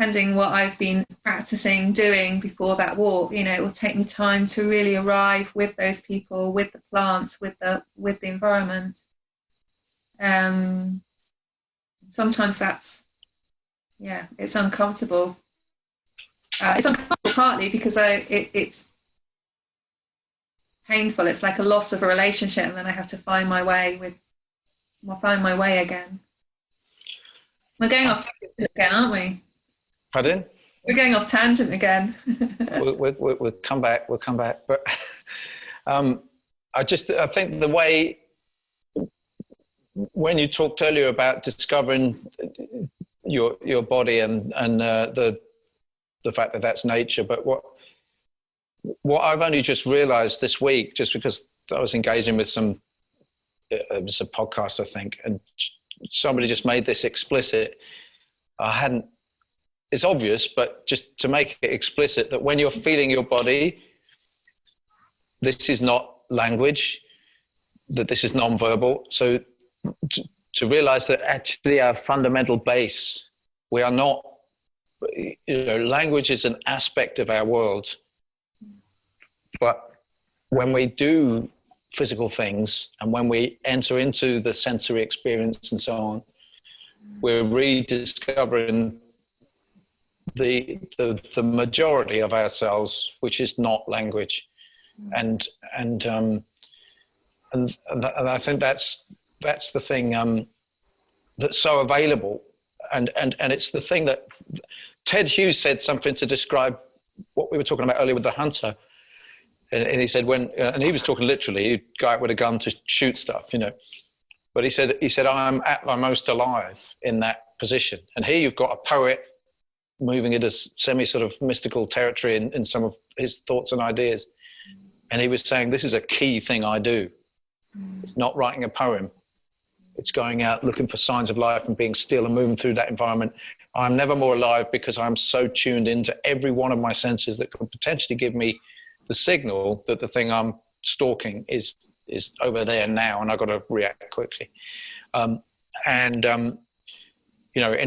depending what I've been practicing doing before that walk, you know, it will take me time to really arrive with those people, with the plants, with the environment. Sometimes that's, yeah, it's uncomfortable. It's uncomfortable partly because it's painful. It's like a loss of a relationship, and then I have to find my way again. We're going off tangent again, aren't we? Pardon? We're going off tangent again. We'll come back. We'll come back. But I think the way, when you talked earlier about discovering your body and the fact that that's nature, but what I've only just realized this week, just because I was engaging with it was a podcast, I think, and somebody just made this explicit. It's obvious, but just to make it explicit, that when you're feeling your body, this is not language, that this is non-verbal. So to realize that actually our fundamental base, we are not, language is an aspect of our world. But when we do physical things and when we enter into the sensory experience and so on, we're rediscovering the majority of ourselves, which is not language. And I think that's the thing that's so available, and it's the thing that Ted Hughes said something to describe what we were talking about earlier with the hunter, and he said and he was talking literally, he'd go out with a gun to shoot stuff, but he said I'm at my most alive in that position. And here you've got a poet moving into semi sort of mystical territory in some of his thoughts and ideas. And he was saying, this is a key thing I do. It's not writing a poem. It's going out looking for signs of life and being still and moving through that environment. I'm never more alive because I'm so tuned into every one of my senses that could potentially give me the signal that the thing I'm stalking is over there now, and I've got to react quickly. In a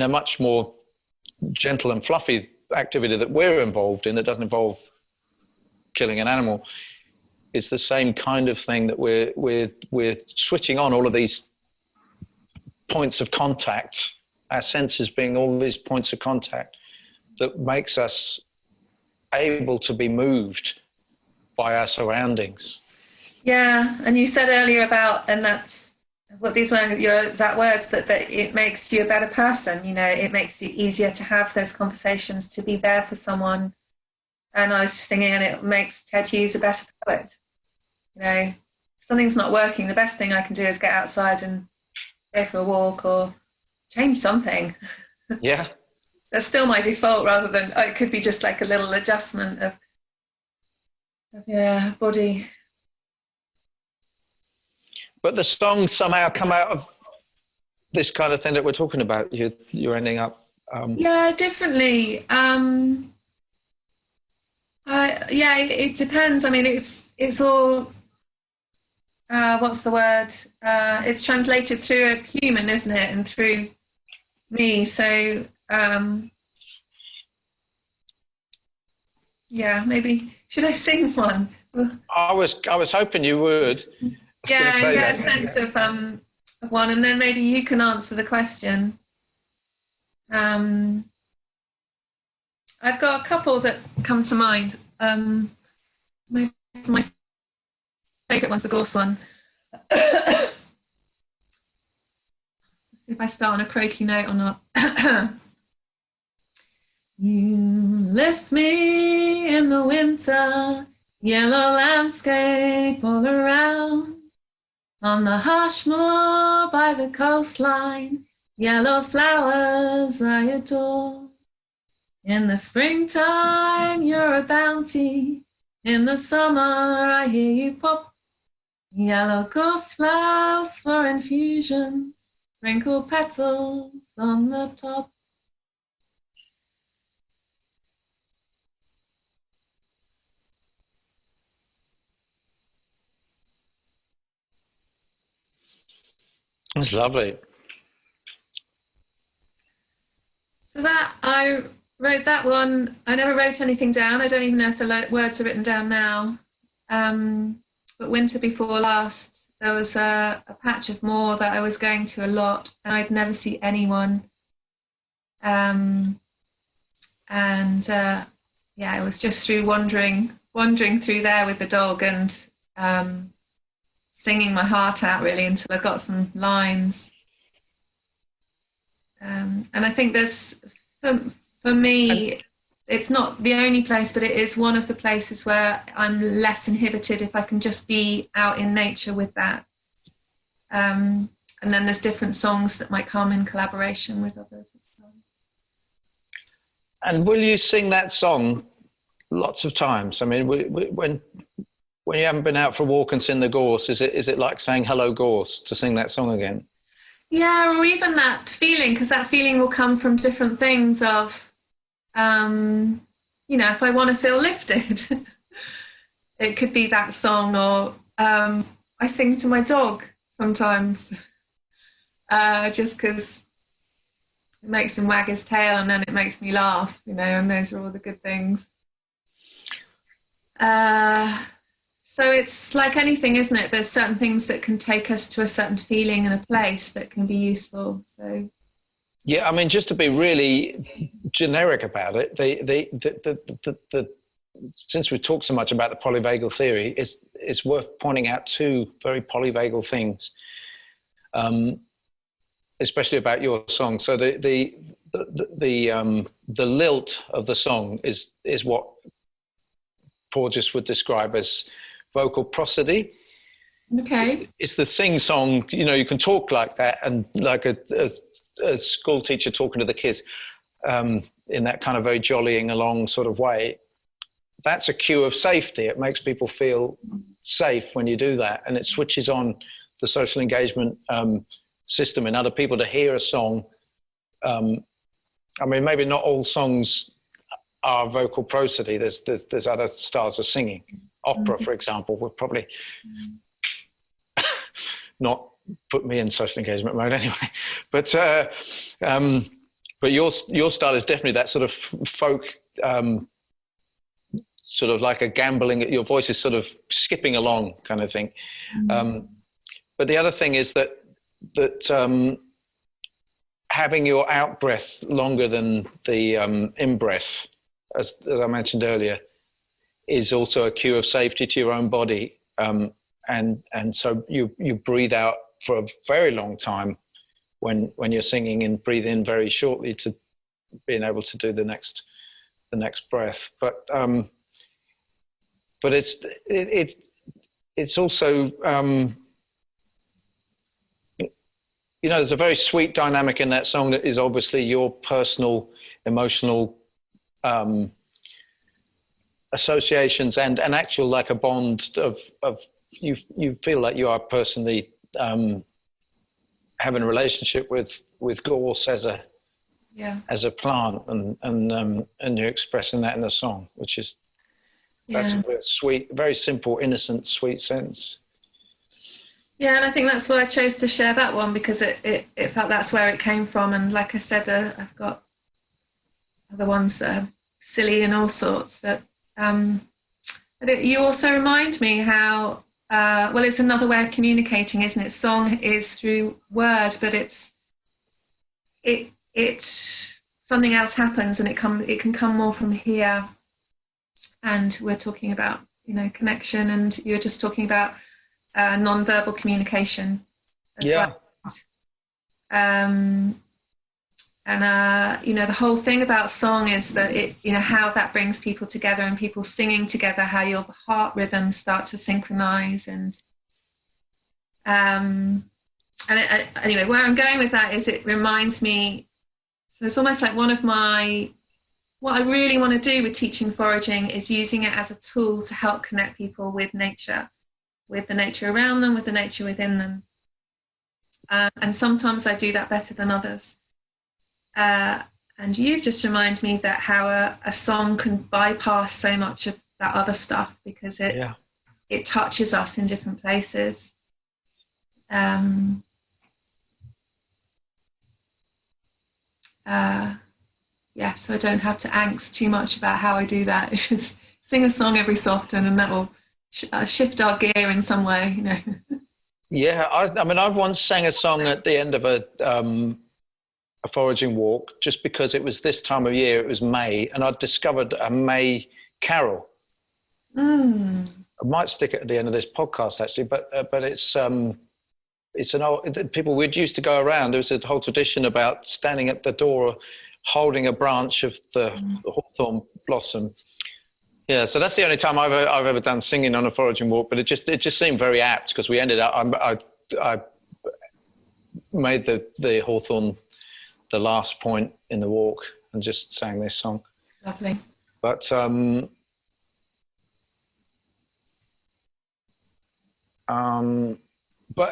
much more gentle and fluffy activity that we're involved in, that doesn't involve killing an animal, it's the same kind of thing that we're switching on all of these points of contact, our senses being all these points of contact that makes us able to be moved by our surroundings. Yeah, and you said earlier about, and that's what these weren't your exact words, but that it makes you a better person. It makes it easier to have those conversations, to be there for someone. And I was just thinking, and it makes Ted Hughes a better poet. If something's not working, the best thing I can do is get outside and go for a walk or change something. Yeah. That's still my default, rather than, it could be just like a little adjustment of body. But the songs somehow come out of this kind of thing that we're talking about. You're ending up. Differently. It depends. I mean, it's all. What's the word? It's translated through a human, isn't it, and through me. So maybe should I sing one? I was hoping you would. Get a sense of one, and then maybe you can answer the question. I've got a couple that come to mind. My favourite one's the gorse one. Let's see if I start on a croaky note or not. You left me in the winter, yellow landscape all around. On the harsh moor by the coastline, yellow flowers I adore. In the springtime, you're a bounty. In the summer, I hear you pop. Yellow gorse flowers for infusions, wrinkled petals on the top. That's lovely. So that I wrote that one. I never wrote anything down. I don't even know if the words are written down now. But winter before last, there was a patch of moor that I was going to a lot, and I'd never see anyone. Yeah, it was just through wandering through there with the dog and singing my heart out really until I got some lines. And I think there's, for me, it's not the only place, but it is one of the places where I'm less inhibited if I can just be out in nature with that. And then there's different songs that might come in collaboration with others as well. And will you sing that song lots of times? I mean, when you haven't been out for a walk and seen the gorse, is it like saying hello gorse to sing that song again? Yeah, or even that feeling, because that feeling will come from different things of, you know, if I want to feel lifted, it could be that song, or I sing to my dog sometimes, just because it makes him wag his tail and then it makes me laugh, you know, and those are all the good things. So it's like anything, isn't it? There's certain things that can take us to a certain feeling and a place that can be useful. So, yeah, I mean, just to be really generic about it, since we talked so much about the polyvagal theory, it's worth pointing out two very polyvagal things, especially about your song. So the lilt of the song is what Porges would describe as vocal prosody. Okay. It's the sing song, you know, you can talk like that, and like a school teacher talking to the kids in that kind of very jollying along sort of way. That's a cue of safety. It makes people feel safe when you do that, and it switches on the social engagement system in other people to hear a song. I mean, maybe not all songs are vocal prosody. There's other styles of singing. Opera, for example, would probably not put me in social engagement mode anyway. But your style is definitely that sort of folk, sort of like a gambling. Your voice is sort of skipping along kind of thing. But the other thing is that having your out breath longer than the in breath, as I mentioned earlier, is also a cue of safety to your own body. And so you breathe out for a very long time when you're singing, and breathe in very shortly to being able to do the next breath. But it's also you know, there's a very sweet dynamic in that song that is obviously your personal emotional associations and actual, like a bond of you feel like you are personally having a relationship with gorse as a plant, and you're expressing that in the song, which is that's a very sweet, very simple, innocent, sweet sense. Yeah, and I think that's why I chose to share that one, because it felt that's where it came from. And like I said, I've got other ones that are silly and all sorts. But you also remind me how, well, it's another way of communicating, isn't it? Song is through word, but it's something else happens, and it can come more from here. And we're talking about, you know, connection, and you're just talking about non-verbal communication as well. And you know, the whole thing about song is that it, you know, how that brings people together, and people singing together, how your heart rhythms start to synchronize. And anyway, where I'm going with that is it reminds me, so it's almost like what I really want to do with teaching foraging is using it as a tool to help connect people with nature, with the nature around them, with the nature within them. And sometimes I do that better than others. And you've just reminded me that how a song can bypass so much of that other stuff, because it touches us in different places. so I don't have to angst too much about how I do that. It's just sing a song every so often, and that will shift our gear in some way, you know. Yeah, I mean, I once sang a song at the end of a foraging walk, just because it was this time of year, it was May, and I'd discovered a May carol. I might stick it at the end of this podcast, actually, but it's an old, people would used to go around. There was a whole tradition about standing at the door, holding a branch of the hawthorn blossom. Yeah, so that's the only time I've ever done singing on a foraging walk, but it just seemed very apt, because we ended up, I made the hawthorn the last point in the walk and just sang this song. Lovely. But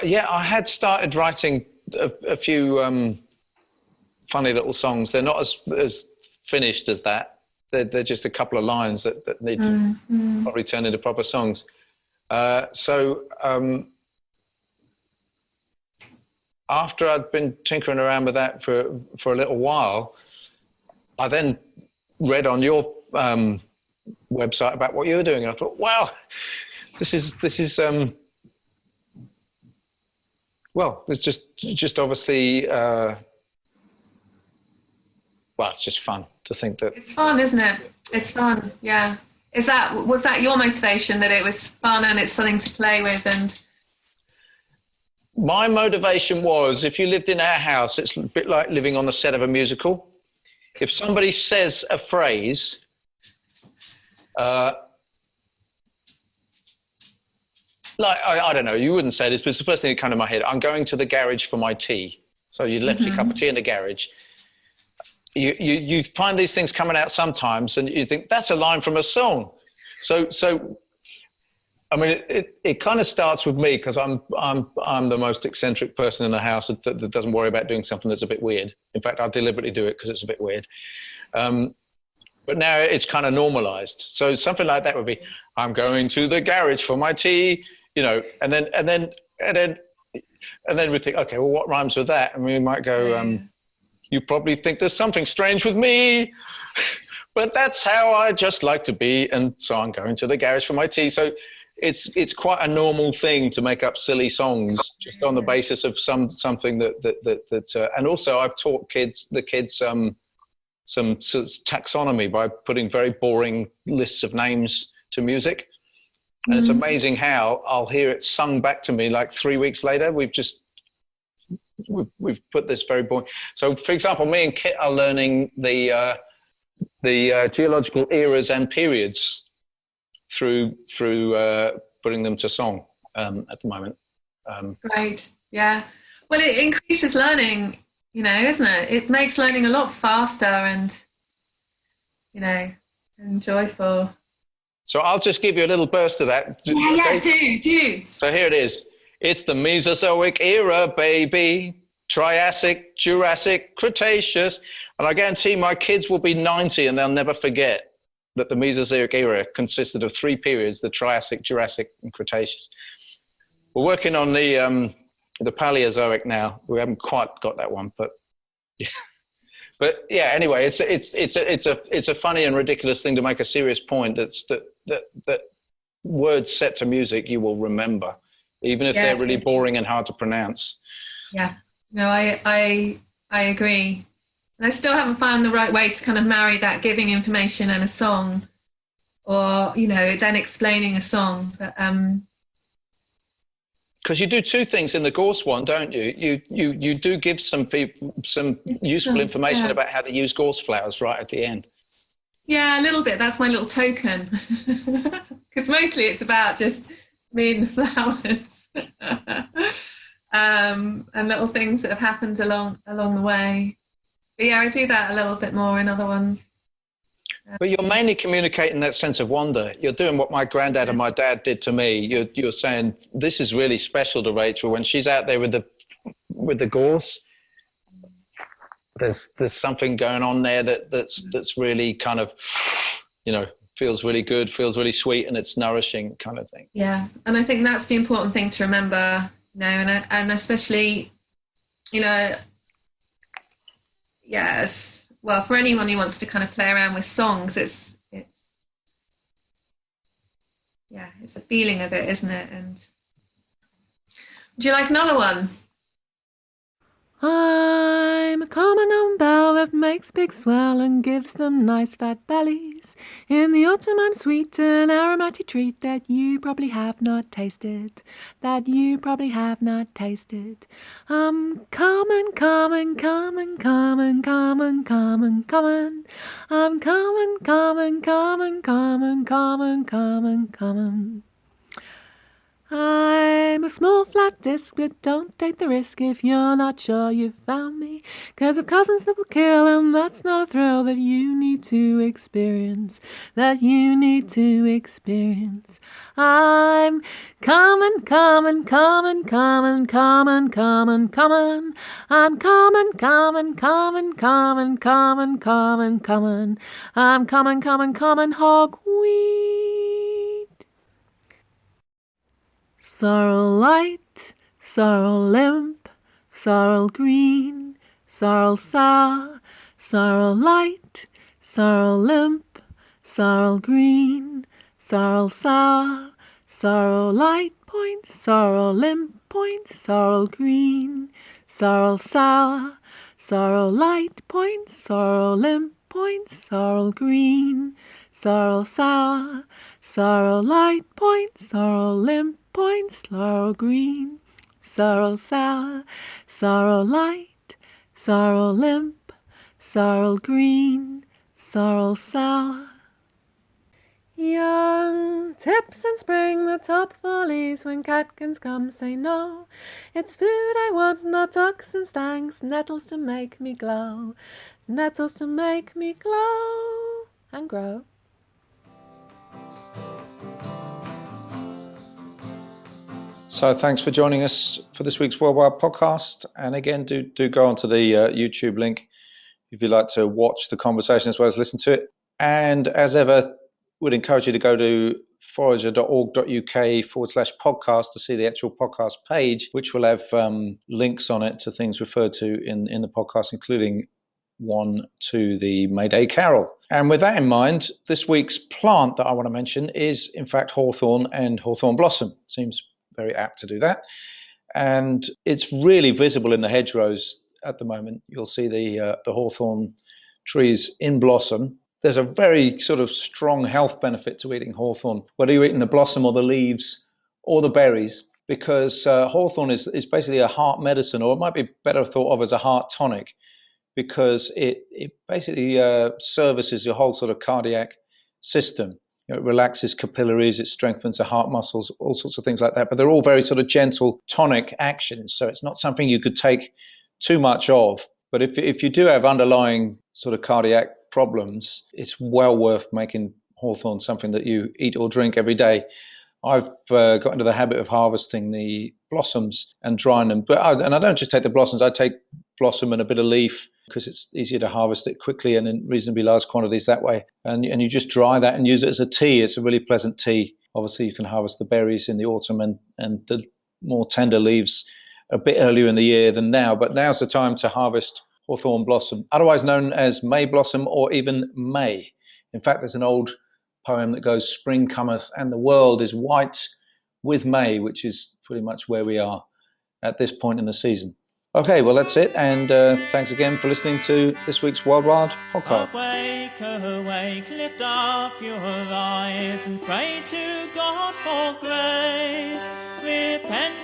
yeah, I had started writing a few funny little songs. They're not as finished as that. They're just a couple of lines that need to probably turn into proper songs. So after I'd been tinkering around with that for a little while, I then read on your website about what you were doing. And I thought, wow, this is well, it's just obviously, well, it's just fun to think that. It's fun, isn't it? It's fun, yeah. Was that your motivation, that it was fun and it's something to play with? And my motivation was, if you lived in our house, it's a bit like living on the set of a musical. If somebody says a phrase, like, I don't know, you wouldn't say this, but it's the first thing that came to my head. I'm going to the garage for my tea. So you left your cup of tea in the garage. You find these things coming out sometimes, and you think, that's a line from a song. So I mean, it kind of starts with me, because I'm the most eccentric person in the house that doesn't worry about doing something that's a bit weird. In fact, I deliberately do it because it's a bit weird. But now it's kind of normalized. So something like that would be, I'm going to the garage for my tea, you know, and then we think, okay, well, what rhymes with that? And we might go, you probably think there's something strange with me, but that's how I just like to be. And so I'm going to the garage for my tea. So it's quite a normal thing to make up silly songs just on the basis of something that and also I've taught the kids some sort of taxonomy by putting very boring lists of names to music. And it's amazing how I'll hear it sung back to me like 3 weeks later. We've put this very boring. So, for example, me and Kit are learning the geological eras and periods through putting them to song at the moment. Right. Yeah. Well, it increases learning, you know, isn't it? It makes learning a lot faster and, you know, and joyful. So I'll just give you a little burst of that. Yeah, do. So here it is. It's the Mesozoic era, baby. Triassic, Jurassic, Cretaceous. And I guarantee my kids will be 90 and they'll never forget that the Mesozoic era consisted of 3 periods, the Triassic, Jurassic, and Cretaceous. We're working on the Paleozoic now. We haven't quite got that one, but yeah. But yeah, anyway, it's a funny and ridiculous thing to make a serious point that words set to music you will remember, even if they're really boring and hard to pronounce. Yeah, no, I agree. And I still haven't found the right way to kind of marry that giving information and a song, or, you know, then explaining a song. But because you do 2 things in the gorse one, don't you? You do give some people some useful information about how to use gorse flowers right at the end. Yeah, a little bit. That's my little token. Because mostly it's about just me and the flowers. And little things that have happened along the way. But yeah, I do that a little bit more in other ones. But you're mainly communicating that sense of wonder. You're doing what my granddad and my dad did to me. You're saying, this is really special to Rachel when she's out there with the gorse. There's something going on there that's really kind of, you know, feels really good, feels really sweet, and it's nourishing kind of thing. Yeah, and I think that's the important thing to remember, you know, and especially, you know, yes, well, for anyone who wants to kind of play around with songs, it's a feeling of it, isn't it? And would you like another one? I'm a common bell that makes big swell and gives them nice fat bellies. In the autumn I'm sweet, an aromatic treat that you probably have not tasted, that you probably have not tasted. I'm common, common, common, common, common, common, common. I'm common, common, common, common, common, common, common. I'm a small flat disc, but don't take the risk if you're not sure you've found me. 'Cause of cousins that will kill, and that's not a thrill that you need to experience, that you need to experience. I'm common, common, common, common, common, common, common. I'm common, common, common, common, common, common, common. I'm common, common, common hogweed. Sorrel light, sorrel limp, sorrel green, sorrel sour, sorrel light, sorrel limp, sorrel green, sorrel sour, sorrel light point, sorrel limp point, sorrel green, sorrel sour, sorrel light point, sorrel limp point, sorrel green, sorrel sour, sorrel light point, sorrel limp point, sorrel green, sorrel sour, sorrel light, sorrel limp, sorrel green, sorrel sour. Young tips in spring, the top four leaves, when catkins come say no. It's food I want, not toxins, thanks, nettles to make me glow, nettles to make me glow and grow. So thanks for joining us for this week's WorldWild podcast. And again, do go onto the YouTube link if you'd like to watch the conversation as well as listen to it. And as ever, would encourage you to go to forager.org.uk/podcast to see the actual podcast page, which will have links on it to things referred to in the podcast, including one to the May Day Carol. And with that in mind, this week's plant that I want to mention is, in fact, hawthorn and hawthorn blossom. Seems very apt to do that. And it's really visible in the hedgerows at the moment. You'll see the hawthorn trees in blossom. There's a very sort of strong health benefit to eating hawthorn, whether you're eating the blossom or the leaves or the berries, because hawthorn is basically a heart medicine, or it might be better thought of as a heart tonic, because it basically services your whole sort of cardiac system. It relaxes capillaries, it strengthens the heart muscles, all sorts of things like that. But they're all very sort of gentle tonic actions. So it's not something you could take too much of. But if you do have underlying sort of cardiac problems, it's well worth making hawthorn something that you eat or drink every day. I've got into the habit of harvesting the blossoms and drying them. And I don't just take the blossoms, I take blossom and a bit of leaf, because it's easier to harvest it quickly and in reasonably large quantities that way. And you just dry that and use it as a tea. It's a really pleasant tea. Obviously, you can harvest the berries in the autumn and the more tender leaves a bit earlier in the year than now. But now's the time to harvest hawthorn blossom, otherwise known as May blossom or even May. In fact, there's an old poem that goes, "Spring cometh and the world is white with May," which is pretty much where we are at this point in the season. Okay, well, that's it. And thanks again for listening to this week's WorldWild podcast. Awake, awake, lift up your eyes and pray to God for grace. Repent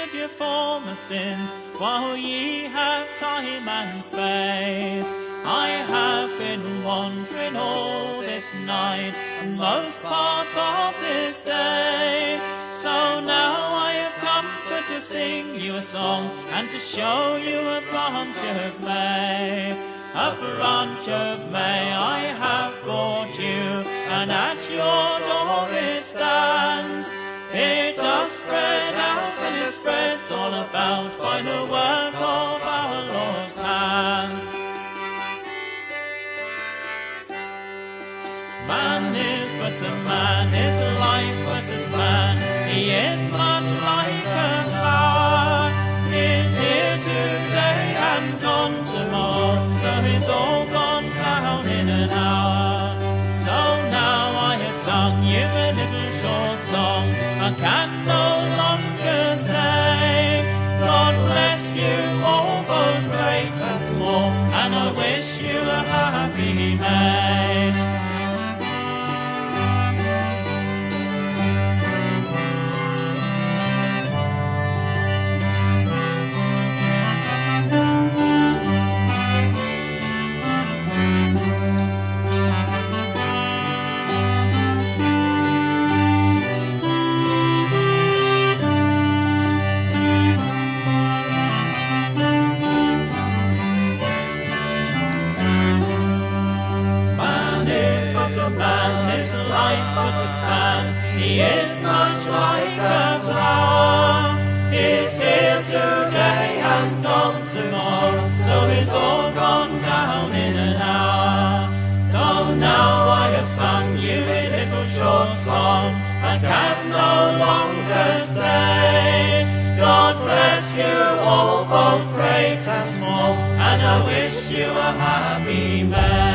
of your former sins while ye have time and space. I have been wandering all this night and most part of this day. So now I have come for to sing you a song and to show you a branch of May. A branch of May I have brought you, and at your door it stands. It does spread out, and it spreads all about by the work of our Lord's hands. Man is but a man, his life's but a span. He is much like a flower. He's here today and gone tomorrow, so his all He is much like a flower. He's here today and gone tomorrow, so it's all gone down in an hour. So now I have sung you a little short song, I can no longer stay. God bless you all, both great and small, and I wish you a happy May.